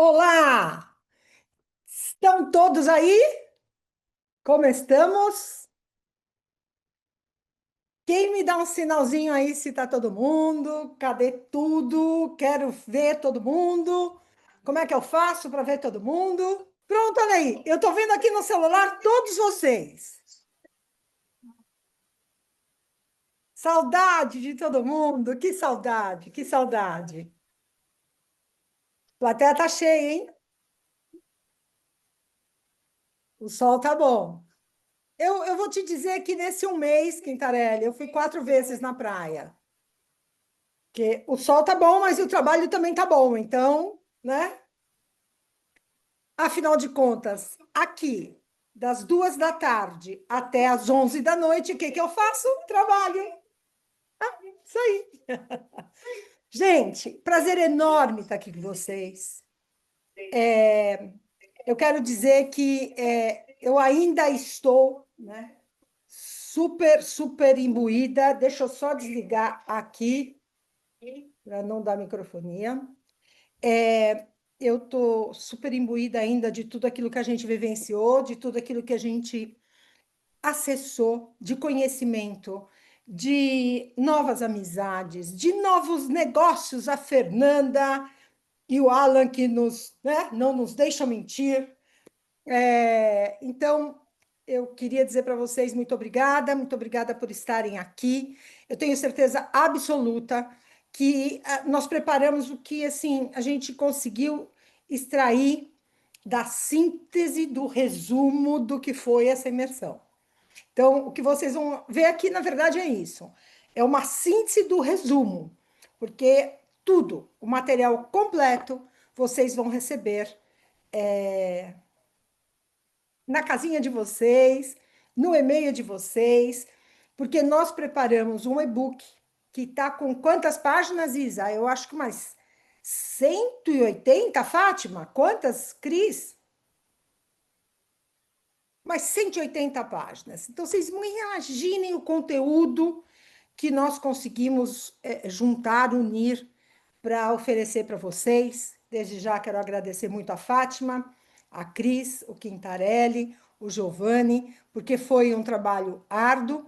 Olá! Estão todos aí? Como estamos? Quem me dá um sinalzinho aí se tá todo mundo? Cadê tudo? Quero ver todo mundo. Como é que eu faço para ver todo mundo? Pronto, olha aí. Eu tô vendo aqui no celular todos vocês. Saudade de todo mundo. Que saudade, que saudade. A plateia tá cheia, hein? O sol tá bom. Eu vou te dizer que nesse um mês, Quintarelli, eu fui 4 vezes na praia. Porque o sol tá bom, mas o trabalho também tá bom. Então, né? Afinal de contas, aqui, das 2 da tarde até as 11 da noite, o que que eu faço? Trabalho. Isso aí. Gente, prazer enorme estar aqui com vocês. Eu quero dizer que eu ainda estou, né, super, super imbuída. Deixa eu só desligar aqui para não dar microfonia. Eu estou super imbuída ainda de tudo aquilo que a gente vivenciou, de tudo aquilo que a gente acessou, de conhecimento, de novas amizades, de novos negócios. A Fernanda e o Alan que né, não nos deixam mentir. Então, eu queria dizer para vocês muito obrigada por estarem aqui. Eu tenho certeza absoluta que nós preparamos o que assim a gente conseguiu extrair da síntese do resumo do que foi essa imersão. Então, o que vocês vão ver aqui, na verdade, é isso. É uma síntese do resumo, porque tudo, o material completo, vocês vão receber na casinha de vocês, no e-mail de vocês, porque nós preparamos um e-book que está com quantas páginas, Isa? Eu acho que mais 180, Fátima? Quantas, Cris? Mais 180 páginas. Então, vocês imaginem o conteúdo que nós conseguimos juntar, unir para oferecer para vocês. Desde já quero agradecer muito a Fátima, a Cris, o Quintarelli, o Giovanni, porque foi um trabalho árduo,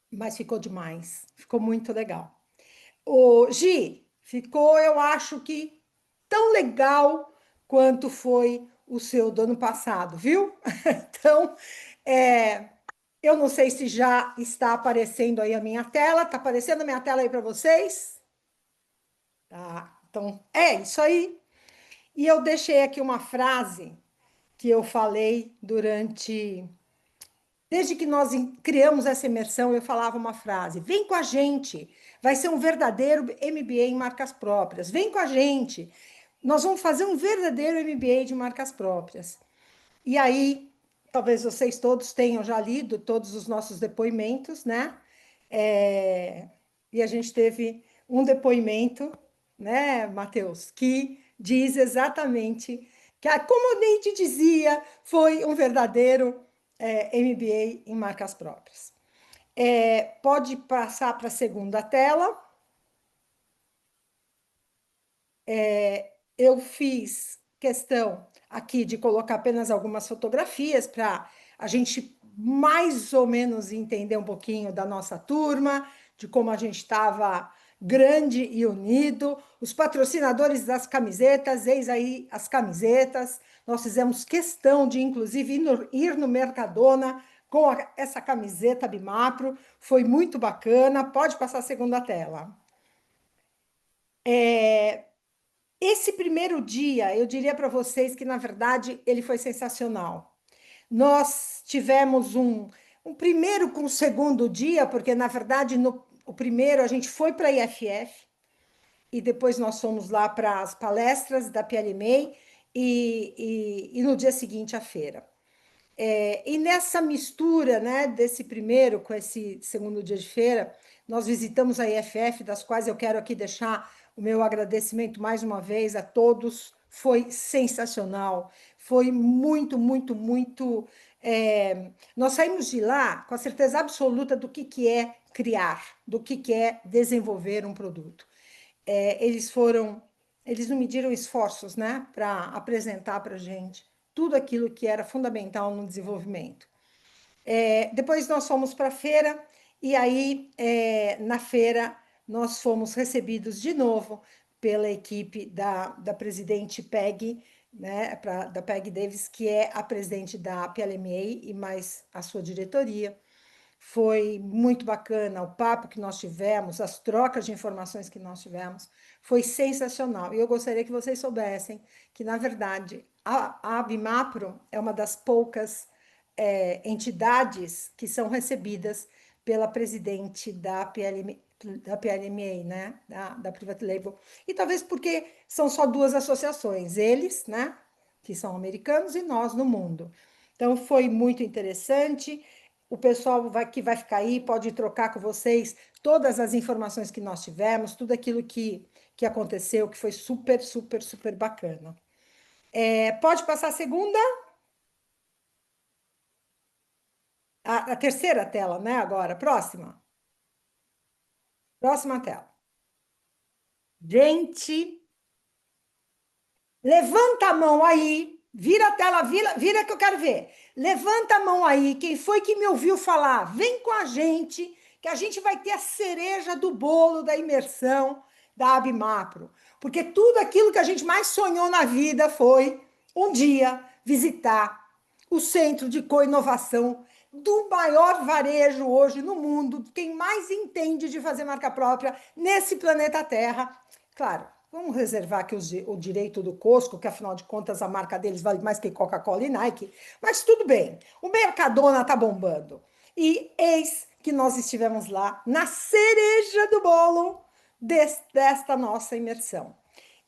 mas ficou demais, ficou muito legal. O Gi, ficou, eu acho que tão legal quanto foi o seu do ano passado, viu? Então, é, eu não sei se já está aparecendo aí a minha tela. Está aparecendo a minha tela aí para vocês? Tá. Então, é isso aí. E eu deixei aqui uma frase que eu falei durante. Desde que nós criamos essa imersão, eu falava uma frase: vem com a gente, vai ser um verdadeiro MBA em marcas próprias. Vem com a gente, nós vamos fazer um verdadeiro MBA de marcas próprias. E aí, talvez vocês todos tenham já lido todos os nossos depoimentos, né? E a gente teve um depoimento, né, Matheus, que diz exatamente que, como a Neide dizia, foi um verdadeiro MBA em marcas próprias. Pode passar para a segunda tela. Eu fiz questão aqui de colocar apenas algumas fotografias para a gente mais ou menos entender um pouquinho da nossa turma, de como a gente estava grande e unido. Os patrocinadores das camisetas, eis aí as camisetas. Nós fizemos questão de, inclusive, ir no Mercadona com essa camiseta Bimapro. Foi muito bacana. Pode passar a segunda tela. Esse primeiro dia, eu diria para vocês que, na verdade, ele foi sensacional. Nós tivemos um primeiro com o segundo dia, porque, na verdade, no o primeiro a gente foi para a IFF e depois nós fomos lá para as palestras da PLMEI e no dia seguinte a feira. E nessa mistura, né, desse primeiro com esse segundo dia de feira, nós visitamos a IFF, das quais eu quero aqui deixar o meu agradecimento mais uma vez a todos. Foi sensacional, foi muito, muito, muito. Nós saímos de lá com a certeza absoluta do que é criar, do que é desenvolver um produto. Eles foram eles não mediram esforços, né, para apresentar para a gente tudo aquilo que era fundamental no desenvolvimento. Depois nós fomos para a feira, e aí, na feira, nós fomos recebidos de novo pela equipe da presidente Peggy, né, da Peggy Davis, que é a presidente da PLMA e mais a sua diretoria. Foi muito bacana o papo que nós tivemos, as trocas de informações que nós tivemos, foi sensacional. E eu gostaria que vocês soubessem que, na verdade, a Abimapro é uma das poucas entidades que são recebidas pela presidente da PLMA, né, da Private Label. E talvez porque são só duas associações, eles, né, que são americanos, e nós no mundo. Então, foi muito interessante. O pessoal que vai ficar aí pode trocar com vocês todas as informações que nós tivemos, tudo aquilo que aconteceu, que foi super, super, super bacana. Pode passar a segunda? A terceira tela, né? Agora, próxima. Próxima tela. Gente, levanta a mão aí, vira a tela, vira que eu quero ver. Levanta a mão aí, quem foi que me ouviu falar? Vem com a gente, que a gente vai ter a cereja do bolo da imersão da Abimapro. Porque tudo aquilo que a gente mais sonhou na vida foi um dia visitar o Centro de Co-Inovação do maior varejo hoje no mundo, quem mais entende de fazer marca própria nesse planeta Terra. Claro, vamos reservar aqui o direito do Costco, que afinal de contas a marca deles vale mais que Coca-Cola e Nike, mas tudo bem, o Mercadona tá bombando. E eis que nós estivemos lá na cereja do bolo desta nossa imersão.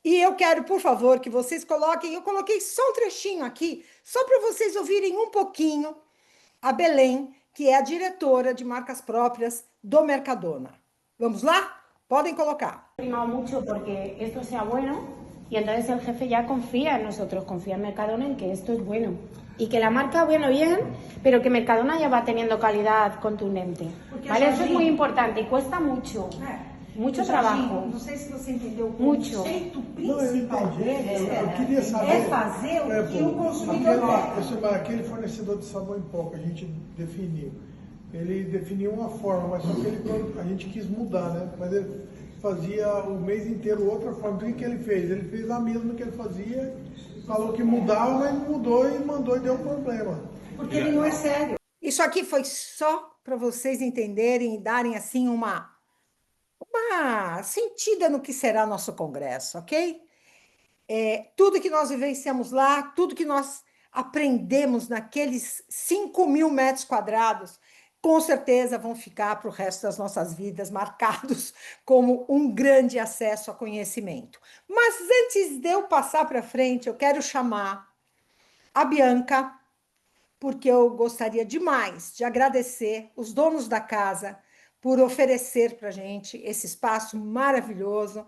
E eu quero, por favor, que vocês coloquem, eu coloquei só um trechinho aqui, só para vocês ouvirem um pouquinho a Belém, que é a diretora de marcas próprias do Mercadona. Vamos lá? Podem colocar. Primado mucho porque esto sea bueno y entonces el jefe ya confía en nosotros, confía en Mercadona en que esto es bueno. Y que la marca, bueno, bien, pero que Mercadona ya va teniendo calidad contundente. ¿Vale? Eso es muy importante y cuesta mucho. Muito trabalho. Não sei se você entendeu. O conceito principal deles eu queria saber, fazer o que o consumidor quer. Aquele fornecedor de sabão em pó que a gente definiu, ele definiu uma forma, mas só que a gente quis mudar, né? Mas ele fazia o mês inteiro outra forma. Então o que ele fez? Ele fez a mesma que ele fazia, falou que mudava, mas não mudou e mandou e deu problema. Porque ele não é sério. Isso aqui foi só para vocês entenderem e darem assim uma sentida no que será nosso congresso, ok? Tudo que nós vivenciamos lá, tudo que nós aprendemos naqueles 5.000 metros quadrados, com certeza vão ficar para o resto das nossas vidas marcados como um grande acesso a conhecimento. Mas antes de eu passar para frente, eu quero chamar a Bianca, porque eu gostaria demais de agradecer os donos da casa por oferecer para a gente esse espaço maravilhoso.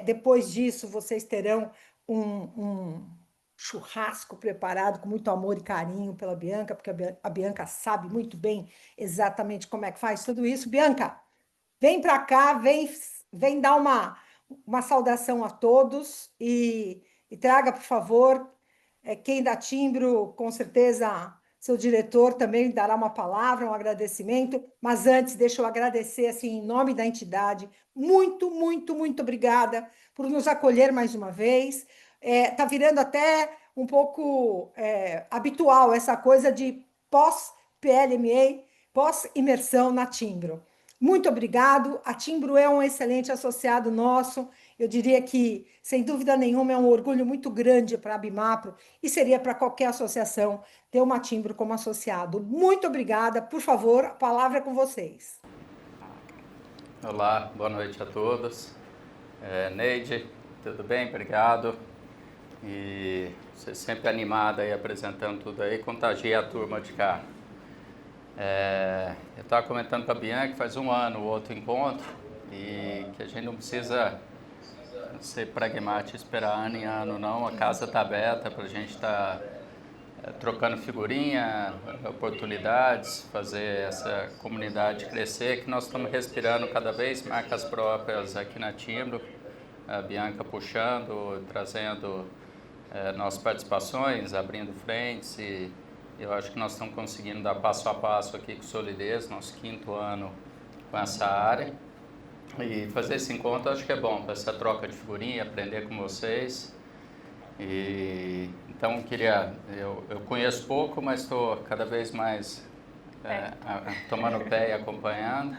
Depois disso, vocês terão um churrasco preparado com muito amor e carinho pela Bianca, porque a Bianca sabe muito bem exatamente como é que faz tudo isso. Bianca, vem para cá, vem dar uma saudação a todos e traga, por favor, quem dá timbro, com certeza seu diretor também dará uma palavra, um agradecimento, mas antes deixa eu agradecer assim, em nome da entidade, muito, muito, muito obrigada por nos acolher mais uma vez. Está virando até um pouco habitual essa coisa de pós-PLMA, pós-imersão na Timbro. Muito obrigado, a Timbro é um excelente associado nosso, eu diria que, sem dúvida nenhuma, é um orgulho muito grande para a Abimapro e seria para qualquer associação ter uma Timbro como associado. Muito obrigada, por favor, a palavra é com vocês. Olá, boa noite a todos. Neide, tudo bem? Obrigado. E você sempre animada aí apresentando tudo aí, contagia a turma de cá. Eu estava comentando com a Bianca que faz um ano o outro encontro e que a gente não precisa ser pragmático, esperar ano em ano não, a casa está aberta para a gente estar trocando figurinha, oportunidades, fazer essa comunidade crescer, que nós estamos respirando cada vez marcas próprias aqui na Timbro, a Bianca puxando, trazendo nossas participações, abrindo frentes, e eu acho que nós estamos conseguindo dar passo a passo aqui com solidez, nosso 5º ano com essa área. E fazer esse encontro acho que é bom, para essa troca de figurinha, aprender com vocês. E então eu conheço pouco, mas estou cada vez mais tomando pé e acompanhando.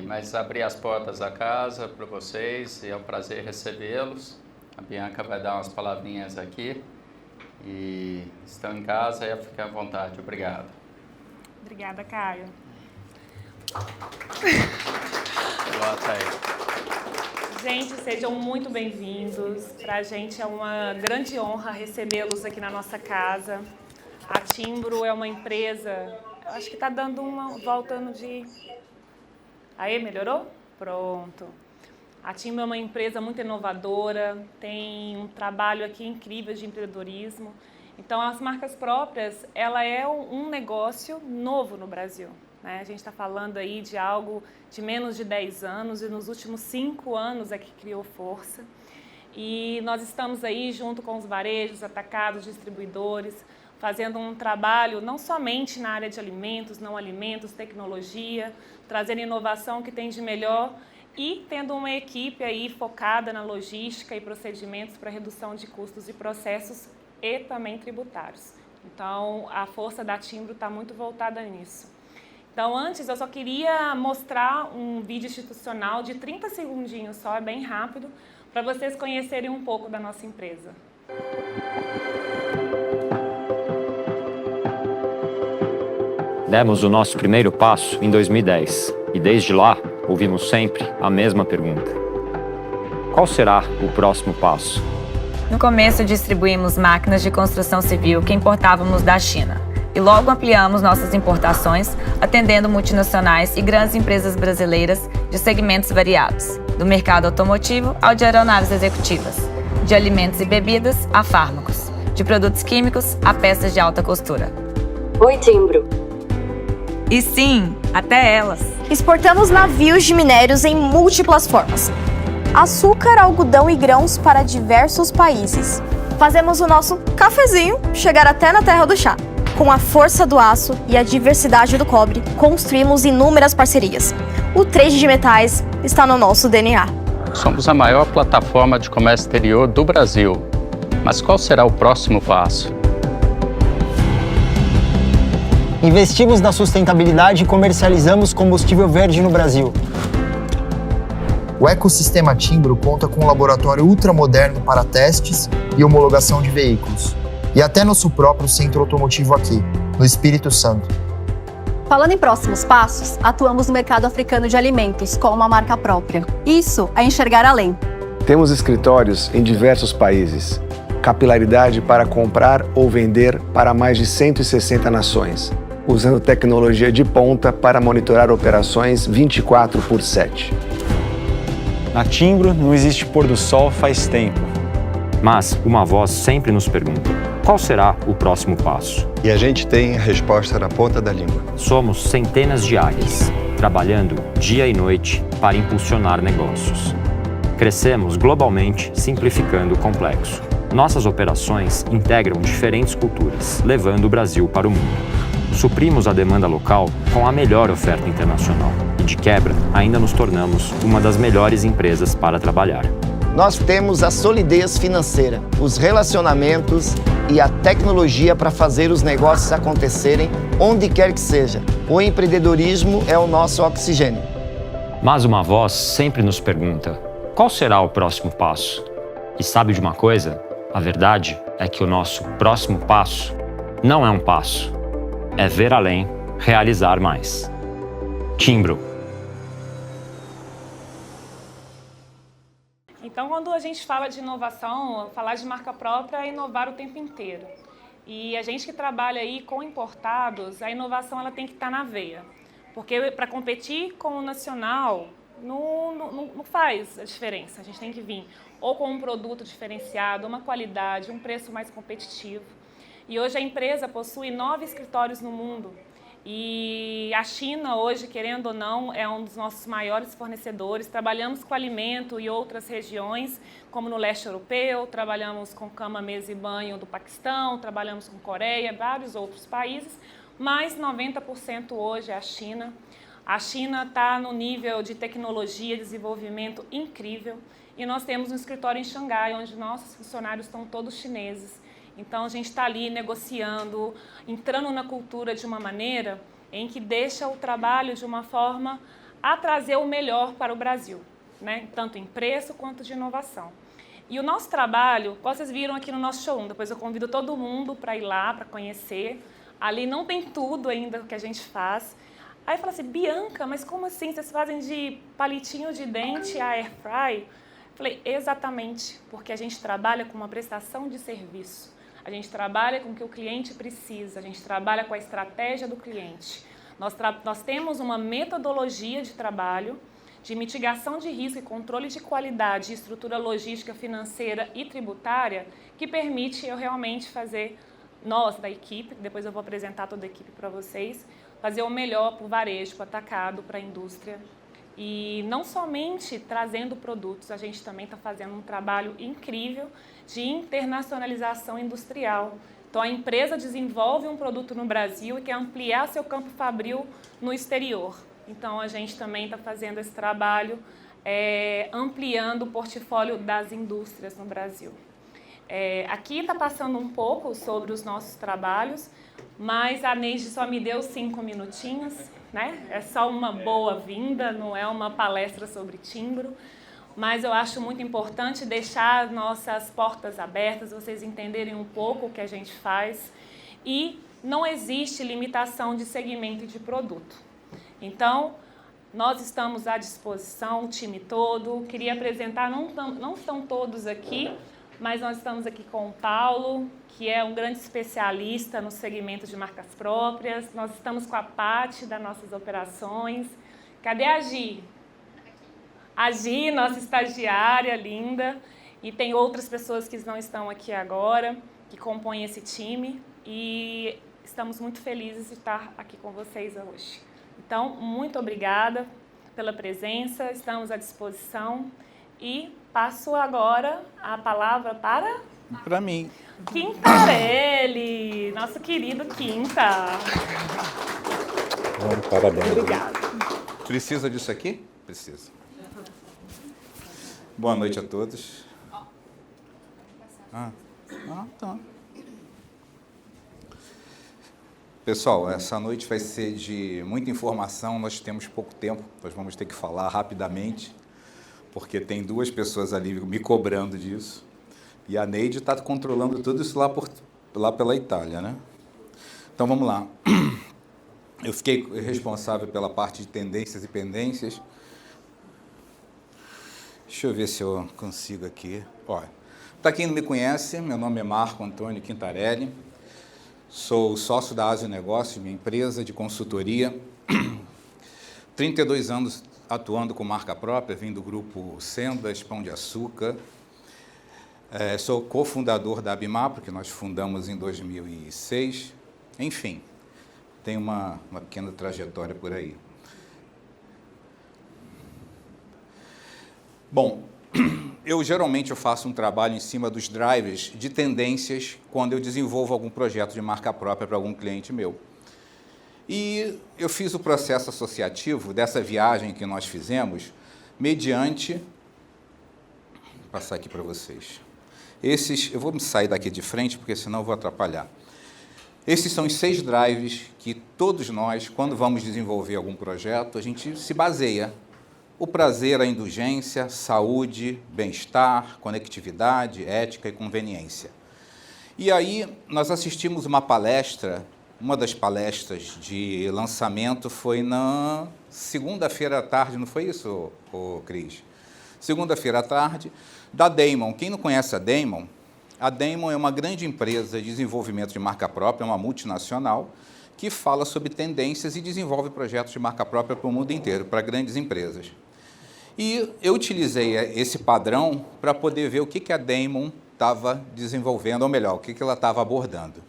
Mas abrir as portas da casa para vocês, e é um prazer recebê-los. A Bianca vai dar umas palavrinhas aqui. E estão em casa, fiquem à vontade. Obrigado. Obrigada, Caio. Bota aí. Gente, sejam muito bem-vindos. Para a gente é uma grande honra recebê-los aqui na nossa casa. A Timbro é uma empresa, acho que está dando voltando de... Aí, melhorou? Pronto. A Timbro é uma empresa muito inovadora, tem um trabalho aqui incrível de empreendedorismo. Então, as marcas próprias, ela é um negócio novo no Brasil. A gente está falando aí de algo de menos de 10 anos e nos últimos 5 anos é que criou força. E nós estamos aí junto com os varejos, atacados, distribuidores, fazendo um trabalho não somente na área de alimentos, não alimentos, tecnologia, trazendo inovação que tem de melhor e tendo uma equipe aí focada na logística e procedimentos para redução de custos e processos e também tributários. Então, a força da Timbro está muito voltada nisso. Então, antes, eu só queria mostrar um vídeo institucional de 30 segundinhos só, é bem rápido, para vocês conhecerem um pouco da nossa empresa. Demos o nosso primeiro passo em 2010 e desde lá ouvimos sempre a mesma pergunta: qual será o próximo passo? No começo distribuímos máquinas de construção civil que importávamos da China e logo ampliamos nossas importações, atendendo multinacionais e grandes empresas brasileiras de segmentos variados, do mercado automotivo ao de aeronaves executivas, de alimentos e bebidas a fármacos, de produtos químicos a peças de alta costura. Oi, Timbro. E sim, até elas. Exportamos navios de minérios em múltiplas formas. Açúcar, algodão e grãos para diversos países. Fazemos o nosso cafezinho chegar até na terra do chá. Com a força do aço e a diversidade do cobre, construímos inúmeras parcerias. O trade de metais está no nosso DNA. Somos a maior plataforma de comércio exterior do Brasil. Mas qual será o próximo passo? Investimos na sustentabilidade e comercializamos combustível verde no Brasil. O ecossistema Timbro conta com um laboratório ultramoderno para testes e homologação de veículos. E até nosso próprio centro automotivo aqui, no Espírito Santo. Falando em próximos passos, atuamos no mercado africano de alimentos com uma marca própria. Isso é enxergar além. Temos escritórios em diversos países. Capilaridade para comprar ou vender para mais de 160 nações. Usando tecnologia de ponta para monitorar operações 24/7. Na Timbro não existe pôr do sol faz tempo. Mas uma voz sempre nos pergunta: qual será o próximo passo? E a gente tem a resposta na ponta da língua. Somos centenas de áreas, trabalhando dia e noite para impulsionar negócios. Crescemos globalmente, simplificando o complexo. Nossas operações integram diferentes culturas, levando o Brasil para o mundo. Suprimos a demanda local com a melhor oferta internacional. E de quebra, ainda nos tornamos uma das melhores empresas para trabalhar. Nós temos a solidez financeira, os relacionamentos e a tecnologia para fazer os negócios acontecerem onde quer que seja. O empreendedorismo é o nosso oxigênio. Mas uma voz sempre nos pergunta: qual será o próximo passo? E sabe de uma coisa? A verdade é que o nosso próximo passo não é um passo. É ver além, realizar mais. Timbro. Então, quando a gente fala de inovação, falar de marca própria é inovar o tempo inteiro. E a gente que trabalha aí com importados, a inovação ela tem que estar na veia. Porque para competir com o nacional, não faz a diferença. A gente tem que vir ou com um produto diferenciado, uma qualidade, um preço mais competitivo. E hoje a empresa possui 9 escritórios no mundo. E a China hoje, querendo ou não, é um dos nossos maiores fornecedores. Trabalhamos com alimento e outras regiões, como no leste europeu, trabalhamos com cama, mesa e banho do Paquistão, trabalhamos com Coreia, vários outros países, mas 90% hoje é a China. A China está no nível de tecnologia e desenvolvimento incrível e nós temos um escritório em Xangai, onde nossos funcionários estão todos chineses. Então, a gente está ali negociando, entrando na cultura de uma maneira em que deixa o trabalho de uma forma a trazer o melhor para o Brasil, né? Tanto em preço quanto de inovação. E o nosso trabalho, vocês viram aqui no nosso showroom, depois eu convido todo mundo para ir lá, para conhecer. Ali não tem tudo ainda que a gente faz. Aí fala assim, Bianca, mas como assim? Vocês fazem de palitinho de dente a air fry? Falei, exatamente, porque a gente trabalha com uma prestação de serviço. A gente trabalha com o que o cliente precisa, a gente trabalha com a estratégia do cliente. Nós temos uma metodologia de trabalho, de mitigação de risco e controle de qualidade, estrutura logística, financeira e tributária, que permite eu realmente fazer, nós da equipe, depois eu vou apresentar toda a equipe para vocês, fazer o melhor para o varejo, para o atacado, para a indústria. E não somente trazendo produtos, a gente também está fazendo um trabalho incrível de internacionalização industrial. Então, a empresa desenvolve um produto no Brasil e quer ampliar seu campo fabril no exterior. Então, a gente também está fazendo esse trabalho, ampliando o portfólio das indústrias no Brasil. Aqui está passando um pouco sobre os nossos trabalhos, mas a Neide só me deu 5 minutinhos, né? É só uma boa-vinda, não é uma palestra sobre timbro, mas eu acho muito importante deixar nossas portas abertas, vocês entenderem um pouco o que a gente faz, e não existe limitação de segmento e de produto. Então, nós estamos à disposição, o time todo. Queria apresentar, não estão todos aqui, mas nós estamos aqui com o Paulo, que é um grande especialista no segmento de marcas próprias. Nós estamos com a Paty, das nossas operações. Cadê a Gi? A Gi, nossa estagiária linda. E tem outras pessoas que não estão aqui agora, que compõem esse time. E estamos muito felizes de estar aqui com vocês hoje. Então, muito obrigada pela presença, estamos à disposição. E passo agora a palavra para mim. Quintarelli, nosso querido Quinta. Parabéns. Obrigada. Precisa disso aqui? Precisa. Boa noite a todos. Tá. Pessoal, essa noite vai ser de muita informação, nós temos pouco tempo, nós vamos ter que falar rapidamente, porque tem 2 pessoas ali me cobrando disso. E a Neide está controlando tudo isso lá pela Itália, né? Então, vamos lá. Eu fiquei responsável pela parte de tendências e pendências. Deixa eu ver se eu consigo aqui. Olha, para quem não me conhece, meu nome é Marco Antônio Quintarelli. Sou sócio da Asio Negócios, minha empresa de consultoria. 32 anos atuando com marca própria, vim do grupo Sendas, Pão de Açúcar. Sou cofundador da Abimap, que nós fundamos em 2006. Enfim, tenho uma pequena trajetória por aí. Bom, eu geralmente faço um trabalho em cima dos drivers de tendências quando eu desenvolvo algum projeto de marca própria para algum cliente meu. E eu fiz o processo associativo dessa viagem que nós fizemos mediante... Vou passar aqui para vocês. Eu vou me sair daqui de frente, porque senão eu vou atrapalhar. Esses são os 6 drives que todos nós, quando vamos desenvolver algum projeto, a gente se baseia. O prazer, a indulgência, saúde, bem-estar, conectividade, ética e conveniência. E aí nós assistimos uma palestra, uma das palestras de lançamento foi na segunda-feira à tarde, não foi isso, Cris? Segunda-feira à tarde, da Damon. Quem não conhece a Damon é uma grande empresa de desenvolvimento de marca própria, uma multinacional, que fala sobre tendências e desenvolve projetos de marca própria para o mundo inteiro, para grandes empresas. E eu utilizei esse padrão para poder ver o que a Damon estava desenvolvendo, ou melhor, o que ela estava abordando.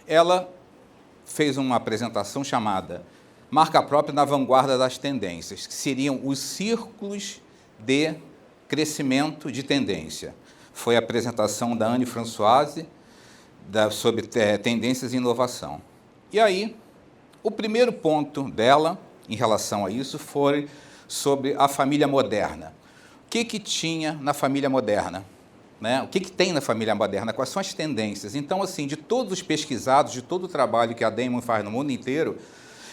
Ela fez uma apresentação chamada Marca Própria na Vanguarda das Tendências, que seriam os círculos de crescimento de tendência. Foi a apresentação da Anne Françoise sobre tendências e inovação. E aí, o primeiro ponto dela, em relação a isso, foi sobre a família moderna. O que tinha na família moderna? Né? O que tem na família moderna? Quais são as tendências? Então, assim, de todos os pesquisados, de todo o trabalho que a Damon faz no mundo inteiro,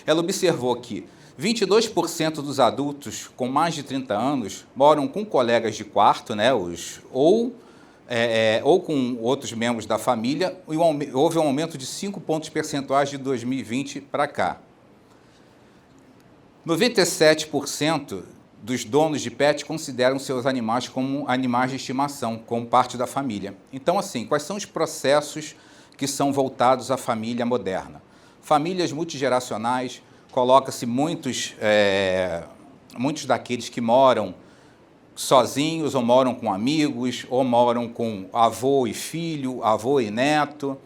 ela observou que 22% dos adultos com mais de 30 anos moram com colegas de quarto, né, ou com outros membros da família, e houve um aumento de 5 pontos percentuais de 2020 para cá. 97% dos donos de pet consideram seus animais como animais de estimação, como parte da família. Então, assim, quais são os processos que são voltados à família moderna? Famílias multigeracionais, coloca-se muitos daqueles que moram sozinhos, ou moram com amigos, ou moram com avô e filho, avô e neto.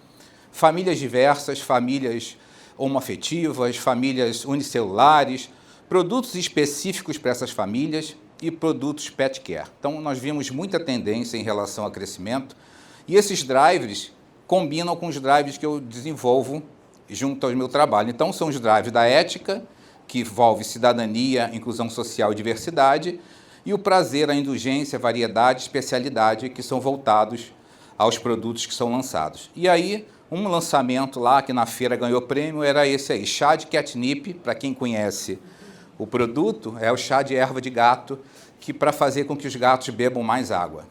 Famílias diversas, famílias homoafetivas, famílias unicelulares, produtos específicos para essas famílias e produtos pet care. Então, nós vimos muita tendência em relação ao crescimento, e esses drivers combinam com os drivers que eu desenvolvo junto ao meu trabalho. Então, são os drivers da ética, que envolve cidadania, inclusão social e diversidade, e o prazer, a indulgência, variedade, especialidade, que são voltados aos produtos que são lançados. E aí, um lançamento lá, que na feira ganhou prêmio, era esse aí, chá de catnip, para quem conhece o produto, é o chá de erva de gato, que para fazer com que os gatos bebam mais água.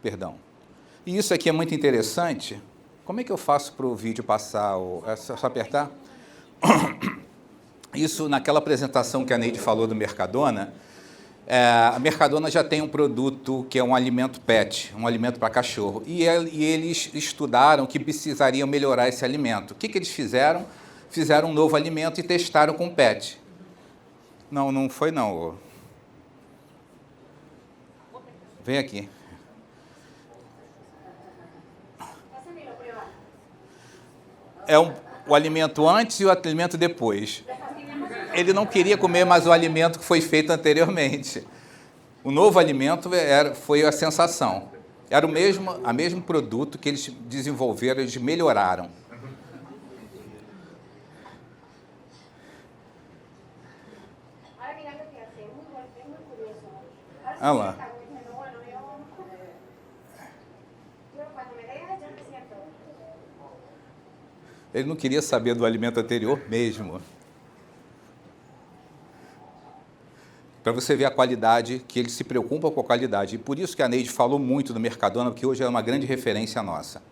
Perdão. E isso aqui é muito interessante. Como é que eu faço para o vídeo passar? É só apertar? Isso, naquela apresentação que a Neide falou do Mercadona, a Mercadona já tem um produto que é um alimento pet, um alimento para cachorro. E eles estudaram que precisariam melhorar esse alimento. O que eles fizeram? Fizeram um novo alimento e testaram com pet. Não foi não. Vem aqui. É o alimento antes e o alimento depois. Ele não queria comer mais o alimento que foi feito anteriormente. O novo alimento foi a sensação. Era o mesmo produto que eles desenvolveram, eles melhoraram. Olha lá. Ele não queria saber do alimento anterior mesmo. Para você ver a qualidade, que ele se preocupa com a qualidade. E por isso que a Neide falou muito do Mercadona, porque hoje é uma grande referência nossa.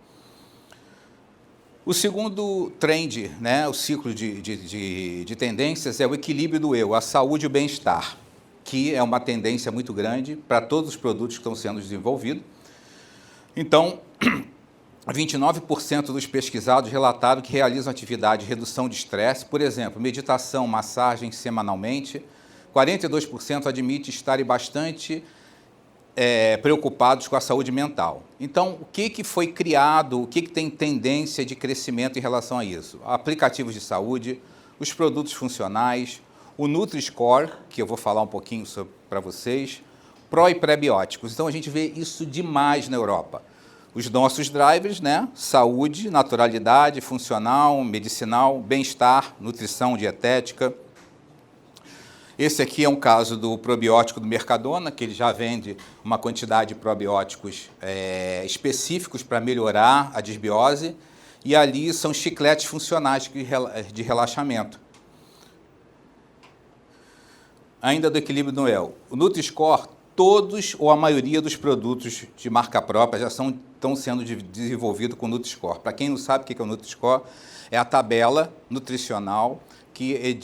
O segundo trend, né, o ciclo de tendências, é o equilíbrio do eu, a saúde e o bem-estar, que é uma tendência muito grande para todos os produtos que estão sendo desenvolvidos. Então, 29% dos pesquisados relataram que realizam atividade de redução de estresse, por exemplo, meditação, massagem semanalmente. 42% admite estarem bastante preocupados com a saúde mental. Então, o que foi criado, o que tem tendência de crescimento em relação a isso? Aplicativos de saúde, os produtos funcionais, o Nutri-Score, que eu vou falar um pouquinho para vocês, pró e pré-bióticos. Então, a gente vê isso demais na Europa. Os nossos drivers, né? Saúde, naturalidade, funcional, medicinal, bem-estar, nutrição, dietética. Esse aqui é um caso do probiótico do Mercadona, que ele já vende uma quantidade de probióticos específicos para melhorar a disbiose, e ali são chicletes funcionais de relaxamento. Ainda do equilíbrio do eu. O Nutri-Score, todos ou a maioria dos produtos de marca própria já estão sendo desenvolvidos com o Nutri-Score. Para quem não sabe o que é o Nutri-Score, é a tabela nutricional que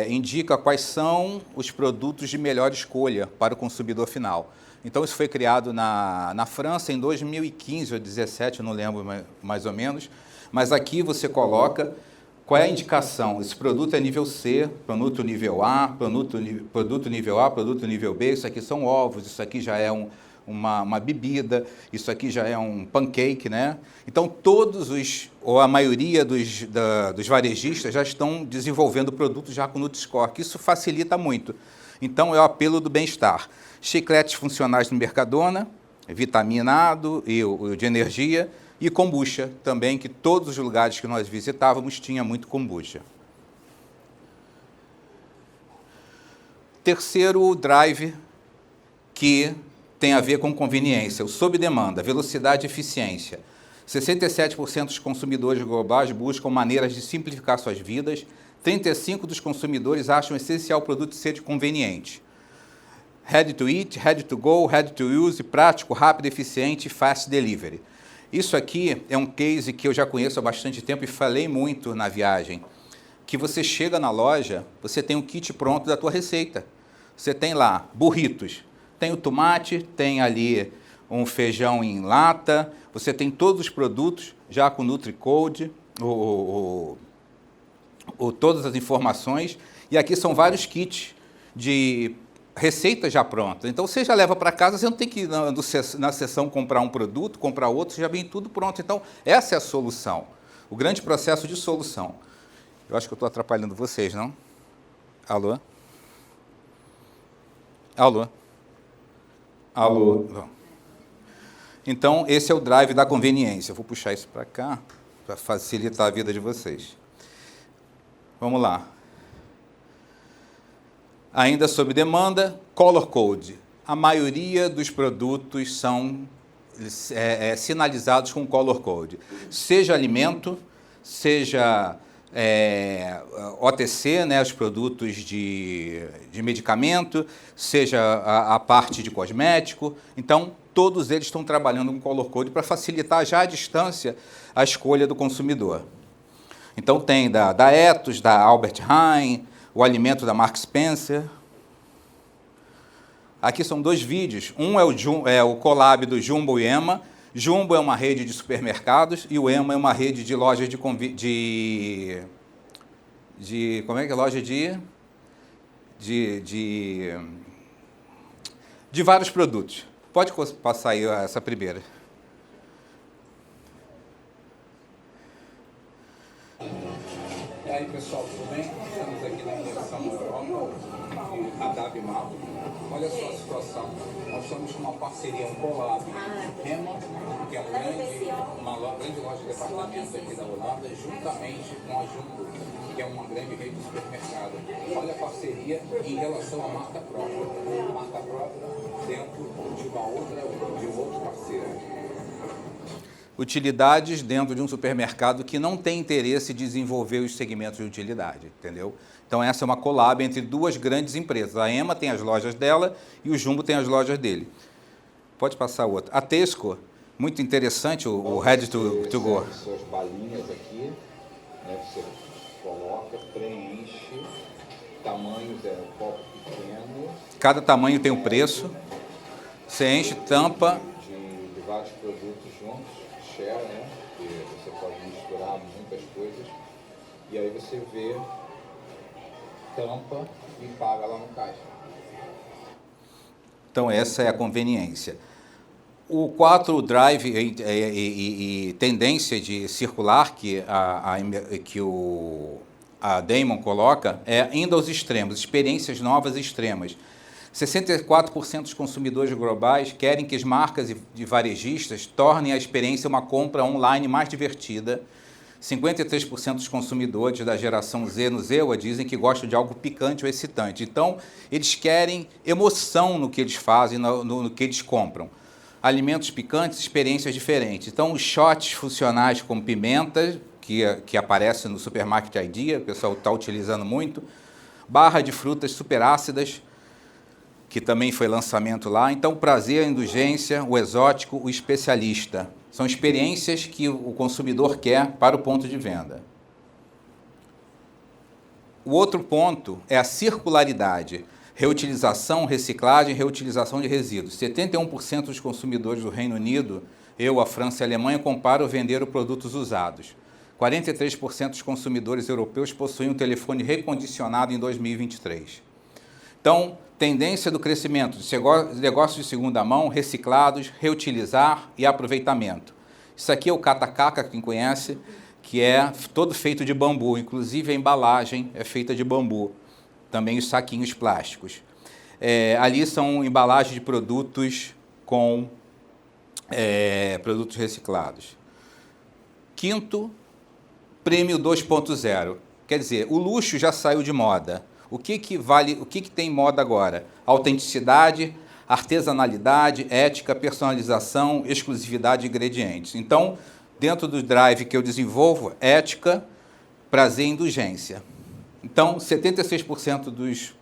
indica quais são os produtos de melhor escolha para o consumidor final. Então, isso foi criado na França em 2015 ou 2017, eu não lembro mais ou menos, mas aqui você coloca qual é a indicação. Esse produto é nível C, produto nível A, produto nível A, produto nível B, isso aqui são ovos, isso aqui já é uma bebida, isso aqui já é um pancake, né? Então, todos ou a maioria dos varejistas já estão desenvolvendo produtos já com Nutri-Score, que isso facilita muito. Então, é o apelo do bem-estar. Chicletes funcionais no Mercadona, vitaminado e o de energia, e kombucha também, que todos os lugares que nós visitávamos tinha muito kombucha. Terceiro drive que tem a ver com conveniência, o sob demanda, velocidade e eficiência. 67% dos consumidores globais buscam maneiras de simplificar suas vidas, 35% dos consumidores acham essencial o produto ser conveniente. Ready to eat, ready to go, ready to use, prático, rápido, eficiente, fast delivery. Isso aqui é um case que eu já conheço há bastante tempo e falei muito na viagem, que você chega na loja, você tem um kit pronto da tua receita. Você tem lá burritos, tem o tomate, tem ali um feijão em lata, você tem todos os produtos já com Nutri-Code, todas as informações, e aqui são vários kits de receita já pronta. Então, você já leva para casa, você não tem que ir na seção comprar um produto, comprar outro, já vem tudo pronto. Então, essa é a solução, o grande processo de solução. Eu acho que eu estou atrapalhando vocês, não? Alô? Alô? Alô? Então, esse é o drive da conveniência. Eu vou puxar isso para cá, para facilitar a vida de vocês. Vamos lá. Ainda sob demanda, Color Code. A maioria dos produtos são sinalizados com Color Code. Seja alimento, seja OTC, né, os produtos de medicamento, seja a parte de cosmético. Então, todos eles estão trabalhando com Color Code para facilitar já à distância a escolha do consumidor. Então, tem da Ethos, da Albert Heijn, o alimento da Marks Spencer. Aqui são dois vídeos. Um é o collab do Jumbo e Ema. Jumbo é uma rede de supermercados e o Ema é uma rede de lojas de como é que é? Loja de vários produtos. Pode passar aí essa primeira. E aí, pessoal, tudo bem? Estamos aqui na Imersão Europa, a Dabimap. Olha só a situação. Nós estamos com uma parceria, um collab, Ema, que é uma grande loja de departamento aqui da Holanda, juntamente com a Jumbo, que é uma grande rede de supermercado. Olha a parceria em relação à marca própria. Marca própria dentro de um outro parceiro. Utilidades dentro de um supermercado que não tem interesse em desenvolver os segmentos de utilidade, entendeu? Então, essa é uma collab entre duas grandes empresas. A Ema tem as lojas dela e o Jumbo tem as lojas dele. Pode passar outra. A Tesco, muito interessante, o Ready to Go. Suas balinhas aqui, né, você coloca, preenche, tamanhos um copo pequeno. Cada tamanho tem um preço. Você enche, tampa. De vários produtos juntos. Share, né? Que você pode misturar muitas coisas e aí você vê, tampa e paga lá no caixa. Então essa é a conveniência. O 4 drive e tendência de circular que a Damon coloca é indo aos extremos, experiências novas e extremas. 64% dos consumidores globais querem que as marcas de varejistas tornem a experiência uma compra online mais divertida. 53% dos consumidores da geração Z no ZEWA dizem que gostam de algo picante ou excitante. Então, eles querem emoção no que eles fazem, no que eles compram. Alimentos picantes, experiências diferentes. Então, os shots funcionais com pimenta, que aparece no Supermarket Idea, o pessoal está utilizando muito. Barra de frutas super ácidas, que também foi lançamento lá. Então, o prazer, a indulgência, o exótico, o especialista. São experiências que o consumidor quer para o ponto de venda. O outro ponto é a circularidade. Reutilização, reciclagem, reutilização de resíduos. 71% dos consumidores do Reino Unido, a França e a Alemanha, comparam vender produtos usados. 43% dos consumidores europeus possuem um telefone recondicionado em 2023. Então, Tendência do crescimento de negócios de segunda mão, reciclados, reutilizar e aproveitamento. Isso aqui é o catacaca, quem conhece, que é todo feito de bambu, inclusive a embalagem é feita de bambu, também os saquinhos plásticos. Ali são embalagens de produtos com produtos reciclados. Quinto, prêmio 2.0. Quer dizer, o luxo já saiu de moda. O que tem moda agora? Autenticidade, artesanalidade, ética, personalização, exclusividade de ingredientes. Então, dentro do drive que eu desenvolvo, ética, prazer e indulgência. Então, 76%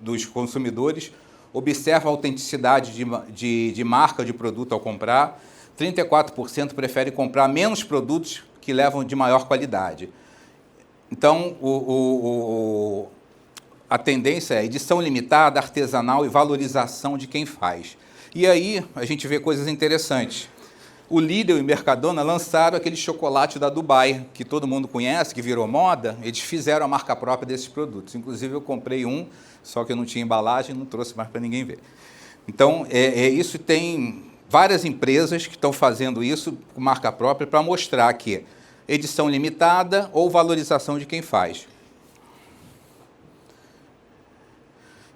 dos consumidores observam a autenticidade de marca de produto ao comprar, 34% preferem comprar menos produtos que levam de maior qualidade. Então, a tendência é edição limitada, artesanal e valorização de quem faz. E aí a gente vê coisas interessantes. O Lidl e o Mercadona lançaram aquele chocolate da Dubai, que todo mundo conhece, que virou moda. Eles fizeram a marca própria desses produtos. Inclusive, eu comprei um, só que eu não tinha embalagem, não trouxe mais para ninguém ver. Então, isso tem várias empresas que estão fazendo isso com marca própria para mostrar que edição limitada ou valorização de quem faz.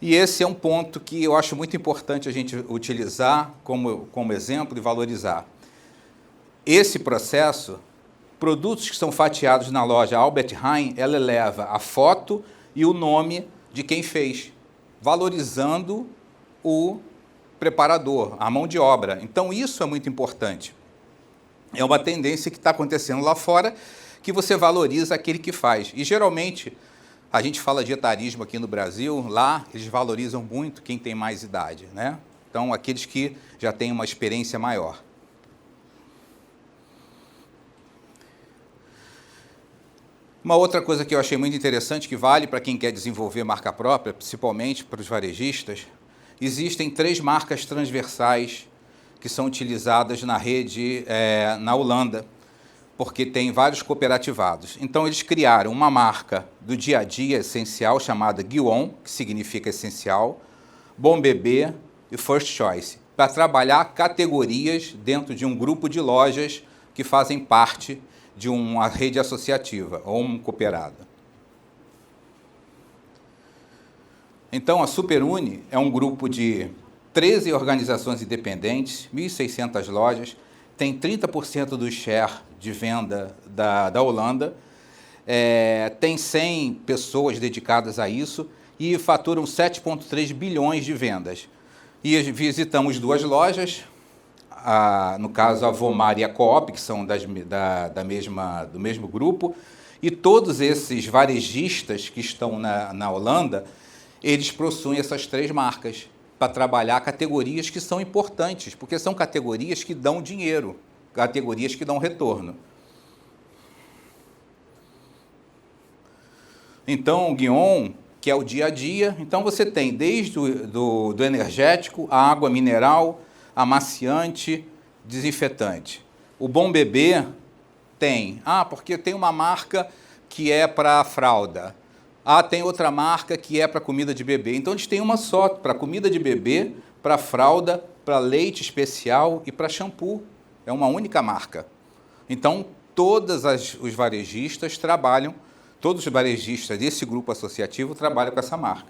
E esse é um ponto que eu acho muito importante a gente utilizar como exemplo e valorizar. Esse processo, produtos que são fatiados na loja Albert Heijn, ela eleva a foto e o nome de quem fez, valorizando o preparador, a mão de obra. Então, isso é muito importante. É uma tendência que está acontecendo lá fora, que você valoriza aquele que faz. E, geralmente, a gente fala de etarismo aqui no Brasil, lá eles valorizam muito quem tem mais idade, né? Então, aqueles que já têm uma experiência maior. Uma outra coisa que eu achei muito interessante, que vale para quem quer desenvolver marca própria, principalmente para os varejistas, existem 3 marcas transversais que são utilizadas na rede na Holanda, porque tem vários cooperativados. Então, eles criaram uma marca do dia a dia essencial, chamada Guion, que significa essencial, Bom Bebê e First Choice, para trabalhar categorias dentro de um grupo de lojas que fazem parte de uma rede associativa ou uma cooperada. Então, a Superuni é um grupo de 13 organizações independentes, 1.600 lojas, tem 30% do share de venda da Holanda, tem 100 pessoas dedicadas a isso e faturam 7,3 bilhões de vendas. E visitamos 2 lojas, no caso a Vomar e a Coop, que são do mesmo grupo, e todos esses varejistas que estão na Holanda, eles possuem essas 3 marcas para trabalhar categorias que são importantes, porque são categorias que dão dinheiro, categorias que dão retorno. Então, o Guion, que é o dia a dia, então você tem desde do energético, a água mineral, amaciante, desinfetante. O Bom Bebê tem, porque tem uma marca que é para fralda, tem outra marca que é para comida de bebê. Então, eles têm uma só, para comida de bebê, para fralda, para leite especial e para shampoo. É uma única marca. Então, todos os varejistas trabalham, todos os varejistas desse grupo associativo trabalham com essa marca.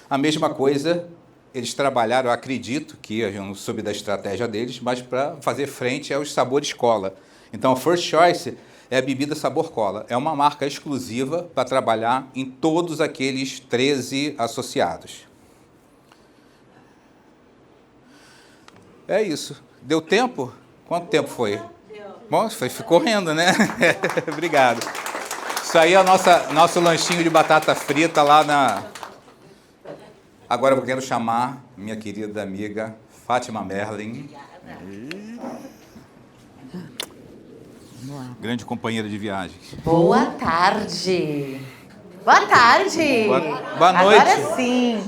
A mesma coisa, eles trabalharam, eu acredito, que eu não soube da estratégia deles, mas para fazer frente aos sabores cola. Então, a First Choice é a bebida sabor cola. É uma marca exclusiva para trabalhar em todos aqueles 13 associados. É isso. Deu tempo? Quanto tempo foi? Bom, ficou correndo, né? Obrigado. Isso aí é nosso lanchinho de batata frita lá na... Agora eu quero chamar minha querida amiga Fátima Merlin. Grande companheira de viagem. Boa tarde. Boa tarde. Boa noite. Agora sim.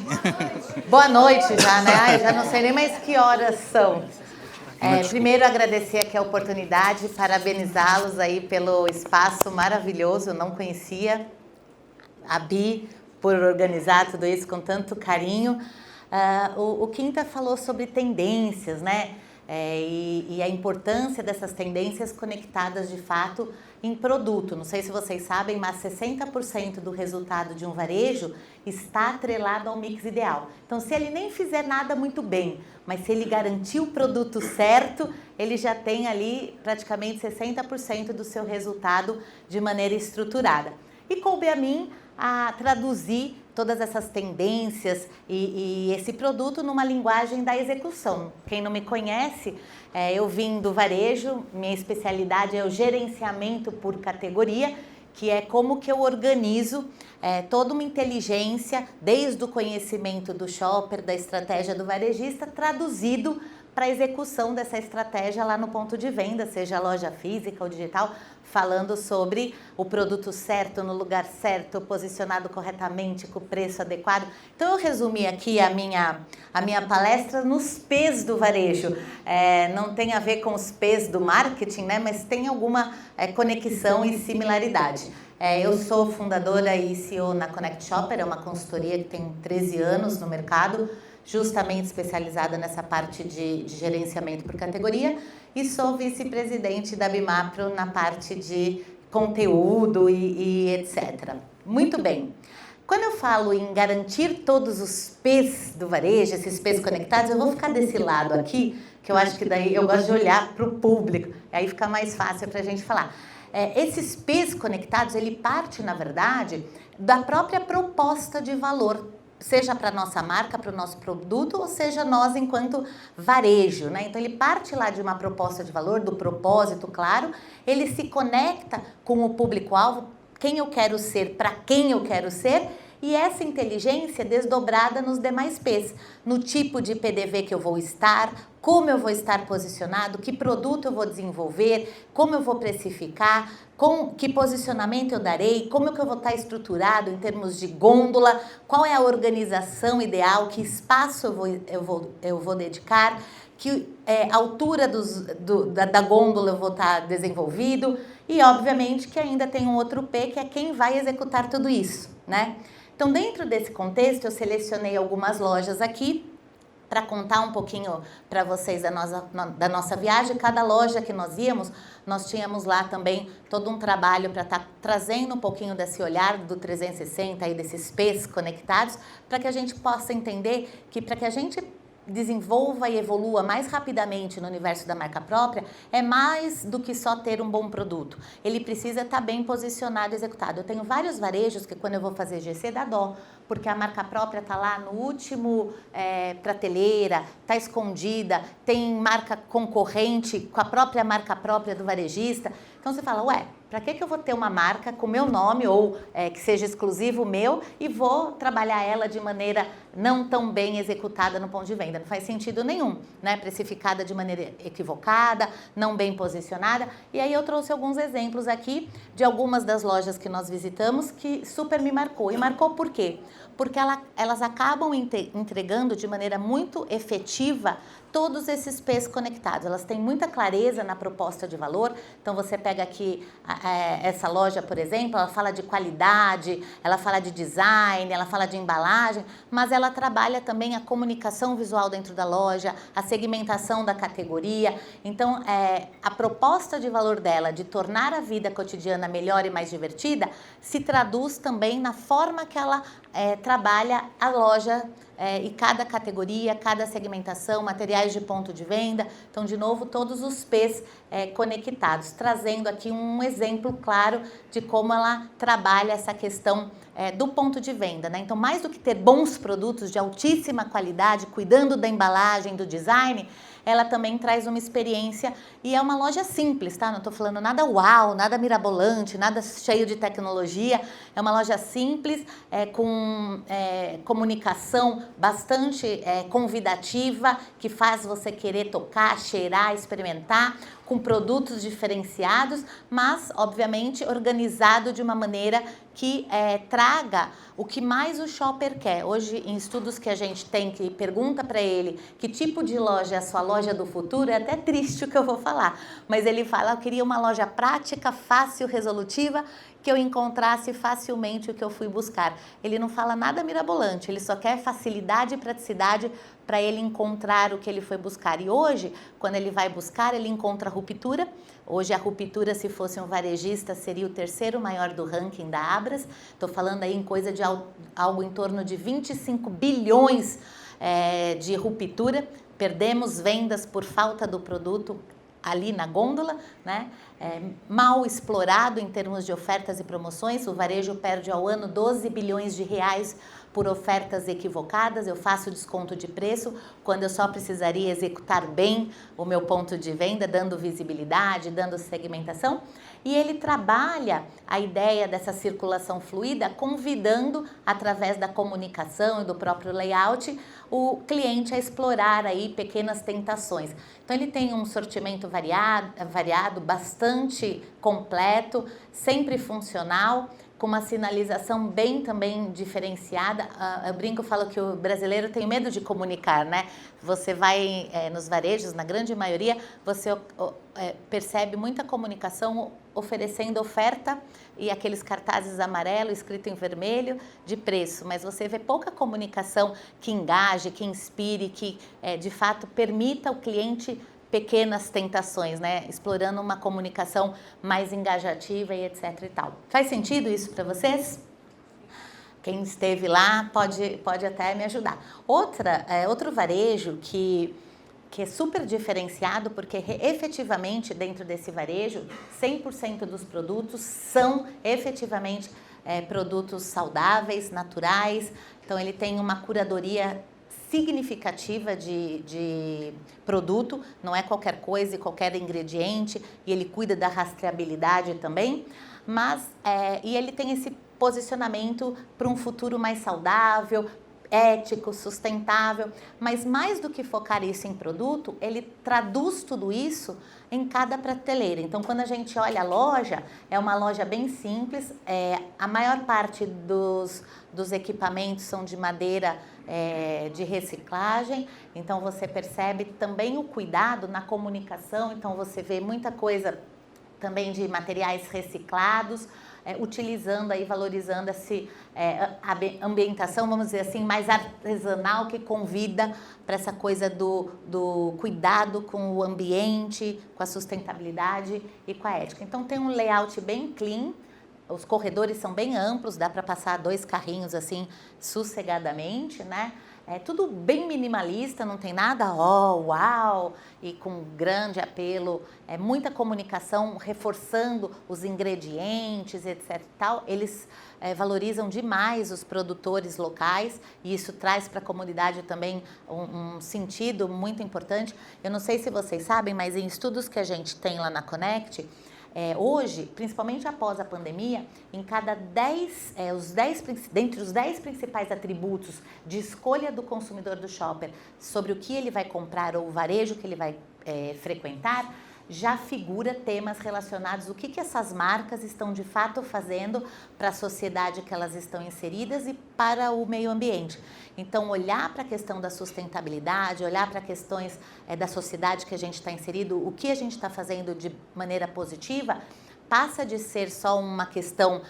Boa noite já, né? Ai, já não sei nem mais que horas são. Primeiro, agradecer aqui a oportunidade, parabenizá-los aí pelo espaço maravilhoso. Eu não conhecia. A Bi, por organizar tudo isso com tanto carinho. O Quinta falou sobre tendências, né? E a importância dessas tendências conectadas de fato em produto. Não sei se vocês sabem, mas 60% do resultado de um varejo está atrelado ao mix ideal. Então, se ele nem fizer nada muito bem, mas se ele garantir o produto certo, ele já tem ali praticamente 60% do seu resultado de maneira estruturada. E coube a mim a traduzir todas essas tendências e esse produto numa linguagem da execução. Quem não me conhece, eu vim do varejo, minha especialidade é o gerenciamento por categoria, que é como que eu organizo toda uma inteligência, desde o conhecimento do shopper, da estratégia do varejista, traduzido para a execução dessa estratégia lá no ponto de venda, seja a loja física ou digital, falando sobre o produto certo, no lugar certo, posicionado corretamente, com o preço adequado. Então eu resumi aqui a minha palestra nos P's do varejo. Não tem a ver com os P's do marketing, né? Mas tem alguma conexão e similaridade. Eu sou fundadora e CEO na Connect Shopper, é uma consultoria que tem 13 anos no mercado, justamente especializada nessa parte de gerenciamento por categoria, e sou vice-presidente da Bimapro na parte de conteúdo e etc. Muito bem. Quando eu falo em garantir todos os P's do varejo, esses P's conectados, eu vou ficar desse lado aqui, que eu acho que daí eu gosto de olhar para o público, aí fica mais fácil para a gente falar. Esses P's conectados, ele parte, na verdade, da própria proposta de valor, seja para a nossa marca, para o nosso produto, ou seja nós enquanto varejo, né? Então ele parte lá de uma proposta de valor, do propósito, claro, ele se conecta com o público-alvo, quem eu quero ser, para quem eu quero ser, e essa inteligência é desdobrada nos demais P's, no tipo de PDV que eu vou estar, como eu vou estar posicionado, que produto eu vou desenvolver, como eu vou precificar, com que posicionamento eu darei, como que eu vou estar estruturado em termos de gôndola, qual é a organização ideal, que espaço eu vou dedicar, que altura da gôndola eu vou estar desenvolvido, e obviamente que ainda tem um outro P, que é quem vai executar tudo isso, né? Então, dentro desse contexto, eu selecionei algumas lojas aqui para contar um pouquinho para vocês da nossa viagem. Cada loja que nós íamos, nós tínhamos lá também todo um trabalho para estar trazendo um pouquinho desse olhar do 360 e desses P's conectados, para que a gente possa entender que para que a gente desenvolva e evolua mais rapidamente no universo da marca própria, é mais do que só ter um bom produto. Ele precisa estar bem posicionado e executado. Eu tenho vários varejos que quando eu vou fazer GC dá dó, porque a marca própria está lá no último prateleira, está escondida, tem marca concorrente com a própria marca própria do varejista. Então você fala, ué, para que eu vou ter uma marca com meu nome ou que seja exclusivo meu e vou trabalhar ela de maneira não tão bem executada no ponto de venda? Não faz sentido nenhum, né? Precificada de maneira equivocada, não bem posicionada. E aí eu trouxe alguns exemplos aqui de algumas das lojas que nós visitamos que super me marcou. E marcou por quê? Porque elas acabam entregando de maneira muito efetiva todos esses P's conectados. Elas têm muita clareza na proposta de valor. Então você pega aqui essa loja, por exemplo, ela fala de qualidade, ela fala de design, ela fala de embalagem, mas ela trabalha também a comunicação visual dentro da loja, a segmentação da categoria. Então a proposta de valor dela de tornar a vida cotidiana melhor e mais divertida se traduz também na forma que ela trabalha a loja e cada categoria, cada segmentação, materiais de ponto de venda. Então, de novo, todos os P's conectados, trazendo aqui um exemplo claro de como ela trabalha essa questão do ponto de venda, né? Então, mais do que ter bons produtos de altíssima qualidade, cuidando da embalagem, do design, ela também traz uma experiência e é uma loja simples, tá? Não estou falando nada uau, nada mirabolante, nada cheio de tecnologia. É uma loja simples, com comunicação bastante convidativa, que faz você querer tocar, cheirar, experimentar. com produtos diferenciados, mas, obviamente, organizado de uma maneira que traga o que mais o shopper quer. Hoje, em estudos que a gente tem, que pergunta para ele que tipo de loja é a sua loja do futuro, é até triste o que eu vou falar, mas ele fala, eu queria uma loja prática, fácil, resolutiva, que eu encontrasse facilmente o que eu fui buscar. Ele não fala nada mirabolante, ele só quer facilidade e praticidade para ele encontrar o que ele foi buscar. E hoje, quando ele vai buscar, ele encontra ruptura. Hoje a ruptura, se fosse um varejista, seria o terceiro maior do ranking da Abras. Estou falando aí em coisa de algo em torno de 25 bilhões de ruptura. Perdemos vendas por falta do produto ali na gôndola, né? Mal explorado em termos de ofertas e promoções. O varejo perde ao ano 12 bilhões de reais por ofertas equivocadas. Eu faço desconto de preço quando eu só precisaria executar bem o meu ponto de venda, dando visibilidade, dando segmentação. E ele trabalha a ideia dessa circulação fluida, convidando, através da comunicação e do próprio layout, o cliente a explorar aí pequenas tentações. Então ele tem um sortimento variado, bastante completo, sempre funcional, com uma sinalização bem também diferenciada. Eu brinco, falo que o brasileiro tem medo de comunicar, né? Você vai nos varejos, na grande maioria, você percebe muita comunicação oferecendo oferta e aqueles cartazes amarelo escrito em vermelho de preço, mas você vê pouca comunicação que engaje, que inspire, que de fato permita ao cliente pequenas tentações, né? Explorando uma comunicação mais engajativa e etc e tal. Faz sentido isso para vocês? Quem esteve lá pode até me ajudar. Outro varejo que é super diferenciado, porque efetivamente dentro desse varejo, 100% dos produtos são efetivamente produtos saudáveis, naturais. Então ele tem uma curadoria significativa de produto, não é qualquer coisa e qualquer ingrediente, e ele cuida da rastreabilidade também, mas e ele tem esse posicionamento para um futuro mais saudável, ético, sustentável, mas mais do que focar isso em produto, ele traduz tudo isso em cada prateleira. Então, quando a gente olha a loja, é uma loja bem simples, a maior parte dos equipamentos são de madeira de reciclagem, então você percebe também o cuidado na comunicação, então você vê muita coisa também de materiais reciclados, utilizando aí, valorizando essa ambientação, vamos dizer assim, mais artesanal, que convida para essa coisa do cuidado com o ambiente, com a sustentabilidade e com a ética. Então tem um layout bem clean, os corredores são bem amplos, dá para passar 2 carrinhos assim sossegadamente, né? É tudo bem minimalista, não tem nada, uau, e com grande apelo, muita comunicação, reforçando os ingredientes, etc. e tal. Eles valorizam demais os produtores locais e isso traz para a comunidade também um sentido muito importante. Eu não sei se vocês sabem, mas em estudos que a gente tem lá na Connect, hoje, principalmente após a pandemia, em cada dentre os 10 principais atributos de escolha do consumidor do shopper sobre o que ele vai comprar ou o varejo que ele vai frequentar, já figura temas relacionados ao que essas marcas estão de fato fazendo para a sociedade que elas estão inseridas e para o meio ambiente. Então, olhar para a questão da sustentabilidade, olhar para questões da sociedade que a gente está inserido, o que a gente está fazendo de maneira positiva, passa de ser só uma questão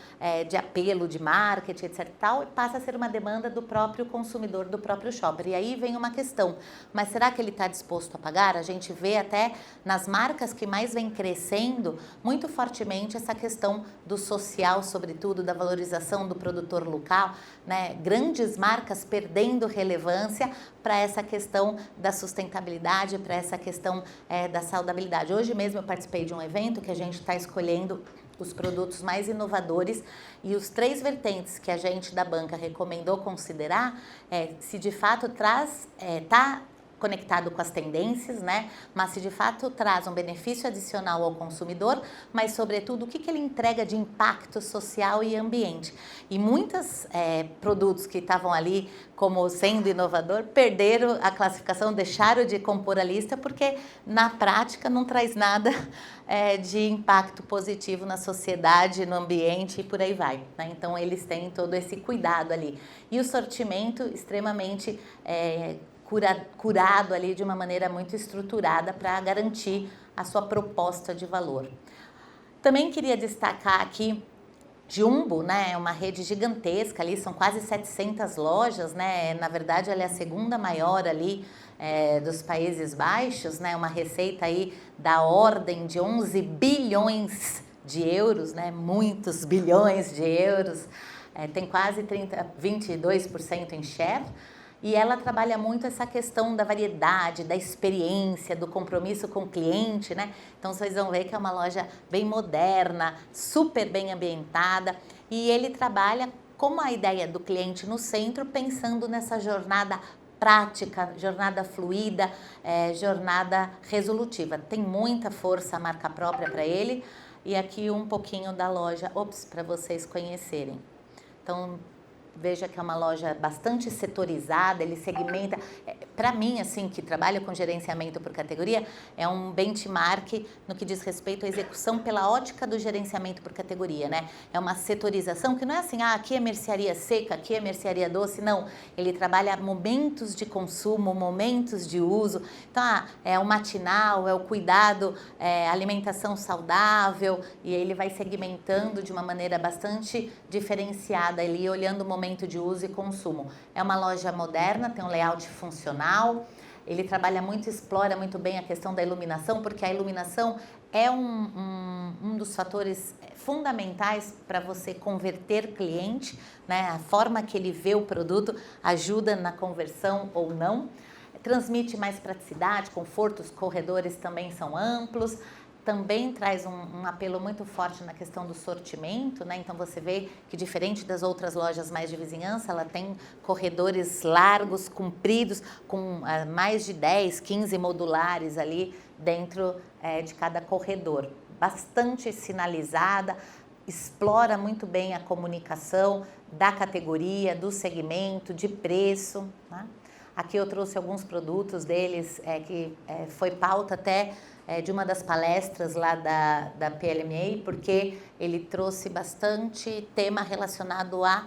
de apelo, de marketing, etc. tal, e passa a ser uma demanda do próprio consumidor, do próprio shopper. E aí vem uma questão, mas será que ele está disposto a pagar? A gente vê até nas marcas que mais vem crescendo muito fortemente essa questão do social, sobretudo, da valorização do produtor local, né? Grandes marcas perdendo relevância para essa questão da sustentabilidade, para essa questão da saudabilidade. Hoje mesmo eu participei de um evento que a gente está escolhendo os produtos mais inovadores e os 3 vertentes que a gente da banca recomendou considerar se de fato está conectado com as tendências, né? Mas se de fato traz um benefício adicional ao consumidor, mas sobretudo o que ele entrega de impacto social e ambiente. E muitos produtos que estavam ali como sendo inovador perderam a classificação, deixaram de compor a lista porque na prática não traz nada de impacto positivo na sociedade, no ambiente e por aí vai, né? Então eles têm todo esse cuidado ali. E o sortimento extremamente curado ali de uma maneira muito estruturada para garantir a sua proposta de valor. Também queria destacar aqui Jumbo, né, é uma rede gigantesca ali, são quase 700 lojas, né, na verdade ela é a segunda maior ali dos Países Baixos, né, uma receita aí da ordem de 11 bilhões de euros, né, muitos bilhões de euros, tem quase 22% em share. E ela trabalha muito essa questão da variedade, da experiência, do compromisso com o cliente, né? Então, vocês vão ver que é uma loja bem moderna, super bem ambientada. E ele trabalha com a ideia do cliente no centro, pensando nessa jornada prática, jornada fluida, jornada resolutiva. Tem muita força a marca própria para ele. E aqui um pouquinho da loja, para vocês conhecerem. Então, veja que é uma loja bastante setorizada, ele segmenta. Para mim, assim, que trabalha com gerenciamento por categoria, é um benchmark no que diz respeito à execução pela ótica do gerenciamento por categoria, né? É uma setorização que não é assim, aqui é mercearia seca, aqui é mercearia doce, não. Ele trabalha momentos de consumo, momentos de uso. Então, é o matinal, é o cuidado, alimentação saudável, e ele vai segmentando de uma maneira bastante diferenciada ali, olhando o momento de uso e consumo. É uma loja moderna, tem um layout funcional, ele trabalha muito, explora muito bem a questão da iluminação, porque a iluminação é um dos fatores fundamentais para você converter cliente, né? A forma que ele vê o produto ajuda na conversão ou não. Transmite mais praticidade, conforto, os corredores também são amplos. Também traz um apelo muito forte na questão do sortimento, né? Então você vê que diferente das outras lojas mais de vizinhança, ela tem corredores largos, compridos, com mais de 10, 15 modulares ali dentro de cada corredor. Bastante sinalizada, explora muito bem a comunicação da categoria, do segmento, de preço, né? Aqui eu trouxe alguns produtos deles que foi pauta até de uma das palestras lá da PLMA, porque ele trouxe bastante tema relacionado à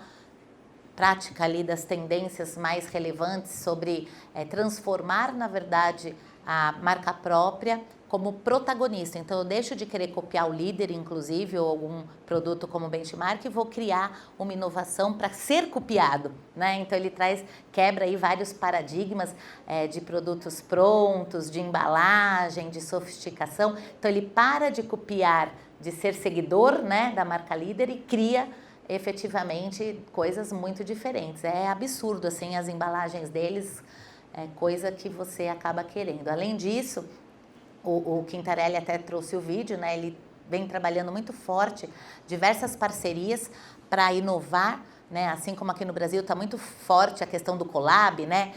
prática ali das tendências mais relevantes sobre transformar, na verdade, a marca própria como protagonista. Então, eu deixo de querer copiar o líder, inclusive, ou algum produto como benchmark, e vou criar uma inovação para ser copiado, né? Então, ele quebra aí vários paradigmas de produtos prontos, de embalagem, de sofisticação. Então, ele para de copiar, de ser seguidor, né, da marca líder e cria efetivamente coisas muito diferentes. É absurdo, assim, as embalagens deles, coisa que você acaba querendo. Além disso, o Quintarelli até trouxe o vídeo, né? Ele vem trabalhando muito forte, diversas parcerias para inovar, né? Assim como aqui no Brasil está muito forte a questão do collab, né?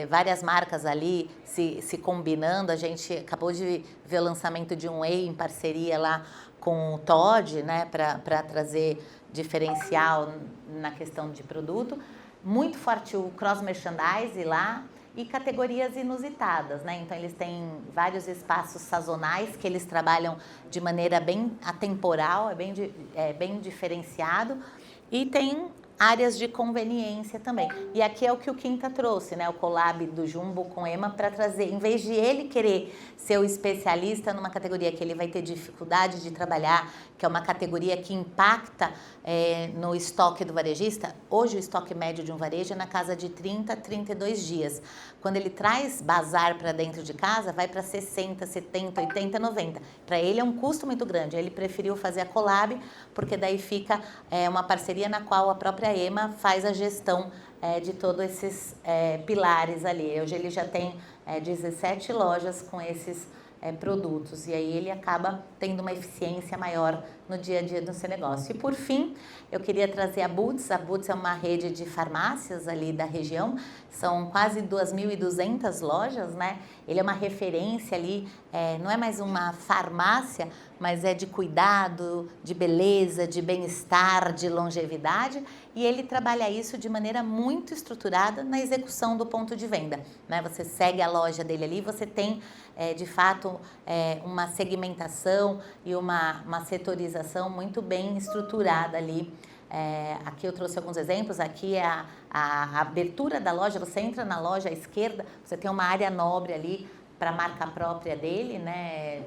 Várias marcas ali se combinando. A gente acabou de ver o lançamento de um whey em parceria lá com o Todd, né? Para trazer diferencial na questão de produto. Muito forte o cross-merchandise lá. E categorias inusitadas, né? Então, eles têm vários espaços sazonais que eles trabalham de maneira bem atemporal, bem diferenciado. E tem áreas de conveniência também. E aqui é o que o Quinta trouxe, né? O collab do Jumbo com Ema para trazer, em vez de ele querer ser o especialista numa categoria que ele vai ter dificuldade de trabalhar, que é uma categoria que impacta no estoque do varejista, hoje o estoque médio de um varejo é na casa de 30 a 32 dias. Quando ele traz bazar para dentro de casa, vai para 60, 70, 80, 90. Para ele é um custo muito grande. Ele preferiu fazer a collab, porque daí fica uma parceria na qual a própria Ema faz a gestão de todos esses pilares ali. Hoje ele já tem 17 lojas com esses produtos, e aí ele acaba tendo uma eficiência maior no dia a dia do seu negócio. E por fim, eu queria trazer a Boots. A Boots é uma rede de farmácias ali da região, são quase 2.200 lojas, né? Ele é uma referência ali, não é mais uma farmácia, mas é de cuidado, de beleza, de bem-estar, de longevidade, e ele trabalha isso de maneira muito estruturada na execução do ponto de venda, né? Você segue a loja dele ali, você tem de fato uma segmentação e uma setorização muito bem estruturada ali. Aqui eu trouxe alguns exemplos. Aqui é a abertura da loja. Você entra na loja à esquerda, você tem uma área nobre ali para a marca própria dele, né?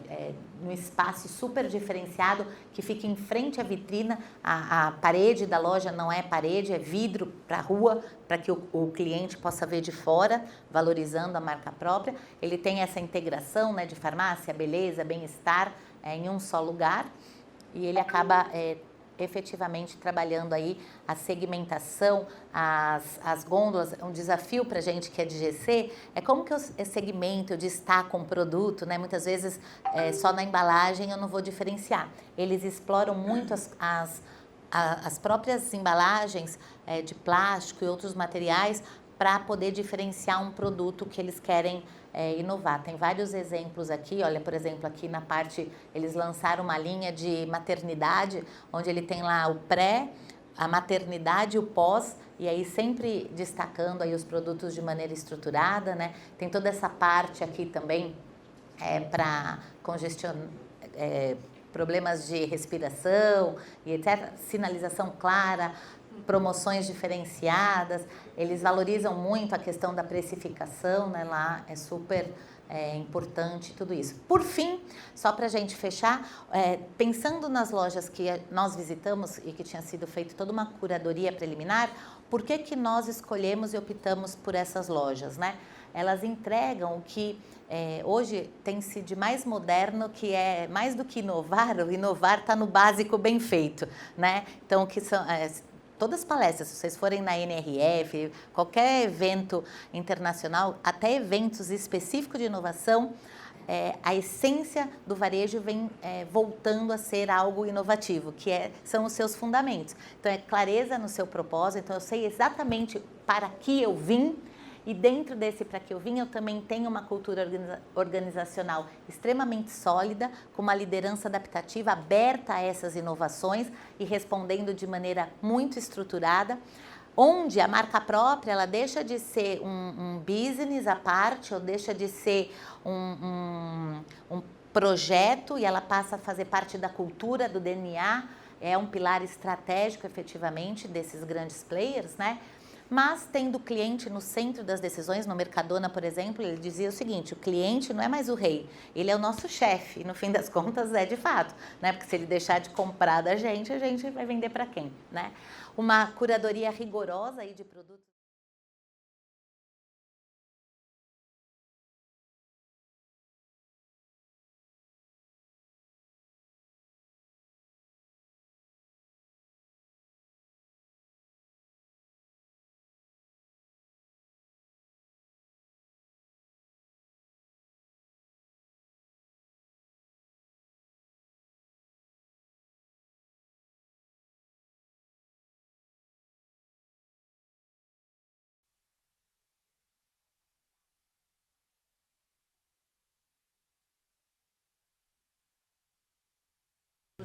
Num espaço super diferenciado que fica em frente à vitrina. A parede da loja não é parede, é vidro para a rua, para que o cliente possa ver de fora, valorizando a marca própria. Ele tem essa integração, né, de farmácia, beleza, bem-estar em um só lugar, e ele acaba efetivamente trabalhando aí a segmentação, as gôndolas. Um desafio para a gente que é de GC é como que eu segmento, eu destaco um produto, né? Muitas vezes só na embalagem eu não vou diferenciar. Eles exploram muito as próprias embalagens de plástico e outros materiais para poder diferenciar um produto que eles querem inovar. Tem vários exemplos aqui, olha, por exemplo, aqui na parte, eles lançaram uma linha de maternidade, onde ele tem lá o pré, a maternidade e o pós, e aí sempre destacando aí os produtos de maneira estruturada, né? Tem toda essa parte aqui também para problemas de respiração e etc. Sinalização clara, promoções diferenciadas. Eles valorizam muito a questão da precificação, né? Lá é super importante tudo isso. Por fim, só para a gente fechar, pensando nas lojas que nós visitamos e que tinha sido feita toda uma curadoria preliminar, por que nós escolhemos e optamos por essas lojas, né? Elas entregam o que hoje tem-se de mais moderno, que é mais do que inovar, o inovar está no básico bem feito, né? Então, que são todas as palestras, se vocês forem na NRF, qualquer evento internacional, até eventos específicos de inovação, a essência do varejo vem voltando a ser algo inovativo, que são os seus fundamentos. Então, é clareza no seu propósito. Então, eu sei exatamente para que eu vim, e dentro desse para que eu vim, eu também tenho uma cultura organizacional extremamente sólida, com uma liderança adaptativa aberta a essas inovações e respondendo de maneira muito estruturada, onde a marca própria ela deixa de ser um business à parte, ou deixa de ser um projeto, e ela passa a fazer parte da cultura, do DNA, é um pilar estratégico efetivamente desses grandes players, né? Mas tendo o cliente no centro das decisões. No Mercadona, por exemplo, ele dizia o seguinte: o cliente não é mais o rei, ele é o nosso chefe, e no fim das contas é de fato, né? Porque se ele deixar de comprar da gente, a gente vai vender para quem, né? Uma curadoria rigorosa aí de produtos.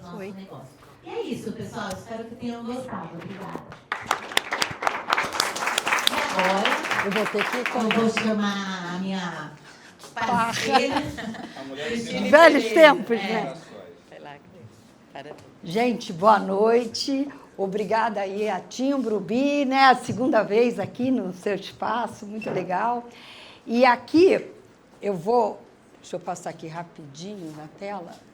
Nosso negócio. E é isso, pessoal. Espero que tenham gostado. Obrigada. E agora, eu vou ter que eu vou chamar a minha parceira. Velhos tempos, né? Gente, boa noite. Obrigada aí a Timbro Bi, né? A segunda vez aqui no seu espaço, muito legal. E aqui eu vou, deixa eu passar aqui rapidinho na tela.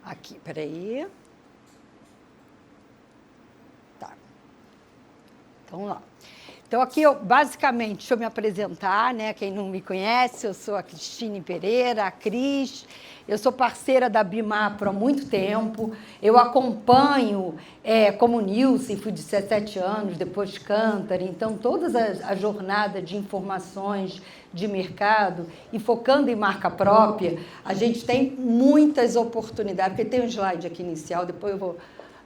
Aqui, peraí. Tá. Então, lá. Então, Então, aqui, basicamente, deixa eu me apresentar, né? Quem não me conhece, eu sou a Cristine Pereira, a Cris. Eu sou parceira da Bimapro há muito tempo. Eu acompanho como Nielsen, fui de 17 anos, depois Kantar. Então, toda a jornada de informações de mercado e focando em marca própria, a gente tem muitas oportunidades. Porque tem um slide aqui inicial, depois eu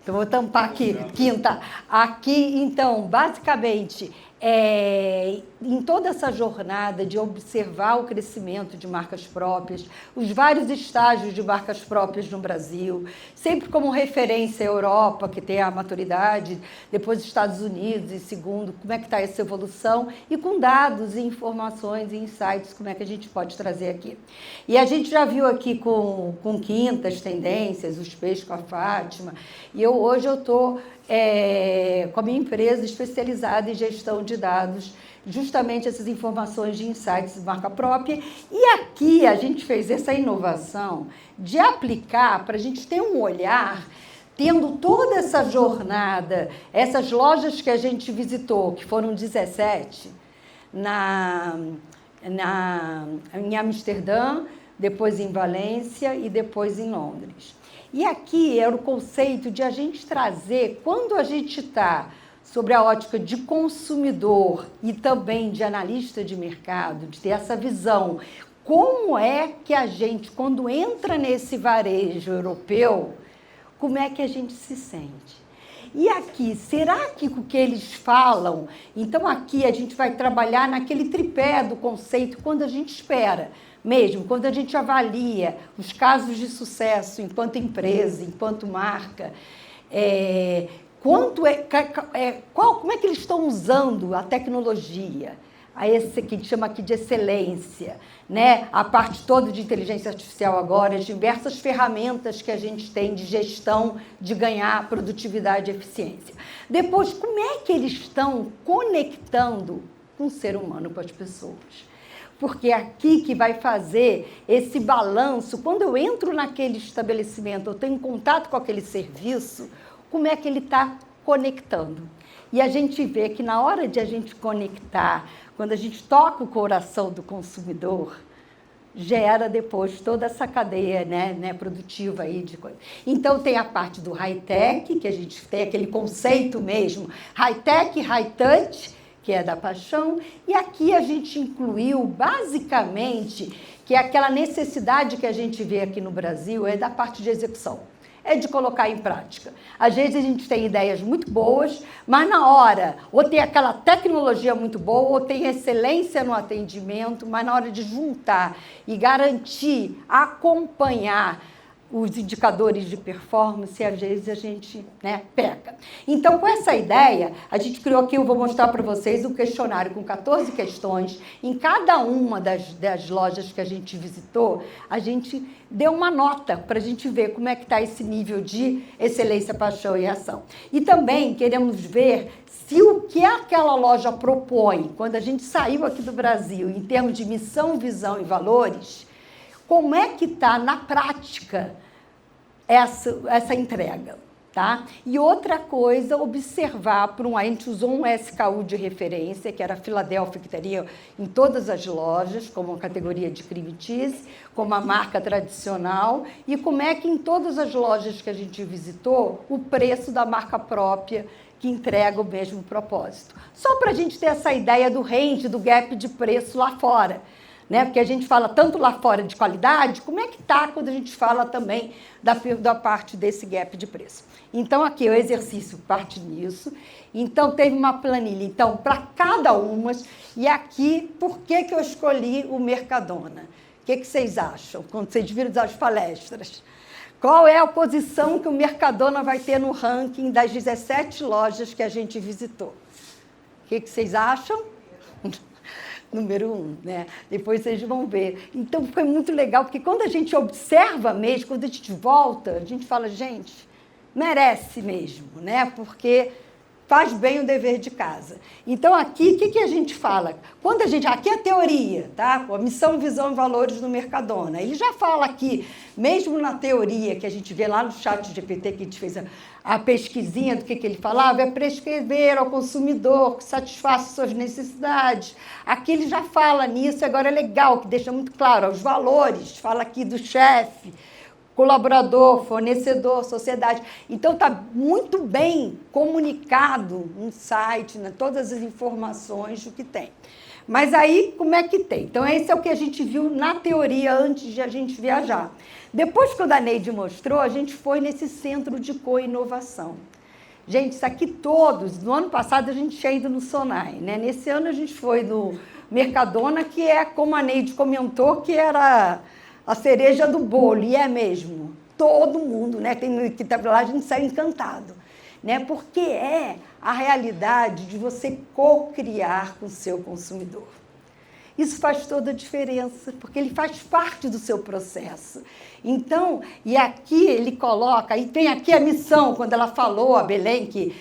vou tampar aqui, Quinta. Aqui, então, basicamente, em toda essa jornada de observar o crescimento de marcas próprias, os vários estágios de marcas próprias no Brasil, sempre como referência a Europa, que tem a maturidade, depois Estados Unidos, e segundo, como é que está essa evolução, e com dados, e informações e insights, como é que a gente pode trazer aqui. E a gente já viu aqui com Quinta as tendências, os peixes com a Fátima, e hoje eu estou com a minha empresa especializada em gestão de dados, justamente essas informações de insights de marca própria. E aqui a gente fez essa inovação de aplicar para a gente ter um olhar, tendo toda essa jornada, essas lojas que a gente visitou, que foram 17, em Amsterdã, depois em Valência e depois em Londres. E aqui era o conceito de a gente trazer, quando a gente está sobre a ótica de consumidor e também de analista de mercado, de ter essa visão, como é que a gente, quando entra nesse varejo europeu, como é que a gente se sente? E aqui, será que o que eles falam? Então aqui a gente vai trabalhar naquele tripé do conceito quando a gente espera. Mesmo, quando a gente avalia os casos de sucesso enquanto empresa, enquanto marca, como é que eles estão usando a tecnologia, a esse que a gente chama aqui de excelência, né? A parte toda de inteligência artificial agora, as diversas ferramentas que a gente tem de gestão, de ganhar produtividade e eficiência. Depois, como é que eles estão conectando com o ser humano, com as pessoas? Porque é aqui que vai fazer esse balanço. Quando eu entro naquele estabelecimento, eu tenho contato com aquele serviço, como é que ele está conectando? E a gente vê que na hora de a gente conectar, quando a gente toca o coração do consumidor, gera depois toda essa cadeia, né, produtiva aí de coisa. Então tem a parte do high-tech, que a gente tem aquele conceito mesmo, high-tech, high-touch, que é da paixão, e aqui a gente incluiu, basicamente, que é aquela necessidade que a gente vê aqui no Brasil, é da parte de execução, é de colocar em prática. Às vezes a gente tem ideias muito boas, mas na hora, ou tem aquela tecnologia muito boa, ou tem excelência no atendimento, mas na hora de juntar e garantir, acompanhar os indicadores de performance, às vezes a gente peca. Então, com essa ideia, a gente criou aqui, eu vou mostrar para vocês um questionário com 14 questões. Em cada uma das lojas que a gente visitou, a gente deu uma nota para a gente ver como é que está esse nível de excelência, paixão e ação. E também queremos ver se o que aquela loja propõe, quando a gente saiu aqui do Brasil, em termos de missão, visão e valores, como é que está na prática essa entrega, tá? E outra coisa, observar a gente usou um SKU de referência, que era a Filadélfia, que teria em todas as lojas, como a categoria de cream cheese, como a marca tradicional, e como é que em todas as lojas que a gente visitou, o preço da marca própria que entrega o mesmo propósito. Só para a gente ter essa ideia do range, do gap de preço lá fora. Né? Porque a gente fala tanto lá fora de qualidade, como é que está quando a gente fala também da parte desse gap de preço. Então, aqui o exercício parte nisso. Então, teve uma planilha, então, para cada uma. E aqui, por que eu escolhi o Mercadona? O que vocês acham, quando vocês viram as palestras? Qual é a posição que o Mercadona vai ter no ranking das 17 lojas que a gente visitou? O que vocês acham? Número 1, né? Depois vocês vão ver. Então, foi muito legal, porque quando a gente observa mesmo, quando a gente volta, a gente fala, gente, merece mesmo, né? Porque faz bem o dever de casa. Então, aqui, o que a gente fala? Quando aqui é a teoria, tá? A missão, visão e valores do Mercadona. Ele já fala aqui, mesmo na teoria que a gente vê lá no ChatGPT, que a gente fez a pesquisinha do que ele falava, é prescrever ao consumidor que satisfaça suas necessidades. Aqui ele já fala nisso, agora é legal, que deixa muito claro os valores, fala aqui do chefe, colaborador, fornecedor, sociedade. Então, está muito bem comunicado no site, né, todas as informações do que tem. Mas aí, como é que tem? Então, esse é o que a gente viu na teoria antes de a gente viajar. Depois que o Neide mostrou, a gente foi nesse centro de co-inovação. Gente, isso aqui todos, no ano passado a gente tinha ido no Sonai, né? Nesse ano a gente foi no Mercadona, que é, como a Neide comentou, que era a cereja do bolo, e é mesmo. Todo mundo, né, que está lá, a gente sai encantado, né, porque é a realidade de você co-criar com o seu consumidor. Isso faz toda a diferença, porque ele faz parte do seu processo. Então, e aqui ele coloca, e tem aqui a missão, quando ela falou, a Belém, que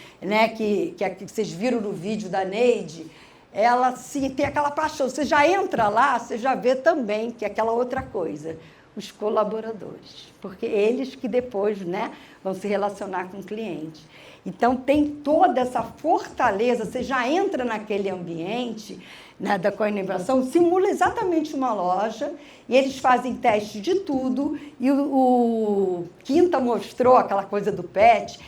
vocês viram no vídeo da Neide, ela sim, tem aquela paixão. Você já entra lá, você já vê também que é aquela outra coisa, os colaboradores, porque eles que depois, né, vão se relacionar com o cliente. Então, tem toda essa fortaleza, você já entra naquele ambiente, né, da co-inovação, simula exatamente uma loja, e eles fazem teste de tudo, e o Quinta mostrou aquela coisa do pet,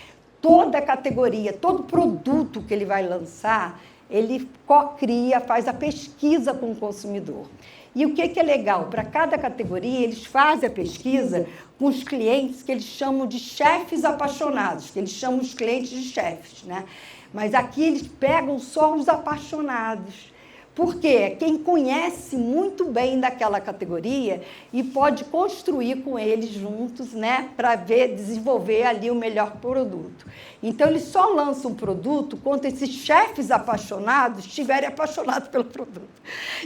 toda a categoria, todo produto que ele vai lançar, ele co-cria, faz a pesquisa com o consumidor. E o que é legal? Para cada categoria, eles fazem a pesquisa com os clientes que eles chamam de chefes apaixonados, que eles chamam os clientes de chefes, né? Mas aqui eles pegam só os apaixonados. Por quê? Quem conhece muito bem daquela categoria e pode construir com eles juntos, né, para desenvolver ali o melhor produto. Então, eles só lançam um produto quando esses chefes apaixonados estiverem apaixonados pelo produto.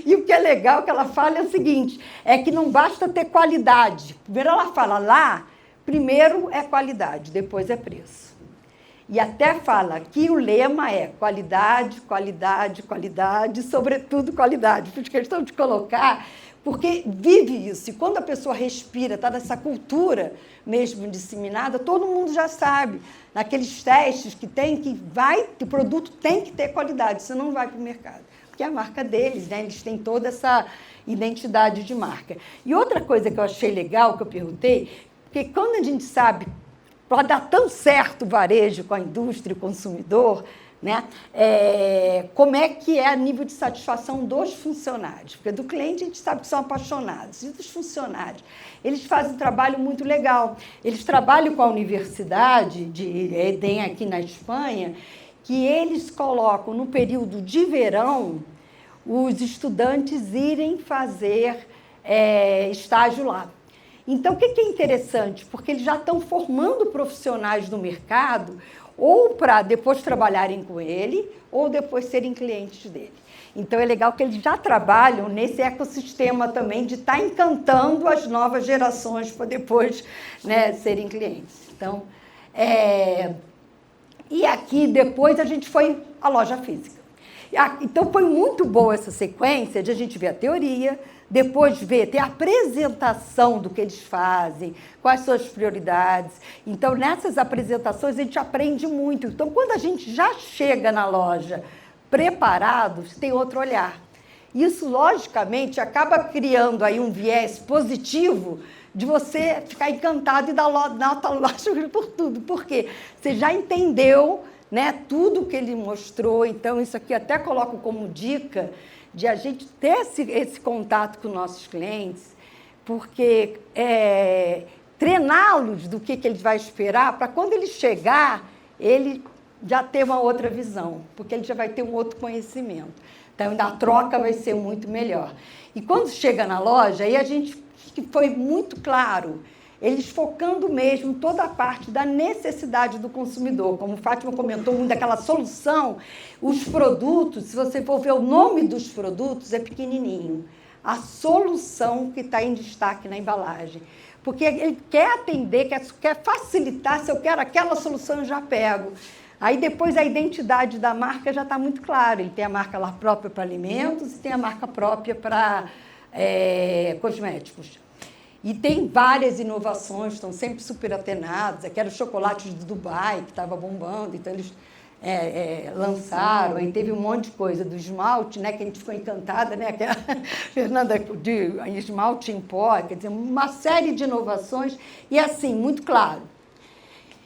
E o que é legal que ela fala é o seguinte, é que não basta ter qualidade. Primeiro ela fala lá, primeiro é qualidade, depois é preço. E até fala que o lema é qualidade, qualidade, qualidade, sobretudo qualidade. Por questão de colocar, porque vive isso. E quando a pessoa respira, está nessa cultura mesmo disseminada, todo mundo já sabe. Naqueles testes que tem, que o produto tem que ter qualidade, senão não vai para o mercado. Porque é a marca deles, né? Eles têm toda essa identidade de marca. E outra coisa que eu achei legal, que eu perguntei, porque quando a gente sabe para dar tão certo o varejo com a indústria e o consumidor, né? Como é que é a nível de satisfação dos funcionários? Porque do cliente a gente sabe que são apaixonados. E dos funcionários? Eles fazem um trabalho muito legal. Eles trabalham com a Universidade de Edem, aqui na Espanha, que eles colocam no período de verão os estudantes irem fazer estágio lá. Então, o que é interessante? Porque eles já estão formando profissionais no mercado, ou para depois trabalharem com ele, ou depois serem clientes dele. Então, é legal que eles já trabalham nesse ecossistema também de estar encantando as novas gerações para depois, né, serem clientes. Então, e aqui, depois, a gente foi à loja física. Então, foi muito boa essa sequência de a gente ver a teoria, depois ter a apresentação do que eles fazem, quais são as prioridades. Então, nessas apresentações, a gente aprende muito. Então, quando a gente já chega na loja preparados, tem outro olhar. Isso, logicamente, acaba criando aí um viés positivo de você ficar encantado e dar nota lógica por tudo. Por quê? Você já entendeu, né, tudo que ele mostrou. Então, isso aqui até coloco como dica de a gente ter esse contato com nossos clientes, porque treiná-los do que ele vai esperar, para quando ele chegar, ele já ter uma outra visão, porque ele já vai ter um outro conhecimento. Então, a troca vai ser muito melhor. E quando chega na loja, aí a gente que foi muito claro, eles focando mesmo toda a parte da necessidade do consumidor. Como Fátima comentou muito daquela solução, os produtos, se você for ver o nome dos produtos, é pequenininho. A solução que está em destaque na embalagem. Porque ele quer atender, quer facilitar, se eu quero aquela solução, eu já pego. Aí depois a identidade da marca já está muito clara. Ele tem a marca lá própria para alimentos e tem a marca própria para cosméticos. E tem várias inovações, estão sempre super atenados. Aqui era o chocolate de Dubai, que estava bombando, então eles lançaram, aí teve um monte de coisa do esmalte, né, que a gente ficou encantada, né, aquela Fernanda, de esmalte em pó, quer dizer, uma série de inovações, e assim, muito claro.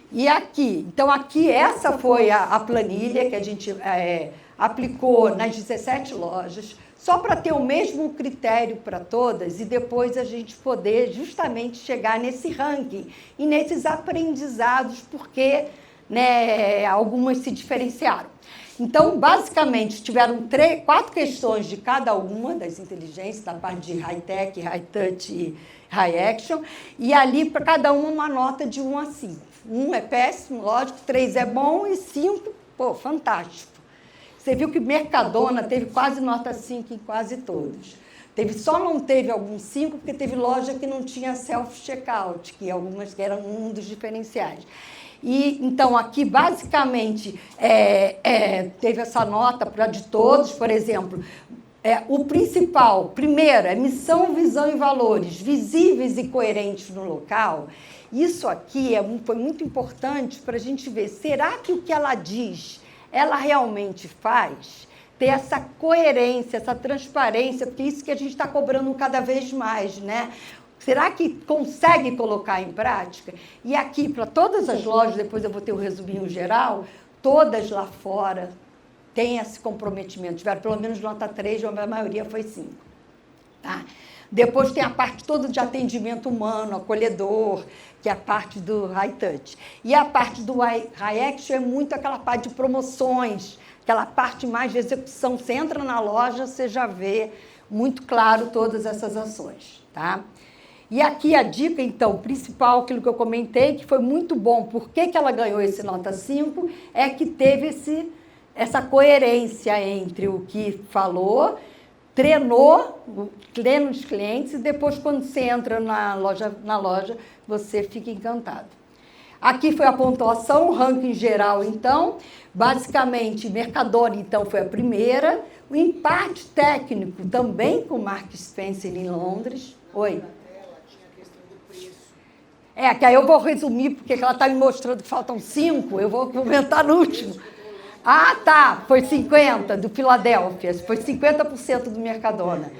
E aqui, então aqui essa foi a planilha que a gente aplicou nas 17 lojas, só para ter o mesmo critério para todas e depois a gente poder justamente chegar nesse ranking e nesses aprendizados, porque, né, algumas se diferenciaram. Então, basicamente, tiveram 4 questões de cada uma das inteligências, da parte de high-tech, high-touch e high-action, e ali para cada uma nota de 1 a 5. 1 é péssimo, lógico, 3 é bom e 5, pô, fantástico. Você viu que Mercadona teve quase nota 5 em quase todos. Só não teve alguns 5, porque teve loja que não tinha self-checkout, que algumas que eram um dos diferenciais. E, então, aqui, basicamente, teve essa nota para de todos, por exemplo, o principal, primeiro, é missão, visão e valores, visíveis e coerentes no local. Isso aqui foi muito importante para a gente ver, será que o que ela diz, ela realmente faz? Ter essa coerência, essa transparência, porque isso que a gente está cobrando cada vez mais, né? Será que consegue colocar em prática? E aqui, para todas as lojas, depois eu vou ter o resuminho geral, todas lá fora têm esse comprometimento. Tiveram pelo menos nota 3, a maioria foi 5. Tá? Depois tem a parte toda de atendimento humano, acolhedor, que é a parte do high touch. E a parte do high action é muito aquela parte de promoções, aquela parte mais de execução. Você entra na loja, você já vê muito claro todas essas ações. Tá? E aqui a dica, então, principal, aquilo que eu comentei, que foi muito bom, por que ela ganhou esse nota 5, é que teve essa coerência entre o que falou, treinou os clientes e depois, quando você entra na loja, você fica encantado. Aqui foi a pontuação, o ranking geral, então, basicamente, Mercadona, então, foi a primeira, o empate técnico também com Marks & Spencer em Londres. Oi? Que aí eu vou resumir, porque ela está me mostrando que faltam 5, eu vou comentar no último. Ah, tá, foi 50 do Filadélfia, foi 50% do Mercadona.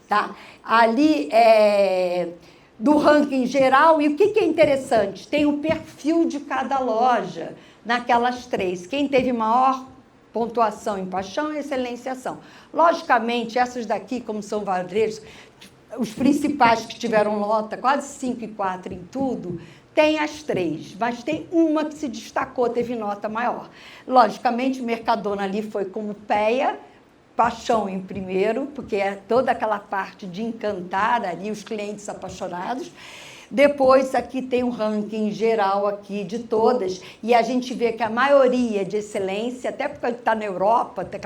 Tá? Ali do ranking geral, e o que é interessante? Tem o perfil de cada loja naquelas 3. Quem teve maior pontuação em paixão e excelência e ação. Logicamente, essas daqui, como são varejos, os principais que tiveram nota, quase 5 e 4 em tudo, tem as 3, mas tem uma que se destacou, teve nota maior. Logicamente, Mercadona ali foi como Péia, paixão em primeiro, porque é toda aquela parte de encantar ali os clientes apaixonados. Depois, aqui tem um ranking geral aqui de todas, e a gente vê que a maioria de excelência, até porque está na Europa, tem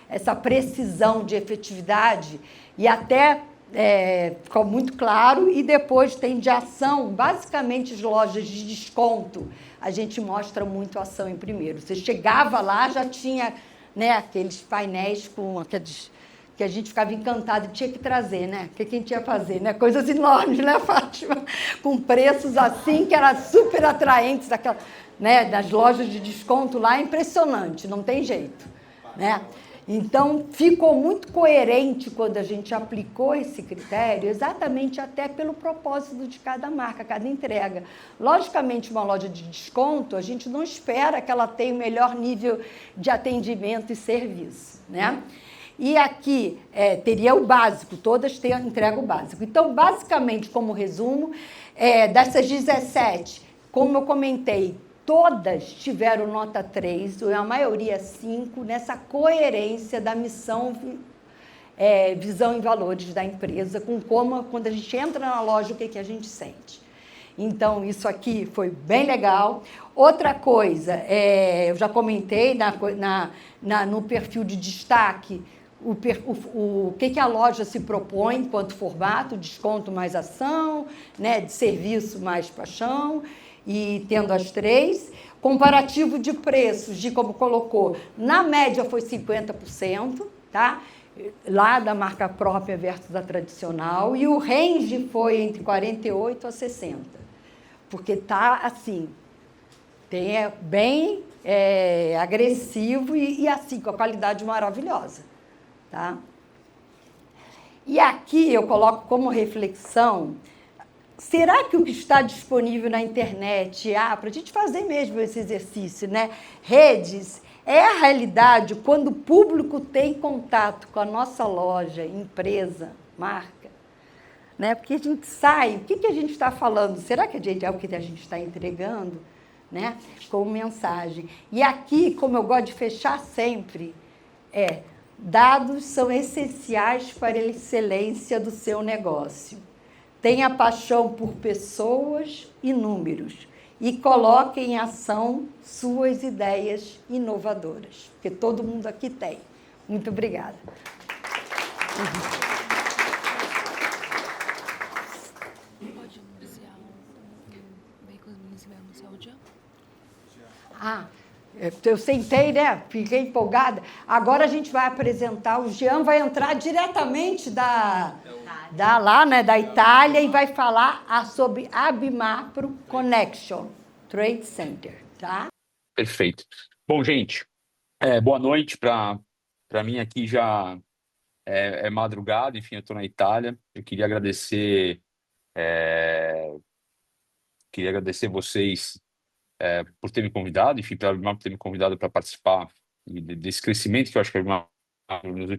essa precisão de efetividade, e até ficou muito claro, e depois tem de ação, basicamente as lojas de desconto, a gente mostra muito ação em primeiro. Você chegava lá, já tinha, né, aqueles painéis com aqueles que a gente ficava encantado e tinha que trazer, né? O que a gente ia fazer, né? Coisas enormes, né, Fátima? Com preços assim, que eram super atraentes, né, das lojas de desconto lá, impressionante, não tem jeito, né? Então, ficou muito coerente quando a gente aplicou esse critério, exatamente até pelo propósito de cada marca, cada entrega. Logicamente, uma loja de desconto, a gente não espera que ela tenha o melhor nível de atendimento e serviço, né? E aqui teria o básico, todas entregam o básico. Então, basicamente, como resumo, dessas 17, como eu comentei, todas tiveram nota 3, ou a maioria 5, nessa coerência da missão, visão e valores da empresa, com como, quando a gente entra na loja, o que a gente sente. Então, isso aqui foi bem legal. Outra coisa, eu já comentei no perfil de destaque, o que a loja se propõe enquanto formato, desconto mais ação, né, de serviço mais paixão, e tendo as 3. Comparativo de preços, de como colocou, na média foi 50%, tá? Lá da marca própria versus a tradicional, e o range foi entre 48% a 60%, porque tá assim, bem agressivo e assim, com a qualidade maravilhosa, tá? E aqui eu coloco como reflexão, será que o que está disponível na internet, para a gente fazer mesmo esse exercício, né? Redes, é a realidade quando o público tem contato com a nossa loja, empresa, marca, né? Porque a gente sai, o que a gente está falando? Será que é o que a gente está entregando, né? Como mensagem. E aqui, como eu gosto de fechar sempre, dados são essenciais para a excelência do seu negócio. Tenha paixão por pessoas e números e coloque em ação suas ideias inovadoras, porque todo mundo aqui tem. Muito obrigada. Eu sentei, né? Fiquei empolgada. Agora a gente vai apresentar, o Jean vai entrar diretamente da Itália e vai falar sobre Abimapro Connection Trade Center, tá? Perfeito. Bom, gente, boa noite. Para mim aqui já é madrugada, enfim, eu estou na Itália. Eu queria agradecer vocês por ter me convidado, enfim, para por ter me convidado para participar desse crescimento que eu acho que é nos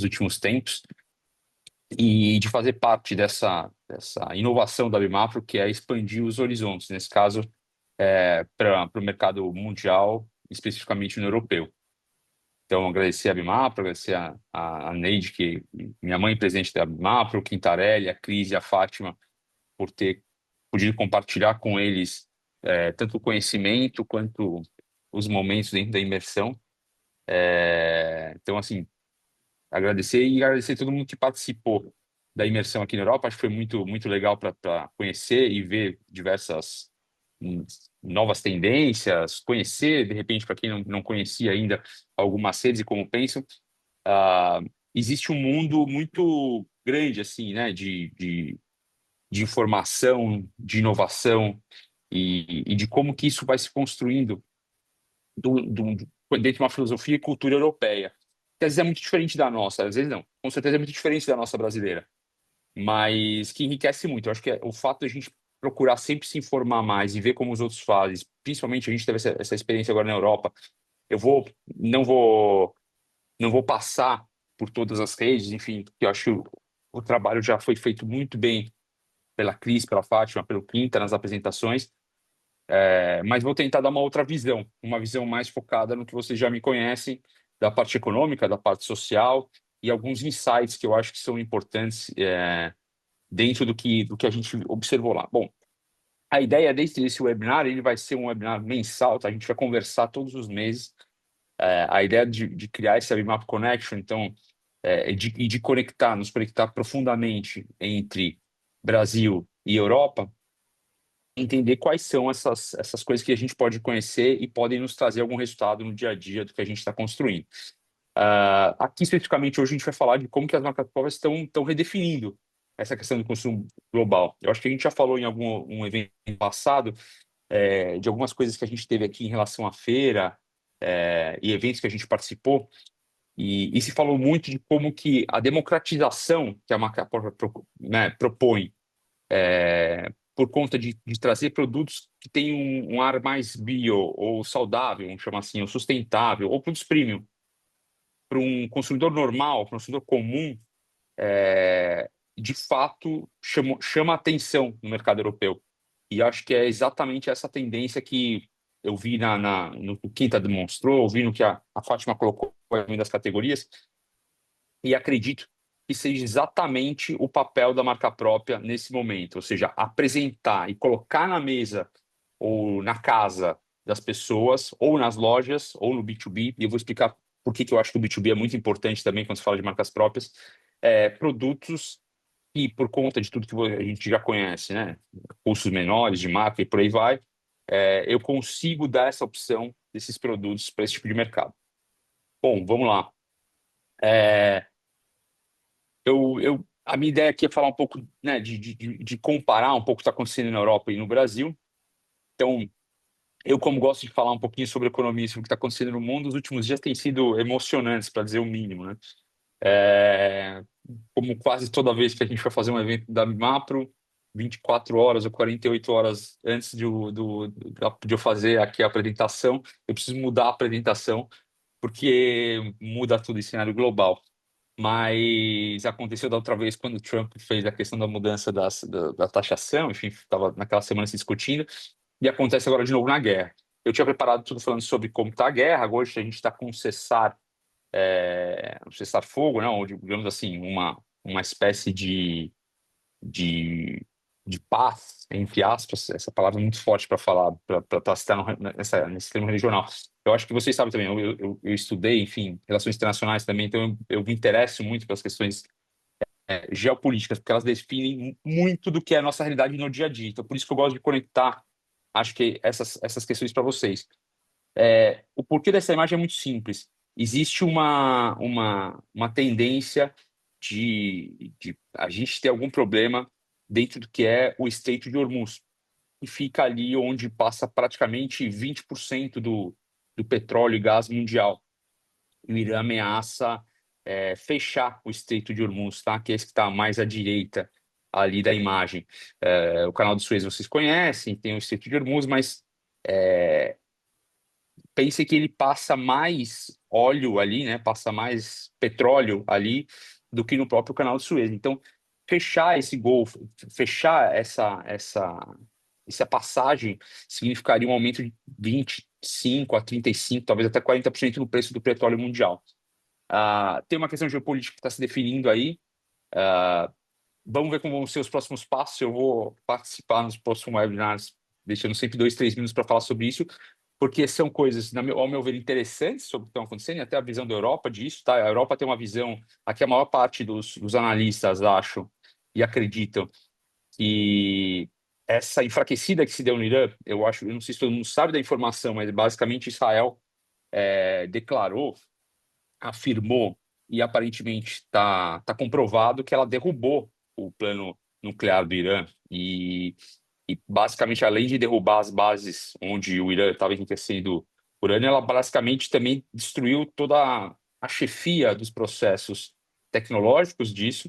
últimos tempos, e de fazer parte dessa inovação da Abimapro, que é expandir os horizontes, nesse caso, para o mercado mundial, especificamente no europeu. Então, agradecer a Abimapro, agradecer a Neide, que minha mãe presidente da Abimapro, o Quintarelli, a Cris e a Fátima, por ter podido compartilhar com eles tanto o conhecimento quanto os momentos dentro da imersão. Então, assim, agradecer todo mundo que participou da imersão aqui na Europa. Acho que foi muito, muito legal para conhecer e ver diversas novas tendências, conhecer, de repente, para quem não conhecia ainda algumas redes e como pensam. Existe um mundo muito grande, assim, né, de informação, de inovação, e de como que isso vai se construindo dentro de uma filosofia e cultura europeia, que às vezes é muito diferente da nossa, às vezes não, com certeza é muito diferente da nossa brasileira, mas que enriquece muito. Eu acho que o fato de a gente procurar sempre se informar mais e ver como os outros fazem, principalmente a gente teve essa experiência agora na Europa. Não vou passar por todas as redes, enfim, porque eu acho que o trabalho já foi feito muito bem pela Cris, pela Fátima, pelo Quinta nas apresentações, mas vou tentar dar uma outra visão, uma visão mais focada no que vocês já me conhecem, da parte econômica, da parte social, e alguns insights que eu acho que são importantes dentro do que a gente observou lá. Bom, a ideia desse webinar, ele vai ser um webinar mensal, tá? A gente vai conversar todos os meses. A ideia de criar esse Abimapro Connection, então, de nos conectar profundamente entre Brasil e Europa, entender quais são essas coisas que a gente pode conhecer e podem nos trazer algum resultado no dia a dia do que a gente está construindo. Aqui, especificamente, hoje a gente vai falar de como que as marcas próprias estão redefinindo essa questão do consumo global. Eu acho que a gente já falou em algum evento passado de algumas coisas que a gente teve aqui em relação à feira e eventos que a gente participou, e se falou muito de como que a democratização que a marca própria propõe por conta de trazer produtos que têm um ar mais bio ou saudável, vamos chamar assim, ou sustentável, ou produtos premium, para um consumidor normal, para um consumidor comum, de fato chama atenção no mercado europeu. E acho que é exatamente essa tendência que eu vi no que o Quinta demonstrou, vi no que a Fátima colocou em das categorias, e acredito que seja exatamente o papel da marca própria nesse momento, ou seja, apresentar e colocar na mesa ou na casa das pessoas, ou nas lojas, ou no B2B, e eu vou explicar por que eu acho que o B2B é muito importante também quando se fala de marcas próprias, produtos que, por conta de tudo que a gente já conhece, né, custos menores de marca e por aí vai, eu consigo dar essa opção desses produtos para esse tipo de mercado. Bom, vamos lá. A minha ideia aqui é falar um pouco, né, de comparar um pouco o que está acontecendo na Europa e no Brasil. Então, eu, como gosto de falar um pouquinho sobre economia e sobre o que está acontecendo no mundo, os últimos dias têm sido emocionantes, para dizer o mínimo, né? Como quase toda vez que a gente vai fazer um evento da Mapro, 24 horas ou 48 horas antes de eu fazer aqui a apresentação, eu preciso mudar a apresentação, porque muda tudo em cenário global. Mas aconteceu da outra vez quando o Trump fez a questão da mudança da taxação, enfim, estava naquela semana se discutindo, e acontece agora de novo na guerra. Eu tinha preparado tudo falando sobre como está a guerra, hoje a gente está com um cessar-fogo, né, ou digamos assim, uma espécie de paz, entre aspas, essa palavra é muito forte para falar, para citar nesse termo regional. Eu acho que vocês sabem também, eu estudei, enfim, relações internacionais também, então eu me interesso muito pelas questões geopolíticas, porque elas definem muito do que é a nossa realidade no dia a dia. Então, por isso que eu gosto de conectar, acho que essas questões para vocês. O porquê dessa imagem é muito simples. Existe uma tendência de a gente ter algum problema dentro do que é o Estreito de Hormuz, e fica ali onde passa praticamente 20% do petróleo e gás mundial. O Irã ameaça fechar o Estreito de Hormuz, tá? Que é esse que está mais à direita ali da imagem. O Canal de Suez vocês conhecem, tem o Estreito de Hormuz, mas pense que ele passa mais essa ali, né? Passa mais petróleo ali do que no próprio Canal de Suez. Então, fechar esse golfo, fechar essa passagem significaria um aumento de 25% a 35%, talvez até 40% no preço do petróleo mundial. Tem uma questão geopolítica que está se definindo aí. Vamos ver como vão ser os próximos passos. Eu vou participar nos próximos webinars, deixando sempre 2, 3 minutos para falar sobre isso, porque são coisas, ao meu ver, interessantes sobre o que estão acontecendo, e até a visão da Europa disso. Tá? A Europa tem uma visão, aqui a maior parte dos analistas acham e acreditam que essa enfraquecida que se deu no Irã, eu não sei se todo mundo sabe da informação, mas basicamente Israel afirmou, e aparentemente está comprovado que ela derrubou o plano nuclear do Irã, e basicamente, além de derrubar as bases onde o Irã estava enriquecendo urânio, ela basicamente também destruiu toda a chefia dos processos tecnológicos disso,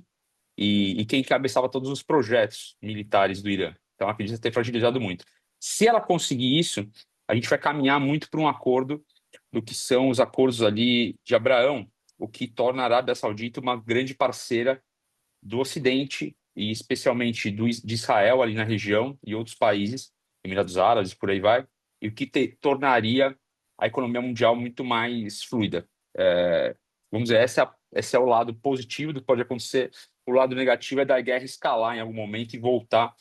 e quem encabeçava todos os projetos militares do Irã. Então, acredita ter fragilizado muito. Se ela conseguir isso, a gente vai caminhar muito para um acordo do que são os acordos ali de Abraão, o que torna a Arábia Saudita uma grande parceira do Ocidente, e especialmente de Israel ali na região e outros países, Emirados Árabes, por aí vai, e o que tornaria a economia mundial muito mais fluida. Vamos dizer, esse é o lado positivo do que pode acontecer. O lado negativo é da guerra escalar em algum momento e voltar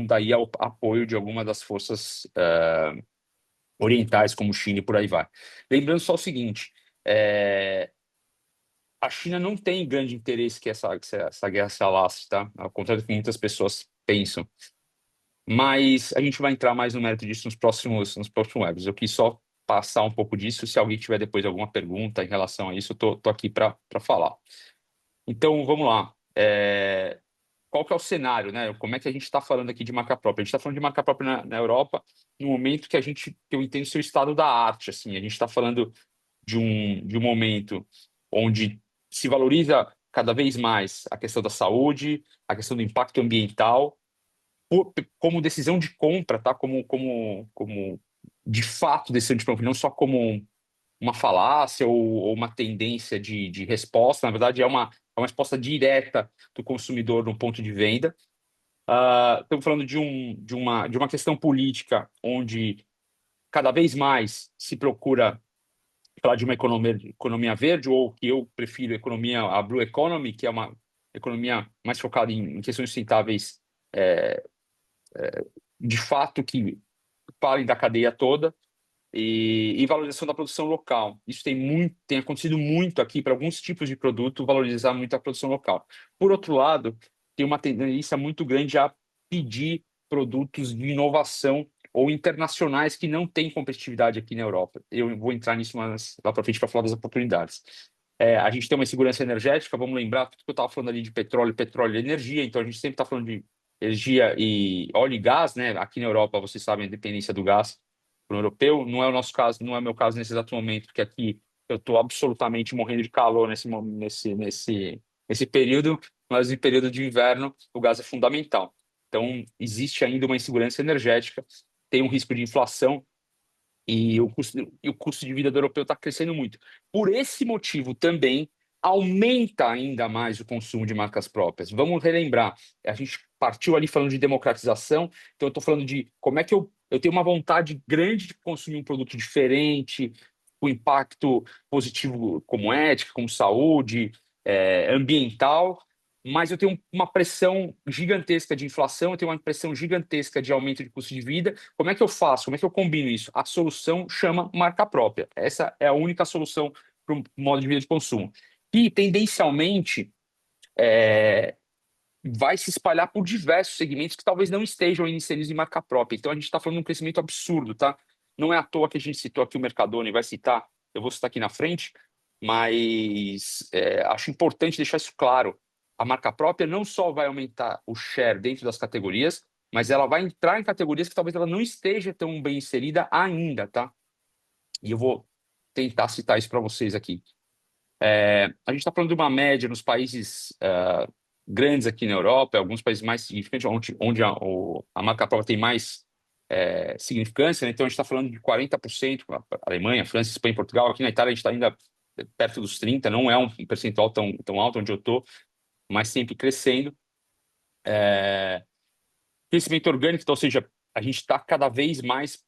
daí ao apoio de alguma das forças orientais, como China e por aí vai. Lembrando só o seguinte, a China não tem grande interesse que essa guerra se alasse, tá? Ao contrário do que muitas pessoas pensam. Mas a gente vai entrar mais no mérito disso nos próximos webs. Eu quis só passar um pouco disso. Se alguém tiver depois alguma pergunta em relação a isso, eu tô aqui para falar. Então, vamos lá. Qual que é o cenário, né? Como é que a gente está falando aqui de marca própria? A gente está falando de marca própria na Europa no momento que eu entendo ser o estado da arte. Assim. A gente está falando de um momento onde se valoriza cada vez mais a questão da saúde, a questão do impacto ambiental, como decisão de compra, tá? Como de fato decisão de compra, não só como uma falácia ou uma tendência de resposta. Na verdade, é uma resposta direta do consumidor no ponto de venda. Estamos falando de uma questão política onde cada vez mais se procura falar de uma economia verde, ou que eu prefiro a Blue Economy, que é uma economia mais focada em questões sustentáveis, de fato, que falem da cadeia toda, e valorização da produção local. Isso tem acontecido muito aqui para alguns tipos de produto, valorizar muito a produção local. Por outro lado, tem uma tendência muito grande a pedir produtos de inovação ou internacionais que não têm competitividade aqui na Europa. Eu vou entrar nisso mais lá para frente para falar das oportunidades. A gente tem uma insegurança energética, vamos lembrar tudo que eu estava falando ali de petróleo e energia, então a gente sempre está falando de energia e óleo e gás, né? Aqui na Europa, vocês sabem a dependência do gás para o europeu. Não é o nosso caso, não é o meu caso nesse exato momento, porque aqui eu estou absolutamente morrendo de calor nesse período, mas no período de inverno o gás é fundamental. Então, existe ainda uma insegurança energética, tem um risco de inflação e o custo de vida do europeu está crescendo muito. Por esse motivo também aumenta ainda mais o consumo de marcas próprias. Vamos relembrar, a gente partiu ali falando de democratização, então eu estou falando de como é que eu tenho uma vontade grande de consumir um produto diferente, com impacto positivo como ética, como saúde, ambiental, mas eu tenho uma pressão gigantesca de inflação, eu tenho uma pressão gigantesca de aumento de custo de vida. Como é que eu faço? Como é que eu combino isso? A solução chama marca própria. Essa é a única solução para o modo de vida de consumo. E, tendencialmente, vai se espalhar por diversos segmentos que talvez não estejam inseridos em marca própria. Então, a gente está falando de um crescimento absurdo, tá? Não é à toa que a gente citou aqui o Mercadona e vai citar, eu vou citar aqui na frente, mas acho importante deixar isso claro. A marca própria não só vai aumentar o share dentro das categorias, mas ela vai entrar em categorias que talvez ela não esteja tão bem inserida ainda, tá? E eu vou tentar citar isso para vocês aqui. A gente está falando de uma média nos países grandes aqui na Europa, alguns países mais significantes, onde a marca própria tem mais significância, né? Então a gente está falando de 40%, Alemanha, França, Espanha, Portugal. Aqui na Itália a gente está ainda perto dos 30%, não é um percentual tão alto onde eu estou, mas sempre crescendo. Crescimento orgânico, então, ou seja, a gente está cada vez mais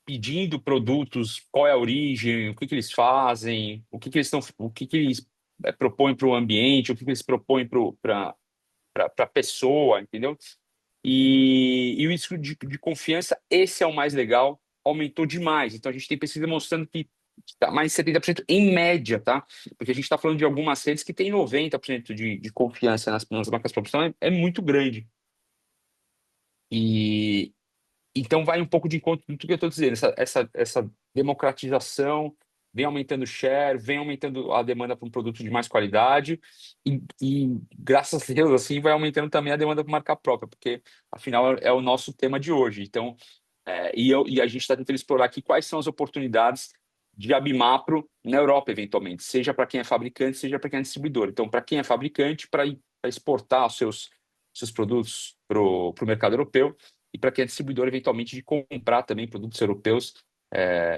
pedindo produtos, qual é a origem, o que eles fazem, o que eles propõem para o ambiente, o que eles propõem para a pessoa, entendeu? E o risco de confiança, esse é o mais legal, aumentou demais. Então, a gente tem pesquisa mostrando que está mais de 70% em média, tá? Porque a gente está falando de algumas redes que têm 90% de confiança nas marcas próprias. Então, é muito grande. E então vai um pouco de encontro com tudo que eu estou dizendo. Essa democratização vem aumentando o share, vem aumentando a demanda por um produto de mais qualidade e graças a Deus, assim, vai aumentando também a demanda por marca própria, porque, afinal, é o nosso tema de hoje. Então, e a gente está tentando explorar aqui quais são as oportunidades de Abimapro na Europa, eventualmente, seja para quem é fabricante, seja para quem é distribuidor. Então, para quem é fabricante, para exportar os seus produtos para o mercado europeu, e para quem é distribuidor, eventualmente, de comprar também produtos europeus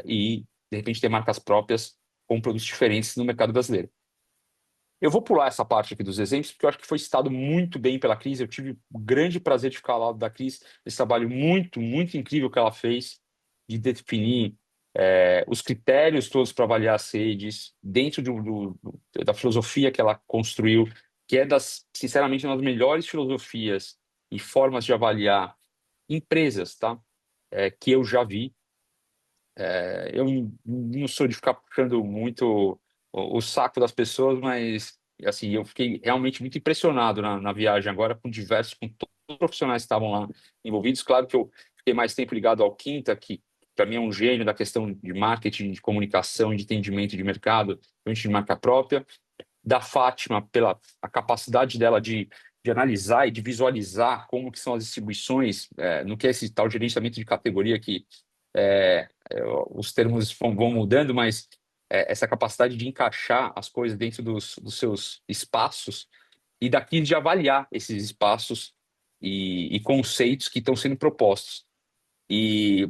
e, de repente, ter marcas próprias com produtos diferentes no mercado brasileiro. Eu vou pular essa parte aqui dos exemplos, porque eu acho que foi citado muito bem pela Cris. Eu tive o grande prazer de ficar ao lado da Cris, esse trabalho muito, muito incrível que ela fez de definir os critérios todos para avaliar as redes, dentro da filosofia que ela construiu, que é, sinceramente, uma das melhores filosofias e formas de avaliar empresas, tá? Que eu já vi. Eu não sou de ficar puxando muito o saco das pessoas, mas assim, eu fiquei realmente muito impressionado na viagem agora com todos os profissionais que estavam lá envolvidos. Claro que eu fiquei mais tempo ligado ao Quinta, que para mim é um gênio da questão de marketing, de comunicação, de entendimento de mercado, de marca própria. Da Fátima, pela a capacidade dela de analisar e de visualizar como que são as distribuições, no que é esse tal gerenciamento de categoria que os termos vão mudando, mas essa capacidade de encaixar as coisas dentro dos seus espaços e daqui de avaliar esses espaços e conceitos que estão sendo propostos. E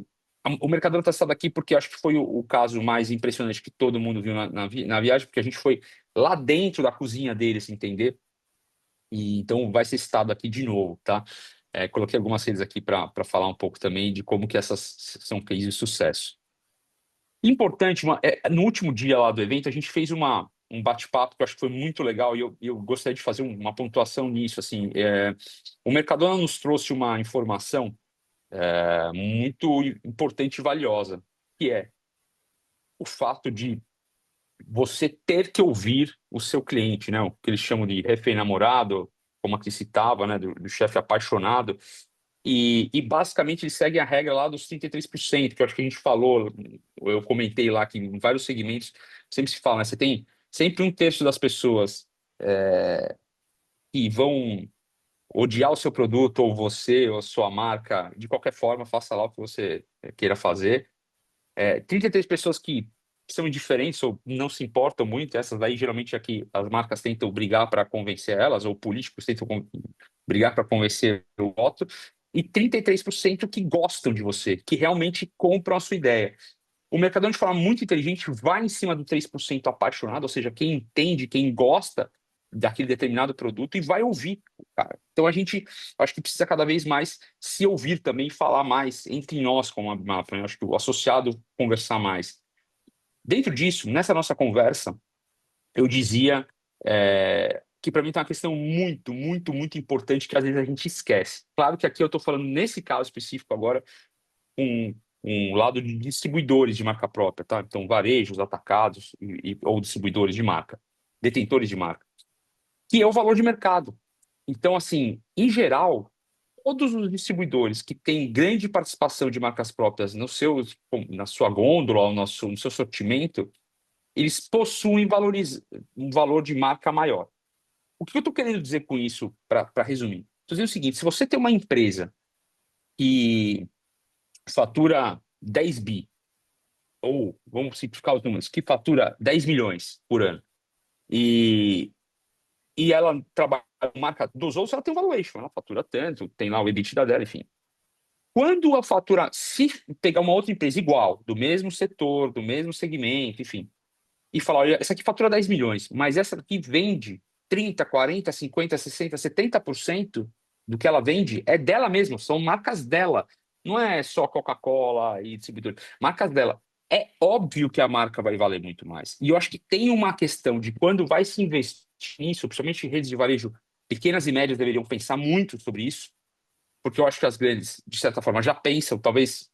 o Mercadona está citado aqui porque acho que foi o caso mais impressionante que todo mundo viu na viagem, porque a gente foi lá dentro da cozinha deles entender. E então vai ser citado aqui de novo, tá? Coloquei algumas redes aqui para falar um pouco também de como que essas são cases de sucesso. Importante, no último dia lá do evento, a gente fez um bate-papo que eu acho que foi muito legal e eu gostaria de fazer uma pontuação nisso. Assim, o Mercadona nos trouxe uma informação muito importante e valiosa, que é o fato de você ter que ouvir o seu cliente, né? O que eles chamam de refém namorado, como aqui citava, né? Do chefe apaixonado. E basicamente eles seguem a regra lá dos 33%, que eu acho que a gente falou, eu comentei lá que em vários segmentos sempre se fala, né? Você tem sempre 1/3 das pessoas que vão odiar o seu produto, ou você, ou a sua marca, de qualquer forma, faça lá o que você queira fazer. 33 pessoas que são indiferentes ou não se importam muito, essas daí geralmente é que as marcas tentam brigar para convencer elas, ou políticos tentam brigar para convencer o voto, e 33% que gostam de você, que realmente compram a sua ideia. O Mercadona, de forma muito inteligente, vai em cima do 3% apaixonado, ou seja, quem entende, quem gosta daquele determinado produto e vai ouvir o cara. Então a gente, acho que precisa cada vez mais se ouvir também, falar mais entre nós como a Mapfre, acho que o associado conversar mais. Dentro disso, nessa nossa conversa, eu dizia que para mim tem uma questão muito, muito, muito importante que às vezes a gente esquece. Claro que aqui eu estou falando, nesse caso específico agora, um lado de distribuidores de marca própria, tá? Então, varejos, atacados ou distribuidores de marca, detentores de marca, que é o valor de mercado. Então, assim, em geral, todos os distribuidores que têm grande participação de marcas próprias na sua gôndola ou no seu sortimento, eles possuem um valor de marca maior. O que eu estou querendo dizer com isso, para resumir? Estou dizendo o seguinte, se você tem uma empresa que fatura 10 bi, ou, vamos simplificar os números, que fatura 10 milhões por ano, e ela trabalha com marca dos outros, ela tem um valuation, ela fatura tanto, tem lá o EBITDA dela, enfim. Quando a fatura, se pegar uma outra empresa igual, do mesmo setor, do mesmo segmento, enfim, e falar, olha, essa aqui fatura 10 milhões, mas essa aqui vende 30, 40, 50, 60, 70% do que ela vende é dela mesma, são marcas dela. Não é só Coca-Cola e distribuidor, marcas dela. É óbvio que a marca vai valer muito mais. E eu acho que tem uma questão de quando vai se investir nisso, principalmente em redes de varejo, pequenas e médias deveriam pensar muito sobre isso, porque eu acho que as grandes, de certa forma, já pensam, talvez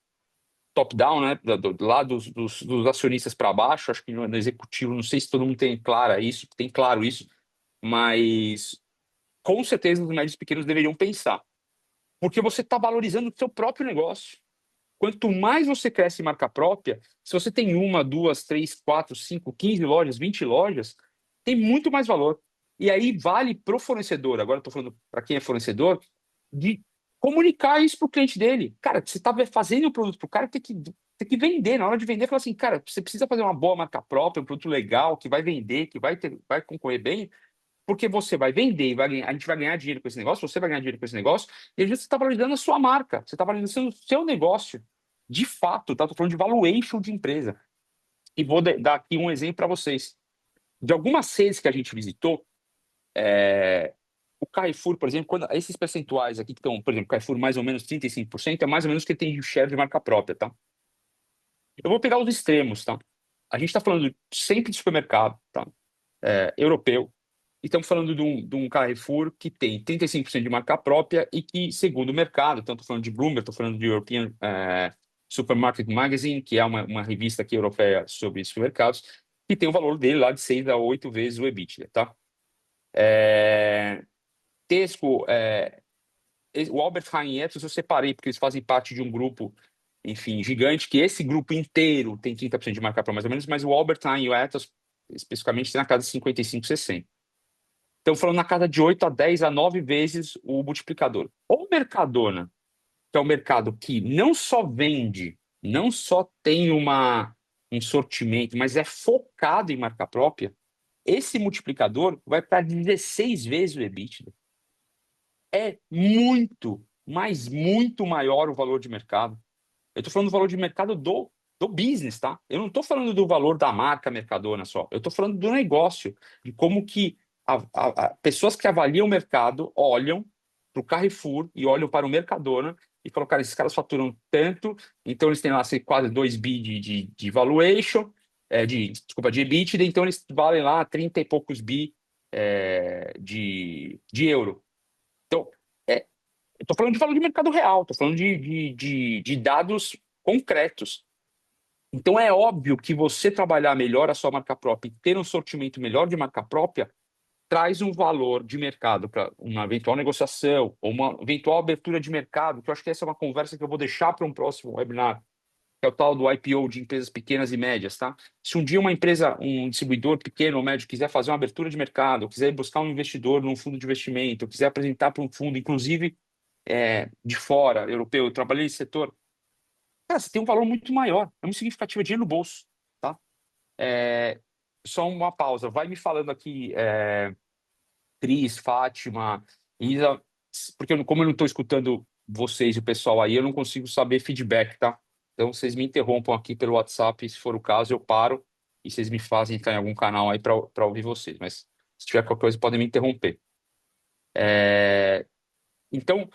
top-down, né, lá dos acionistas para baixo, acho que no executivo, não sei se todo mundo tem claro isso, mas com certeza os médios e pequenos deveriam pensar, porque você está valorizando o seu próprio negócio. Quanto mais você cresce em marca própria, se você tem 1, 2, 3, 4, 5, 15 lojas, 20 lojas, tem muito mais valor. E aí vale para o fornecedor, agora estou falando para quem é fornecedor, de comunicar isso para o cliente dele. Cara, você está fazendo o produto para o cara, tem que vender. Na hora de vender, falar assim, cara, você precisa fazer uma boa marca própria, um produto legal, que vai vender, que vai concorrer bem, porque você vai vender, a gente vai ganhar dinheiro com esse negócio, você vai ganhar dinheiro com esse negócio, e às vezes você está valorizando a sua marca, você está valorizando o seu negócio. De fato, tá? Estou falando de valuation de empresa. E vou dar aqui um exemplo para vocês. De algumas redes que a gente visitou, o Carrefour, por exemplo, esses percentuais aqui que estão, por exemplo, Carrefour mais ou menos 35%, é mais ou menos o que tem de share de marca própria, tá? Eu vou pegar os extremos, tá? A gente está falando sempre de supermercado, tá? Europeu, e estamos falando de um Carrefour que tem 35% de marca própria e que, segundo o mercado, então estou falando de Bloomberg, estou falando de European Supermarket Magazine, que é uma revista aqui europeia sobre supermercados, que tem o valor dele lá de 6 a 8 vezes o EBITDA, tá? Tesco, o Albert Heijn e Etos eu separei, porque eles fazem parte de um grupo, enfim, gigante, que esse grupo inteiro tem 30% de marca própria, mais ou menos, mas o Albert Heijn e o Etos, especificamente, tem na casa de 55, 60. Então, falando na casa de 8 a 10 a 9 vezes o multiplicador. O Mercadona, que é um mercado que não só vende, não só tem um sortimento, mas é focado em marca própria, esse multiplicador vai para 16 vezes o EBITDA. É muito, mas muito maior o valor de mercado. Eu estou falando do valor de mercado do business, tá? Eu não estou falando do valor da marca Mercadona só. Eu estou falando do negócio, de como que pessoas que avaliam o mercado olham para o Carrefour e olham para o Mercadona e falam, cara, esses caras faturam tanto, então eles têm lá quase 2 bi de valuation, de EBITDA, então eles valem lá 30 e poucos bi de euro. Então, eu estou falando de valor de mercado real, estou falando de dados concretos. Então, é óbvio que você trabalhar melhor a sua marca própria e ter um sortimento melhor de marca própria traz um valor de mercado para uma eventual negociação ou uma eventual abertura de mercado, que eu acho que essa é uma conversa que eu vou deixar para um próximo webinar, que é o tal do IPO de empresas pequenas e médias, tá? Se um dia uma empresa, um distribuidor pequeno ou médio quiser fazer uma abertura de mercado, quiser buscar um investidor num fundo de investimento, quiser apresentar para um fundo, inclusive de fora, europeu, eu trabalhei nesse setor, cara, você tem um valor muito maior, é muito significativo, é dinheiro no bolso, tá? Só uma pausa, vai me falando aqui, Cris, Fátima, Isa, porque como eu não estou escutando vocês e o pessoal aí, eu não consigo saber feedback, tá? Então, vocês me interrompam aqui pelo WhatsApp, se for o caso, eu paro e vocês me fazem entrar em algum canal aí para ouvir vocês. Mas se tiver qualquer coisa, podem me interromper. Então,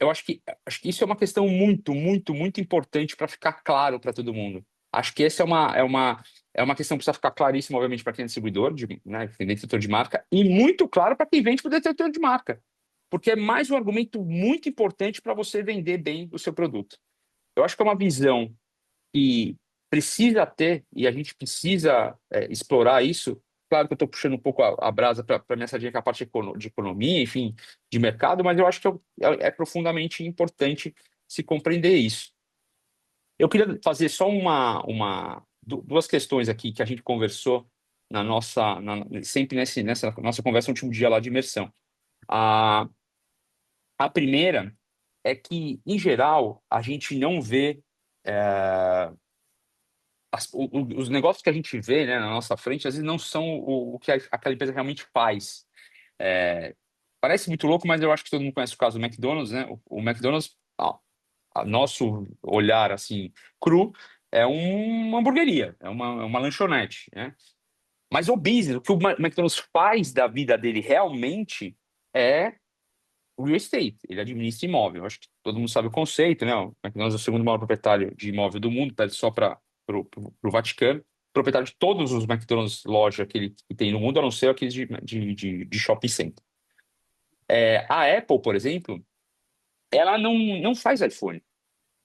eu acho que isso é uma questão muito, muito, muito importante para ficar claro para todo mundo. Acho que essa é uma questão que precisa ficar claríssima, obviamente, para quem é distribuidor, né, quem é detentor de marca, e muito claro para quem vende para o detentor de marca. Porque é mais um argumento muito importante para você vender bem o seu produto. Eu acho que é uma visão que precisa ter, e a gente precisa explorar isso. Claro que eu estou puxando um pouco a brasa para minha sardinha, que é a parte de economia, enfim, de mercado, mas eu acho que é profundamente importante se compreender isso. Eu queria fazer só duas questões aqui que a gente conversou sempre nessa nossa conversa no último dia lá de imersão. A primeira é que, em geral, a gente não vê os negócios que a gente vê, né, na nossa frente, às vezes não são o que aquela empresa realmente faz. Parece muito louco, mas eu acho que todo mundo conhece o caso do McDonald's, né? O McDonald's, a nosso olhar assim cru, é uma hamburgueria, é uma lanchonete, né? Mas o business, o que o McDonald's faz da vida dele realmente é o real estate, ele administra imóvel. Eu acho que todo mundo sabe o conceito, né? O McDonald's é o segundo maior proprietário de imóvel do mundo, pede só para o Vaticano, proprietário de todos os McDonald's loja que tem no mundo, a não ser aqueles de shopping center. A Apple, por exemplo, ela não faz iPhone.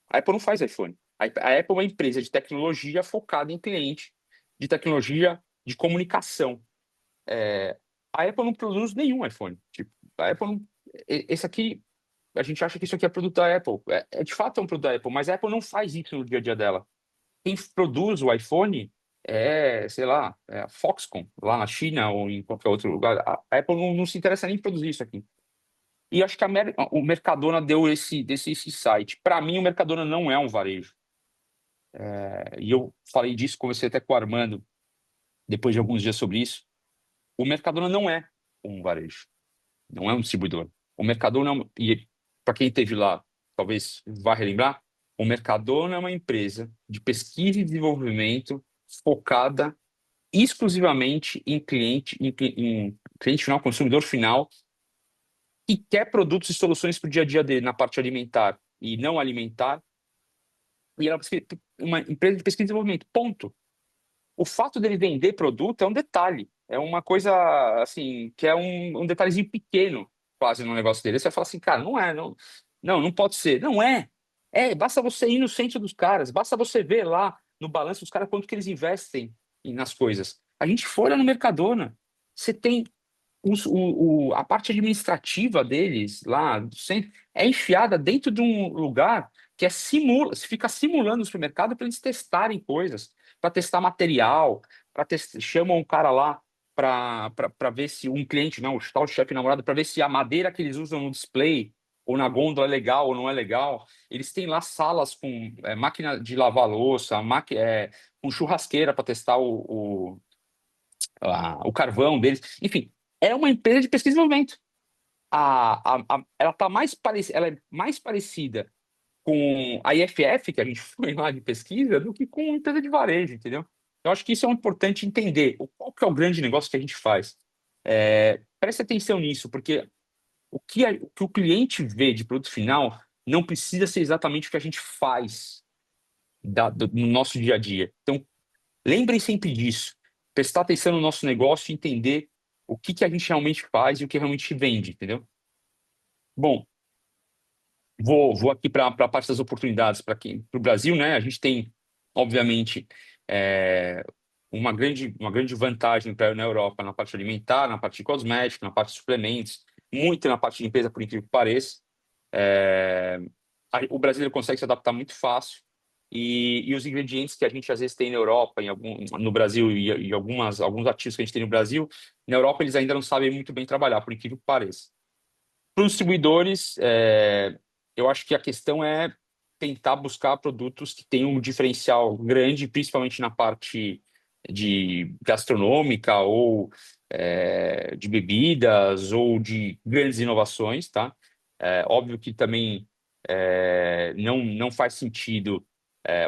A Apple não faz iPhone. A Apple é uma empresa de tecnologia focada em cliente, de tecnologia de comunicação. A Apple não produz nenhum iPhone. Tipo, a Apple não, esse aqui, a gente acha que isso aqui é produto da Apple. De fato é um produto da Apple, mas a Apple não faz isso no dia a dia dela. Quem produz o iPhone sei lá, a Foxconn, lá na China ou em qualquer outro lugar. A Apple não se interessa nem em produzir isso aqui. E acho que o Mercadona deu esse site. Para mim, o Mercadona não é um varejo. E eu falei disso, conversei até com o Armando, depois de alguns dias sobre isso. O Mercadona não é um varejo. Não é um distribuidor. O Mercadona e para quem esteve lá, talvez vá relembrar, o Mercadona é uma empresa de pesquisa e desenvolvimento focada exclusivamente em cliente final, consumidor final, que quer produtos e soluções para o dia a dia dele, na parte alimentar e não alimentar. E ela é uma empresa de pesquisa e desenvolvimento, ponto. O fato dele vender produto é um detalhe, é uma coisa assim, que é um detalhezinho pequeno quase no negócio dele. Você vai falar assim, cara, não pode ser. Não é. Basta você ir no centro dos caras, basta você ver lá no balanço dos caras quanto que eles investem nas coisas. A gente foi lá no Mercadona, você tem a parte administrativa deles lá do centro é enfiada dentro de um lugar que fica simulando o supermercado para eles testarem coisas, para testar material, chamam um cara lá para ver se um cliente, não, o tal chefe namorado, para ver se a madeira que eles usam no display ou na gôndola é legal ou não é legal. Eles têm lá salas com máquina de lavar louça, com churrasqueira para testar o carvão deles. Enfim, é uma empresa de pesquisa e desenvolvimento. Ela é mais parecida com a IFF, que a gente foi lá de pesquisa, do que com uma empresa de varejo, entendeu? Eu acho que isso é importante entender. Qual que é o grande negócio que a gente faz? Preste atenção nisso, porque o que o cliente vê de produto final não precisa ser exatamente o que a gente faz no nosso dia a dia. Então, lembrem sempre disso. Prestar atenção no nosso negócio e entender o que a gente realmente faz e o que realmente vende, entendeu? Bom, vou aqui para a parte das oportunidades para o Brasil, né? A gente tem, obviamente, uma grande vantagem para na Europa na parte alimentar, na parte de cosmética, na parte de suplementos, muito na parte de limpeza, por incrível que pareça. O brasileiro consegue se adaptar muito fácil e os ingredientes que a gente às vezes tem na Europa, no Brasil e alguns ativos que a gente tem no Brasil, na Europa eles ainda não sabem muito bem trabalhar, por incrível que pareça. Para os distribuidores, eu acho que a questão é tentar buscar produtos que tenham um diferencial grande, principalmente na parte de gastronômica ou de bebidas ou de grandes inovações, tá? Óbvio que também não faz sentido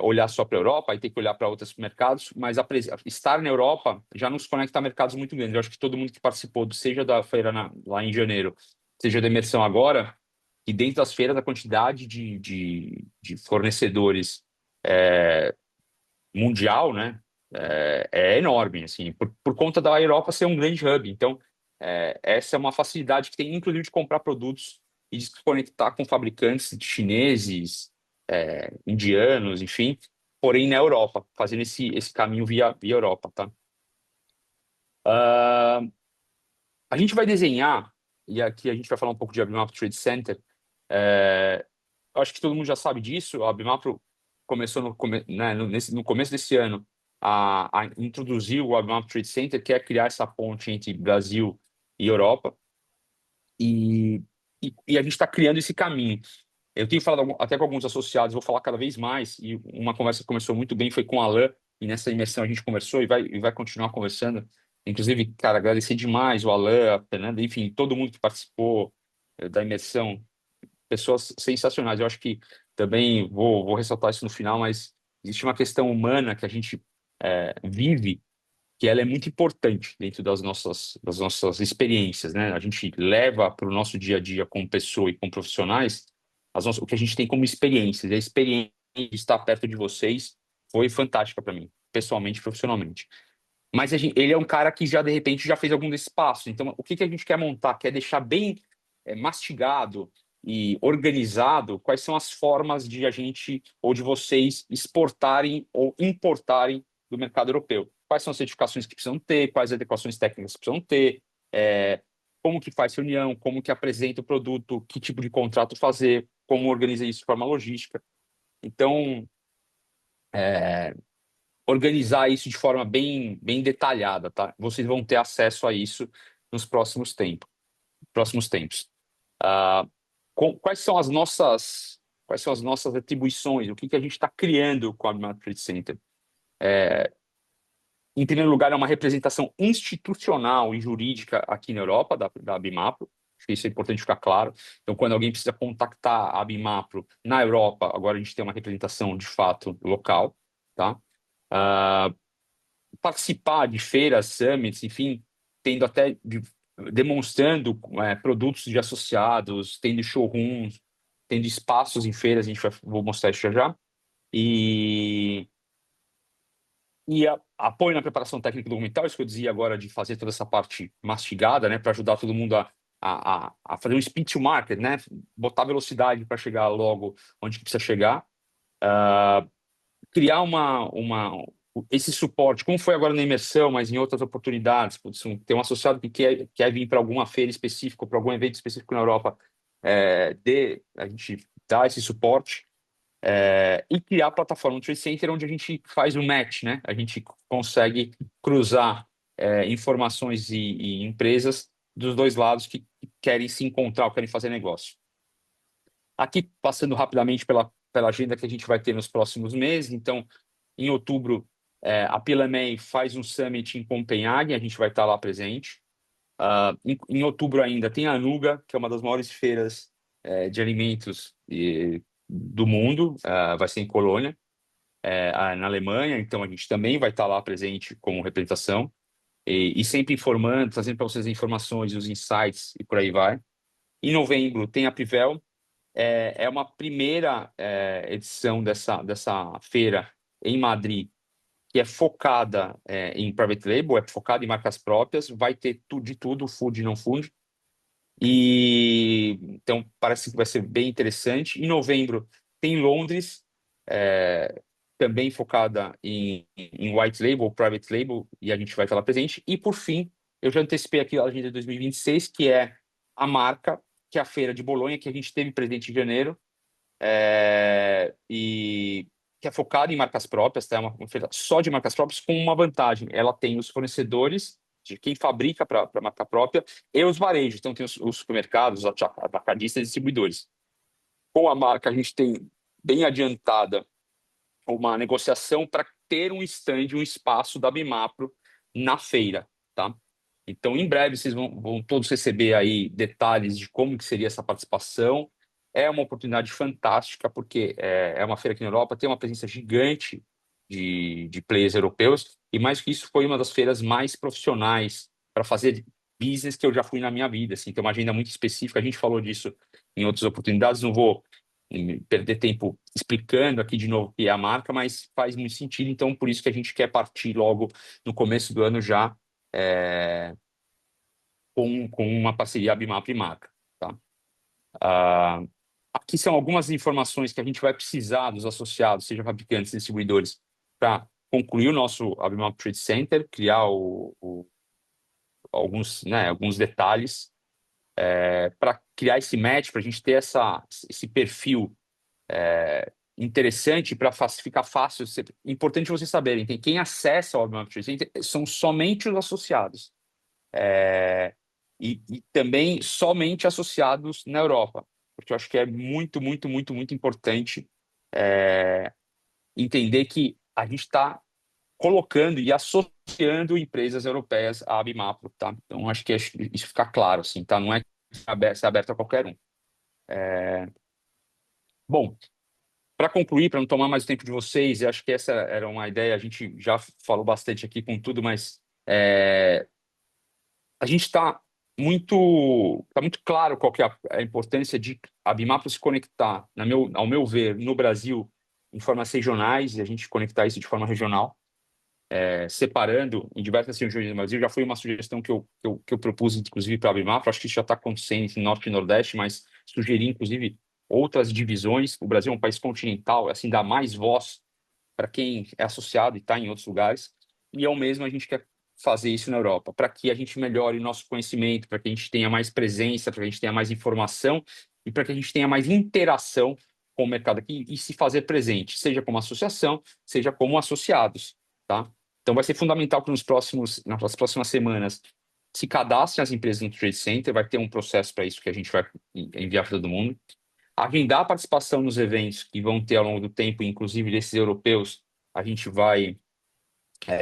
olhar só para a Europa, aí tem que olhar para outros mercados, mas estar na Europa já nos conecta a mercados muito grandes. Eu acho que todo mundo que participou, seja da feira lá em janeiro, seja da imersão agora, e dentro das feiras a quantidade de fornecedores mundial, né, é enorme, assim, por conta da Europa ser um grande hub. Então, essa é uma facilidade que tem, inclusive, de comprar produtos e de se conectar com fabricantes chineses, indianos, enfim, porém na Europa, fazendo esse caminho via Europa, tá? A gente vai desenhar, e aqui a gente vai falar um pouco de Abimapro Trade Center. Eu acho que todo mundo já sabe disso. A Abimapro começou no começo desse ano a introduzir o Abimapro Trade Center, que é criar essa ponte entre Brasil e Europa. E a gente está criando esse caminho. Eu tenho falado até com alguns associados, vou falar cada vez mais, e uma conversa que começou muito bem foi com o Alain, e nessa imersão a gente conversou e vai continuar conversando. Inclusive, cara, agradecer demais o Alain, a Fernanda, enfim, todo mundo que participou da imersão, pessoas sensacionais. Eu acho que também vou ressaltar isso no final, mas existe uma questão humana que a gente vive, que ela é muito importante dentro das nossas experiências, né? A gente leva para o nosso dia a dia como pessoa e como profissionais o que a gente tem como experiências. E a experiência de estar perto de vocês foi fantástica para mim, pessoalmente e profissionalmente. Mas ele é um cara que já, de repente, já fez algum desses passos. Então, o que a gente quer montar? Quer deixar bem mastigado e organizado quais são as formas de a gente ou de vocês exportarem ou importarem do mercado europeu. Quais são as certificações que precisam ter, quais adequações técnicas que precisam ter, como que faz reunião, como que apresenta o produto, que tipo de contrato fazer, como organiza isso de forma logística. Então, organizar isso de forma bem detalhada, tá? Vocês vão ter acesso a isso nos próximos tempos. Quais são as nossas atribuições? O que a gente está criando com a Abimapro Trade Center? Em primeiro lugar, é uma representação institucional e jurídica aqui na Europa, da Abimapro. Acho que isso é importante ficar claro. Então, quando alguém precisa contactar a Abimapro na Europa, agora a gente tem uma representação de fato local, tá? Participar de feiras, summits, enfim, demonstrando produtos de associados, tendo showrooms, tendo espaços em feiras, vou mostrar isso já. E apoio na preparação técnica documental, isso que eu dizia agora, de fazer toda essa parte mastigada, né, para ajudar todo mundo a fazer um speed to market, né, botar velocidade para chegar logo onde precisa chegar. Criar esse suporte, como foi agora na imersão, mas em outras oportunidades. Tem um associado que quer vir para alguma feira específica, para algum evento específico na Europa, a gente dá esse suporte. E criar a plataforma Trade Center, onde a gente faz o match, né? A gente consegue cruzar informações e empresas dos dois lados que querem se encontrar, querem fazer negócio. Aqui, passando rapidamente pela agenda que a gente vai ter nos próximos meses. Então, em outubro, a PLMA faz um summit em Copenhague, a gente vai estar lá presente. Em outubro ainda tem a Anuga, que é uma das maiores feiras de alimentos do mundo, vai ser em Colônia, na Alemanha, então a gente também vai estar lá presente como representação, e sempre informando, trazendo para vocês as informações, os insights e por aí vai. Em novembro tem a Privel, é uma primeira edição dessa feira em Madrid, que é focada em private label, é focada em marcas próprias, vai ter de tudo, food e não food. E então parece que vai ser bem interessante. Em novembro tem Londres, também focada em white label, private label, e a gente vai estar lá presente. E, por fim, eu já antecipei aqui a agenda de 2026, que é a marca, que é a Feira de Bolonha, que a gente teve presente em janeiro, e que é focada em marcas próprias, tá? É uma feira só de marcas próprias, com uma vantagem. Ela tem os fornecedores, de quem fabrica para a marca própria, e os varejos. Então, tem os supermercados, os atacadistas e distribuidores. Com a marca, a gente tem bem adiantada uma negociação para ter um stand, um espaço da Bimapro na feira, tá? Então, em breve, vocês vão todos receber aí detalhes de como que seria essa participação. É uma oportunidade fantástica, porque é uma feira aqui na Europa, tem uma presença gigante de players europeus, e mais que isso, foi uma das feiras mais profissionais para fazer business que eu já fui na minha vida, assim, tem uma agenda muito específica, a gente falou disso em outras oportunidades, não vou perder tempo explicando aqui de novo o que é a marca, mas faz muito sentido, então por isso que a gente quer partir logo no começo do ano já com uma parceria Bimapro e marca, tá? Aqui são algumas informações que a gente vai precisar dos associados, seja fabricantes, distribuidores, para concluir o nosso Bimapro Trade Center, criar alguns detalhes para criar esse match, para a gente ter esse perfil interessante, para ficar fácil. Importante vocês saberem, quem acessa o Bimapro Trade Center são somente os associados. E também somente associados na Europa, porque eu acho que é muito, muito, muito, muito importante entender que a gente está colocando e associando empresas europeias à Bimapro, tá? Então, acho que isso fica claro, assim, tá? Não é aberto a qualquer um. Bom, para concluir, para não tomar mais o tempo de vocês, eu acho que essa era uma ideia, a gente já falou bastante aqui com tudo, mas a gente está muito claro qual que é a importância de a Bimapro se conectar, ao meu ver, no Brasil, em formas regionais, e a gente conectar isso de forma regional, separando em diversas regiões do Brasil. Já foi uma sugestão que eu propus, inclusive, para a Bimapro. Acho que isso já está acontecendo em Norte e Nordeste, mas sugeri, inclusive, outras divisões. O Brasil é um país continental, assim, dá mais voz para quem é associado e está em outros lugares. E, ao mesmo, a gente quer fazer isso na Europa, para que a gente melhore o nosso conhecimento, para que a gente tenha mais presença, para que a gente tenha mais informação e para que a gente tenha mais interação com o mercado aqui e se fazer presente, seja como associação, seja como associados, tá? Então vai ser fundamental que nas próximas semanas se cadastrem as empresas no Trade Center, vai ter um processo para isso que a gente vai enviar para todo mundo, agendar a participação nos eventos que vão ter ao longo do tempo, inclusive desses europeus, a gente vai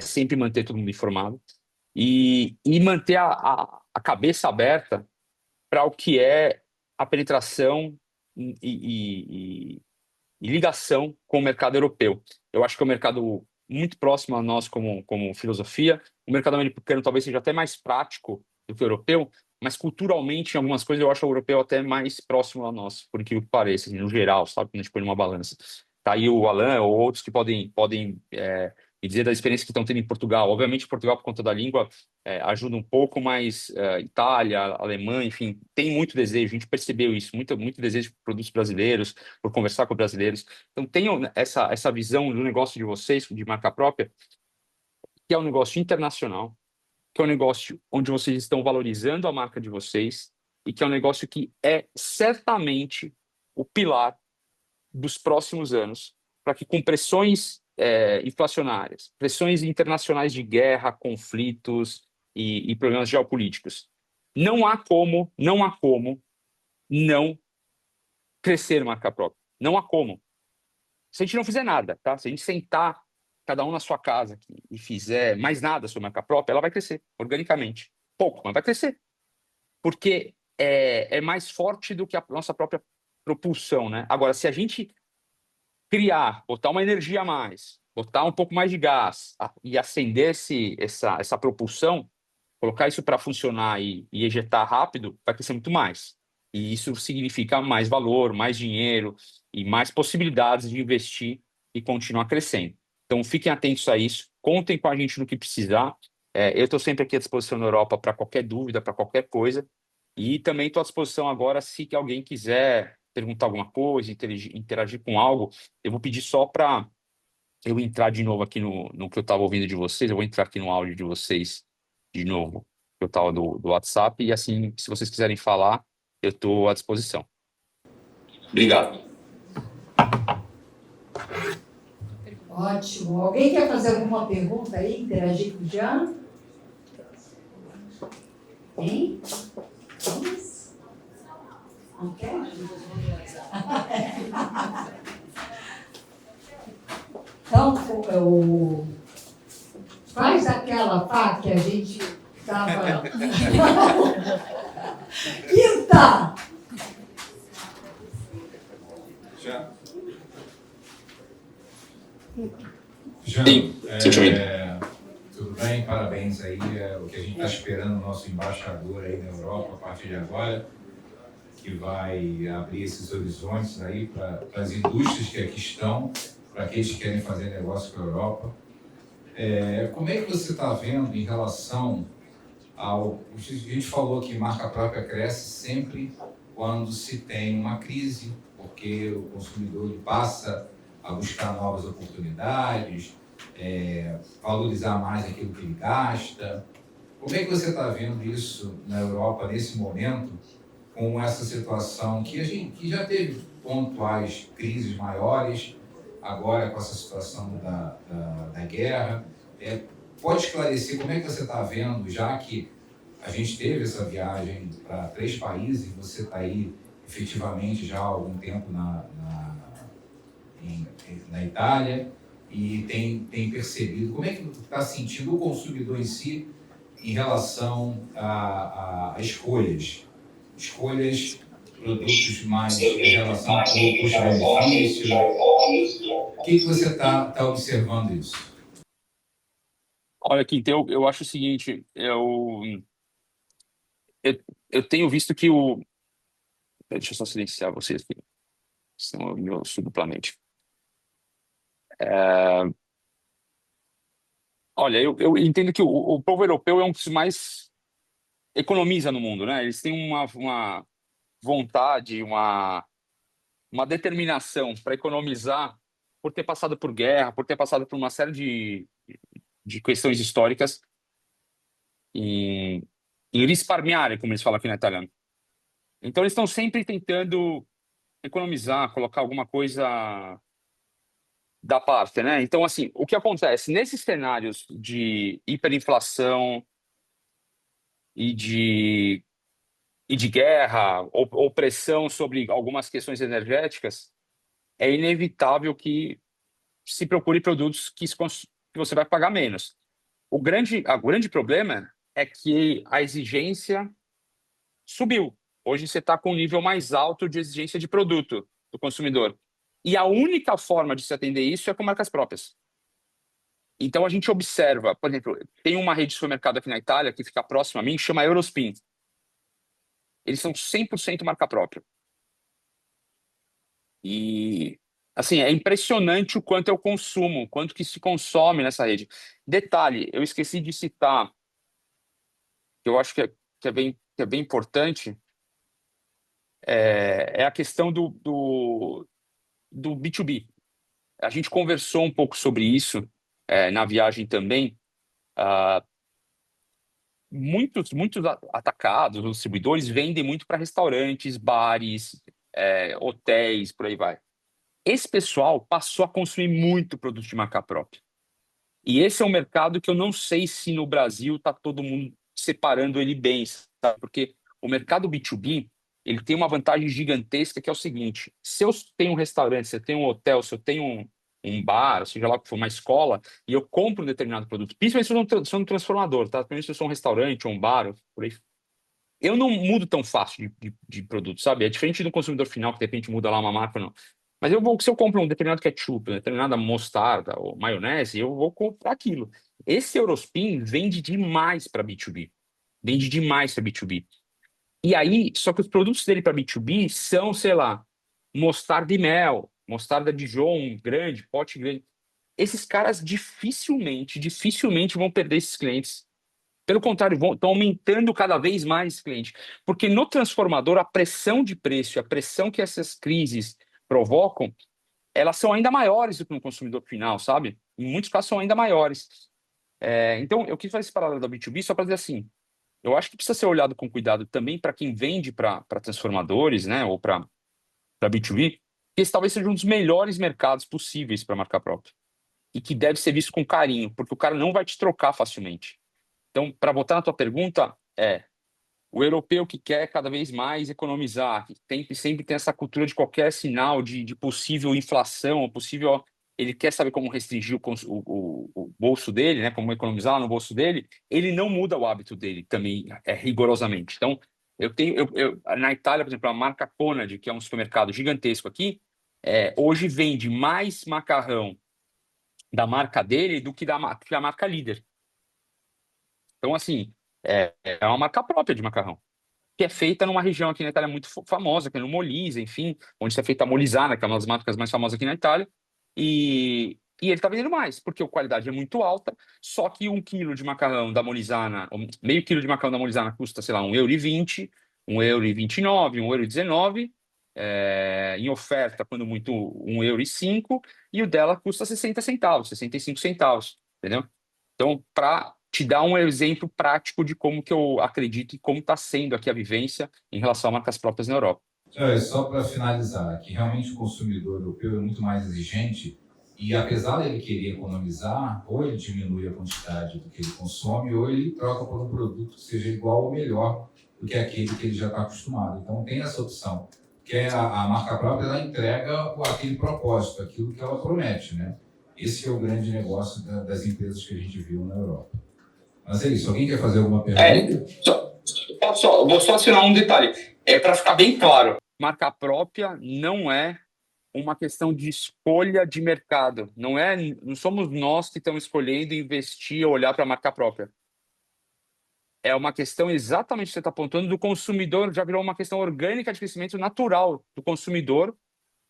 sempre manter todo mundo informado e manter a cabeça aberta para o que é a penetração e ligação com o mercado europeu. Eu acho que é um mercado muito próximo a nós como filosofia. O mercado americano talvez seja até mais prático do que o europeu, mas culturalmente, em algumas coisas, eu acho o europeu até mais próximo a nós, por incrível que pareça, assim, no geral, sabe? Quando a gente põe numa balança. Tá aí o Alan ou outros que podem me dizer da experiência que estão tendo em Portugal. Obviamente, Portugal, por conta da língua, ajuda um pouco, mas Itália, Alemanha, enfim, tem muito desejo. A gente percebeu isso, muito desejo por produtos brasileiros, por conversar com brasileiros. Então, tenham essa visão do negócio de vocês, de marca própria, que é um negócio internacional, que é um negócio onde vocês estão valorizando a marca de vocês e que é um negócio que é certamente o pilar dos próximos anos, para que com pressões inflacionárias, pressões internacionais de guerra, conflitos e problemas geopolíticos, não há como não crescer marca própria. Não há como. Se a gente não fizer nada, tá? Se a gente sentar cada um na sua casa e fizer mais nada sobre marca própria, ela vai crescer organicamente. Pouco, mas vai crescer. Porque é mais forte do que a nossa própria propulsão, né? Agora, se a gente botar uma energia a mais, botar um pouco mais de gás e acender essa propulsão, colocar isso para funcionar e ejetar rápido, vai crescer muito mais. E isso significa mais valor, mais dinheiro e mais possibilidades de investir e continuar crescendo. Então, fiquem atentos a isso, contem com a gente no que precisar. Eu estou sempre aqui à disposição na Europa para qualquer dúvida, para qualquer coisa. E também estou à disposição agora, se alguém quiser perguntar alguma coisa, interagir com algo, eu vou pedir só para eu entrar de novo aqui no que eu estava ouvindo de vocês, eu vou entrar aqui no áudio de vocês de novo, que eu estava do WhatsApp, e assim, se vocês quiserem falar, eu estou à disposição. Obrigado. Ótimo. Alguém quer fazer alguma pergunta aí, interagir com o Jean? Hein? Vamos? Não quer? Então, faz aquela pá que a gente estava... Quinta! Jean, tudo bem? Parabéns aí. O que a gente está esperando, o nosso embaixador aí na Europa, a partir de agora, que vai abrir esses horizontes aí para as indústrias que aqui estão, para aqueles que querem fazer negócio com a Europa. Como é que você está vendo em relação ao... A gente falou que marca própria cresce sempre quando se tem uma crise, porque o consumidor passa a buscar novas oportunidades, valorizar mais aquilo que ele gasta. Como é que você está vendo isso na Europa nesse momento, com essa situação que já teve pontuais crises maiores, agora com essa situação da guerra? Pode esclarecer como é que você está vendo, já que a gente teve essa viagem para 3 países, você está aí efetivamente já há algum tempo na Itália, e tem percebido como é que está sentindo o consumidor em si em relação a escolhas, produtos mais em relação ao custo-benefício. O que você está observando isso? Olha aqui, então eu acho o seguinte, eu tenho visto que deixa eu só silenciar vocês aqui, senão eu subo duplamente. Olha, eu entendo que o povo europeu é um dos mais economiza no mundo, né? Eles têm uma vontade, uma determinação para economizar por ter passado por guerra, por ter passado por uma série de questões históricas em risparmiare, como eles falam aqui na italiano. Então, eles estão sempre tentando economizar, colocar alguma coisa da parte, né? Então, assim, o que acontece nesses cenários de hiperinflação e de guerra ou pressão sobre algumas questões energéticas, é inevitável que se procure produtos que você vai pagar menos. O grande problema é que a exigência subiu. Hoje você está com um nível mais alto de exigência de produto do consumidor. E a única forma de se atender isso é com marcas próprias. Então, a gente observa, por exemplo, tem uma rede de supermercado aqui na Itália, que fica próxima a mim, chama Eurospin. Eles são 100% marca própria. E, assim, é impressionante o quanto é o consumo, quanto que se consome nessa rede. Detalhe, eu esqueci de citar, que eu acho que é bem importante, é a questão do B2B. A gente conversou um pouco sobre isso na viagem também. Muitos atacados, os distribuidores vendem muito para restaurantes, bares, hotéis, por aí vai. Esse pessoal passou a consumir muito produto de marca própria. E esse é um mercado que eu não sei se no Brasil está todo mundo separando ele bem, sabe? Porque o mercado B2B, ele tem uma vantagem gigantesca, que é o seguinte: se eu tenho um restaurante, se eu tenho um hotel, se eu tenho um bar, seja lá o que for, uma escola, e eu compro um determinado produto, principalmente se eu sou um transformador, tá? Principalmente se eu sou um restaurante ou um bar, por aí, eu não mudo tão fácil de produto, sabe? É diferente do consumidor final, que de repente muda lá uma marca, não. Mas se eu compro um determinado ketchup, uma determinada mostarda ou maionese, eu vou comprar aquilo. Esse Eurospin vende demais para B2B. Vende demais para B2B. E aí, só que os produtos dele para B2B são, sei lá, mostarda e mel, mostarda Dijon grande, pote grande. Esses caras dificilmente vão perder esses clientes. Pelo contrário, estão aumentando cada vez mais esse cliente. Porque no transformador, a pressão de preço, a pressão que essas crises provocam, elas são ainda maiores do que no consumidor final, sabe? Em muitos casos são ainda maiores. Então, eu quis fazer esse paralelo da B2B só para dizer assim, eu acho que precisa ser olhado com cuidado também para quem vende para transformadores, né, ou para B2B, que esse talvez seja um dos melhores mercados possíveis para marca própria e que deve ser visto com carinho, porque o cara não vai te trocar facilmente. Então, para voltar na tua pergunta, o europeu que quer cada vez mais economizar, que sempre tem essa cultura de qualquer sinal de possível inflação, ele quer saber como restringir o bolso dele, né, como economizar no bolso dele, ele não muda o hábito dele também rigorosamente. Então, na Itália, por exemplo, a marca Conad, que é um supermercado gigantesco aqui, hoje vende mais macarrão da marca dele do que a marca líder. Então, assim, é uma marca própria de macarrão, que é feita numa região aqui na Itália muito famosa, que é no Molise, enfim, onde é feita a Molisana, que é uma das marcas mais famosas aqui na Itália, e ele está vendendo mais, porque a qualidade é muito alta, só que 1 quilo de macarrão da Molisana, meio quilo de macarrão da Molisana custa, sei lá, €1,20, €1,29, €1,19, em oferta, quando muito, €1,05, e o dela custa 60 centavos, 65 centavos, entendeu? Então, para te dar um exemplo prático de como que eu acredito e como está sendo aqui a vivência em relação a marcas próprias na Europa. Só para finalizar, que realmente o consumidor europeu é muito mais exigente e, apesar dele querer economizar, ou ele diminui a quantidade do que ele consome, ou ele troca por um produto que seja igual ou melhor do que aquele que ele já está acostumado. Então, tem essa opção, que a marca própria, ela entrega aquele propósito, aquilo que ela promete, né? Esse é o grande negócio das empresas que a gente viu na Europa. Mas é isso. Alguém quer fazer alguma pergunta? Vou só assinar um detalhe. Para ficar bem claro, marca própria não é uma questão de escolha de mercado. Não somos nós que estamos escolhendo investir ou olhar para a marca própria. É uma questão exatamente que você está apontando do consumidor, já virou uma questão orgânica de crescimento natural do consumidor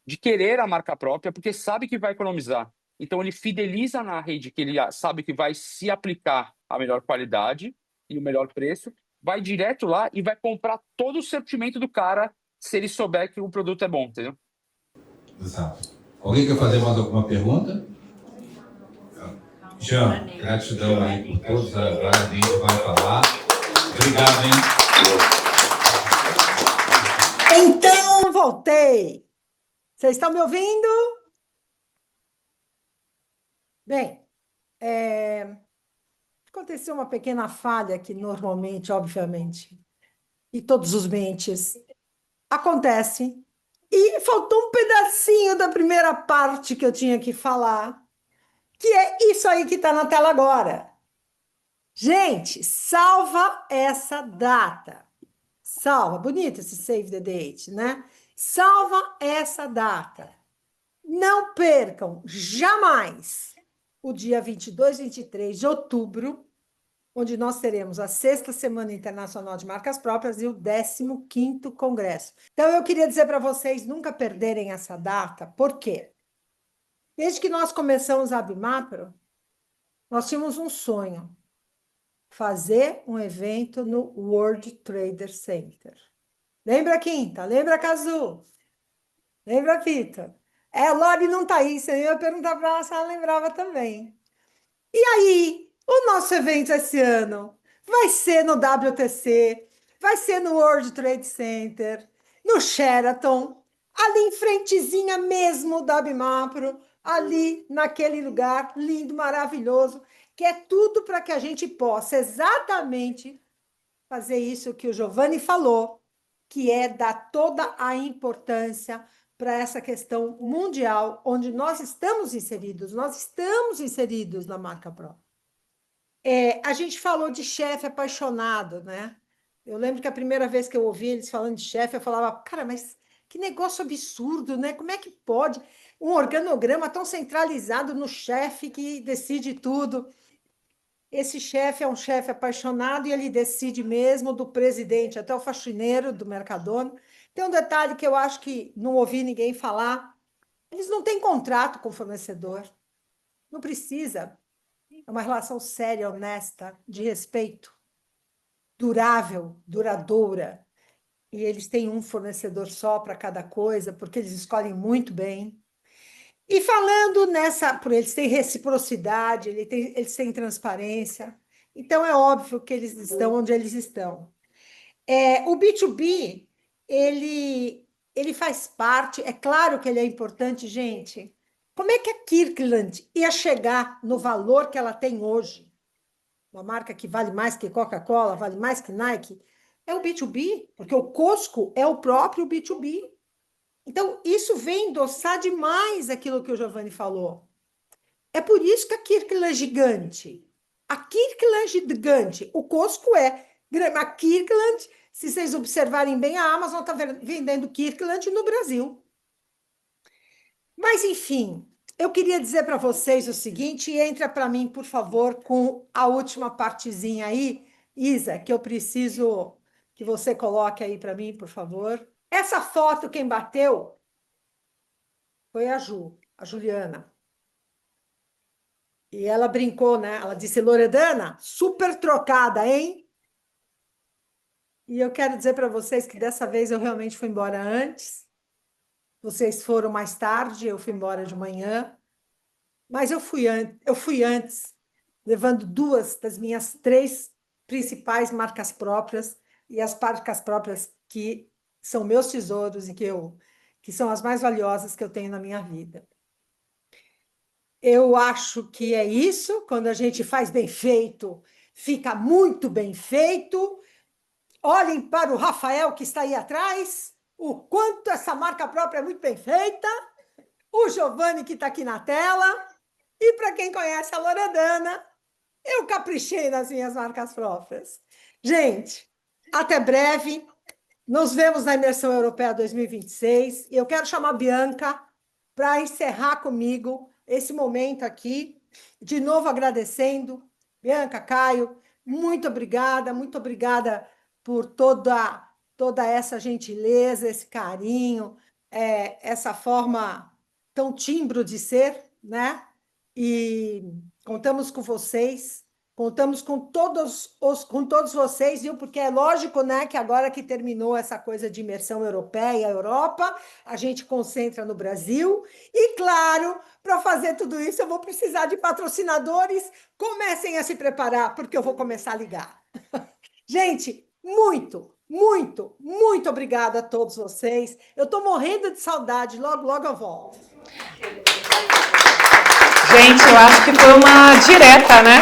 de querer a marca própria, porque sabe que vai economizar. Então, ele fideliza na rede que ele sabe que vai se aplicar a melhor qualidade e o melhor preço, vai direto lá e vai comprar todo o sortimento do cara se ele souber que o produto é bom, entendeu? Exato. Alguém quer fazer mais alguma pergunta? Jean, gratidão aí por todos. Agora a gente vai falar. Obrigado, hein? Então, voltei. Vocês estão me ouvindo? Bem, aconteceu uma pequena falha que normalmente, obviamente, e todos os mentes acontece, e faltou um pedacinho da primeira parte que eu tinha que falar, que é isso aí que está na tela agora. Gente, salva essa data. Salva, bonito esse save the date, né? Salva essa data. Não percam jamais o dia 22, 23 de outubro, onde nós teremos a 6ª Semana Internacional de Marcas Próprias e o 15º Congresso. Então, eu queria dizer para vocês nunca perderem essa data. Por quê? Desde que nós começamos a Abimapro, nós tínhamos um sonho: fazer um evento no World Trade Center. Lembra, Quinta? Lembra, Cazu? Lembra, Vitor? A Lori não está aí, eu ia perguntar para ela se ela lembrava também. E aí, o nosso evento esse ano vai ser no WTC, vai ser no World Trade Center, no Sheraton, ali em frentezinha mesmo da Abimapro, ali naquele lugar lindo, maravilhoso, que é tudo para que a gente possa exatamente fazer isso que o Giovanni falou, que é dar toda a importância para essa questão mundial, onde nós estamos inseridos na marca própria. A gente falou de chefe apaixonado, né? Eu lembro que a primeira vez que eu ouvi eles falando de chefe, eu falava, cara, mas que negócio absurdo, né? Como é que pode um organograma tão centralizado no chefe que decide tudo? Esse chefe é um chefe apaixonado e ele decide mesmo do presidente até o faxineiro do Mercadona. Tem um detalhe que eu acho que não ouvi ninguém falar. Eles não têm contrato com o fornecedor. Não precisa. É uma relação séria, honesta, de respeito, durável, duradoura. E eles têm um fornecedor só para cada coisa, porque eles escolhem muito bem. E falando por eles têm reciprocidade, eles têm transparência, então é óbvio que eles estão onde eles estão. O B2B, ele faz parte, é claro que ele é importante, gente. Como é que a Kirkland ia chegar no valor que ela tem hoje? Uma marca que vale mais que Coca-Cola, vale mais que Nike, é o B2B, porque o Costco é o próprio B2B. Então, isso vem endossar demais aquilo que o Giovanni falou. É por isso que a Kirkland é gigante. A Kirkland é gigante. O Costco é. A Kirkland, se vocês observarem bem, a Amazon está vendendo Kirkland no Brasil. Mas, enfim, eu queria dizer para vocês o seguinte, e entra para mim, por favor, com a última partezinha aí, Isa, que eu preciso que você coloque aí para mim, por favor. Essa foto, quem bateu foi a Juliana. E ela brincou, né? Ela disse, Loredana, super trocada, hein? E eu quero dizer para vocês que dessa vez eu realmente fui embora antes. Vocês foram mais tarde, eu fui embora de manhã. Mas eu fui antes, levando 2 das minhas 3 principais marcas próprias, e as marcas próprias que são meus tesouros e que são as mais valiosas que eu tenho na minha vida. Eu acho que é isso, quando a gente faz bem feito, fica muito bem feito. Olhem para o Rafael que está aí atrás, o quanto essa marca própria é muito bem feita, o Giovanni que está aqui na tela, e para quem conhece a Loredana, eu caprichei nas minhas marcas próprias. Gente, até breve, nos vemos na Imersão Europeia 2026, e eu quero chamar a Bianca para encerrar comigo esse momento aqui, de novo agradecendo. Bianca, Caio, muito obrigada por toda essa gentileza, esse carinho, essa forma tão timbro de ser, né? E contamos com vocês, contamos com todos vocês, viu? Porque é lógico, né, que agora que terminou essa coisa de imersão europeia, Europa, a gente concentra no Brasil. E, claro, para fazer tudo isso, eu vou precisar de patrocinadores. Comecem a se preparar, porque eu vou começar a ligar. Gente, muito obrigada a todos vocês. Eu estou morrendo de saudade, logo eu volto. Gente, eu acho que foi uma direta, né?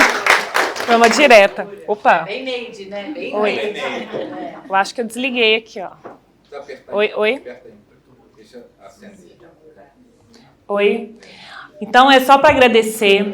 Foi uma direta. Opa. Bem made, né? Bem Oi. made. Eu acho que eu desliguei aqui, ó. Oi? Deixa acender. Oi. Então, é só para agradecer,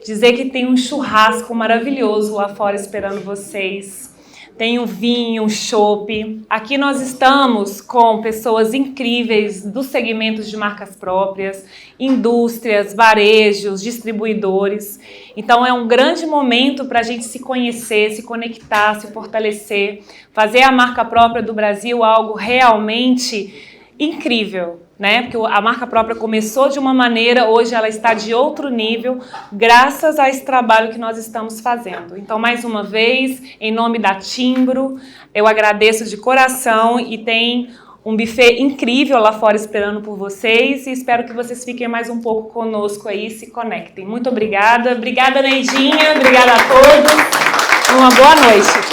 dizer que tem um churrasco maravilhoso lá fora esperando vocês. Tem um vinho, um chopp. Aqui nós estamos com pessoas incríveis dos segmentos de marcas próprias, indústrias, varejos, distribuidores. Então é um grande momento para a gente se conhecer, se conectar, se fortalecer, fazer a marca própria do Brasil algo realmente incrível, né? Porque a marca própria começou de uma maneira, hoje ela está de outro nível, graças a esse trabalho que nós estamos fazendo. Então, mais uma vez, em nome da Timbro, eu agradeço de coração e tem um buffet incrível lá fora esperando por vocês e espero que vocês fiquem mais um pouco conosco aí e se conectem. Muito obrigada. Obrigada, Neidinha. Obrigada a todos. Uma boa noite.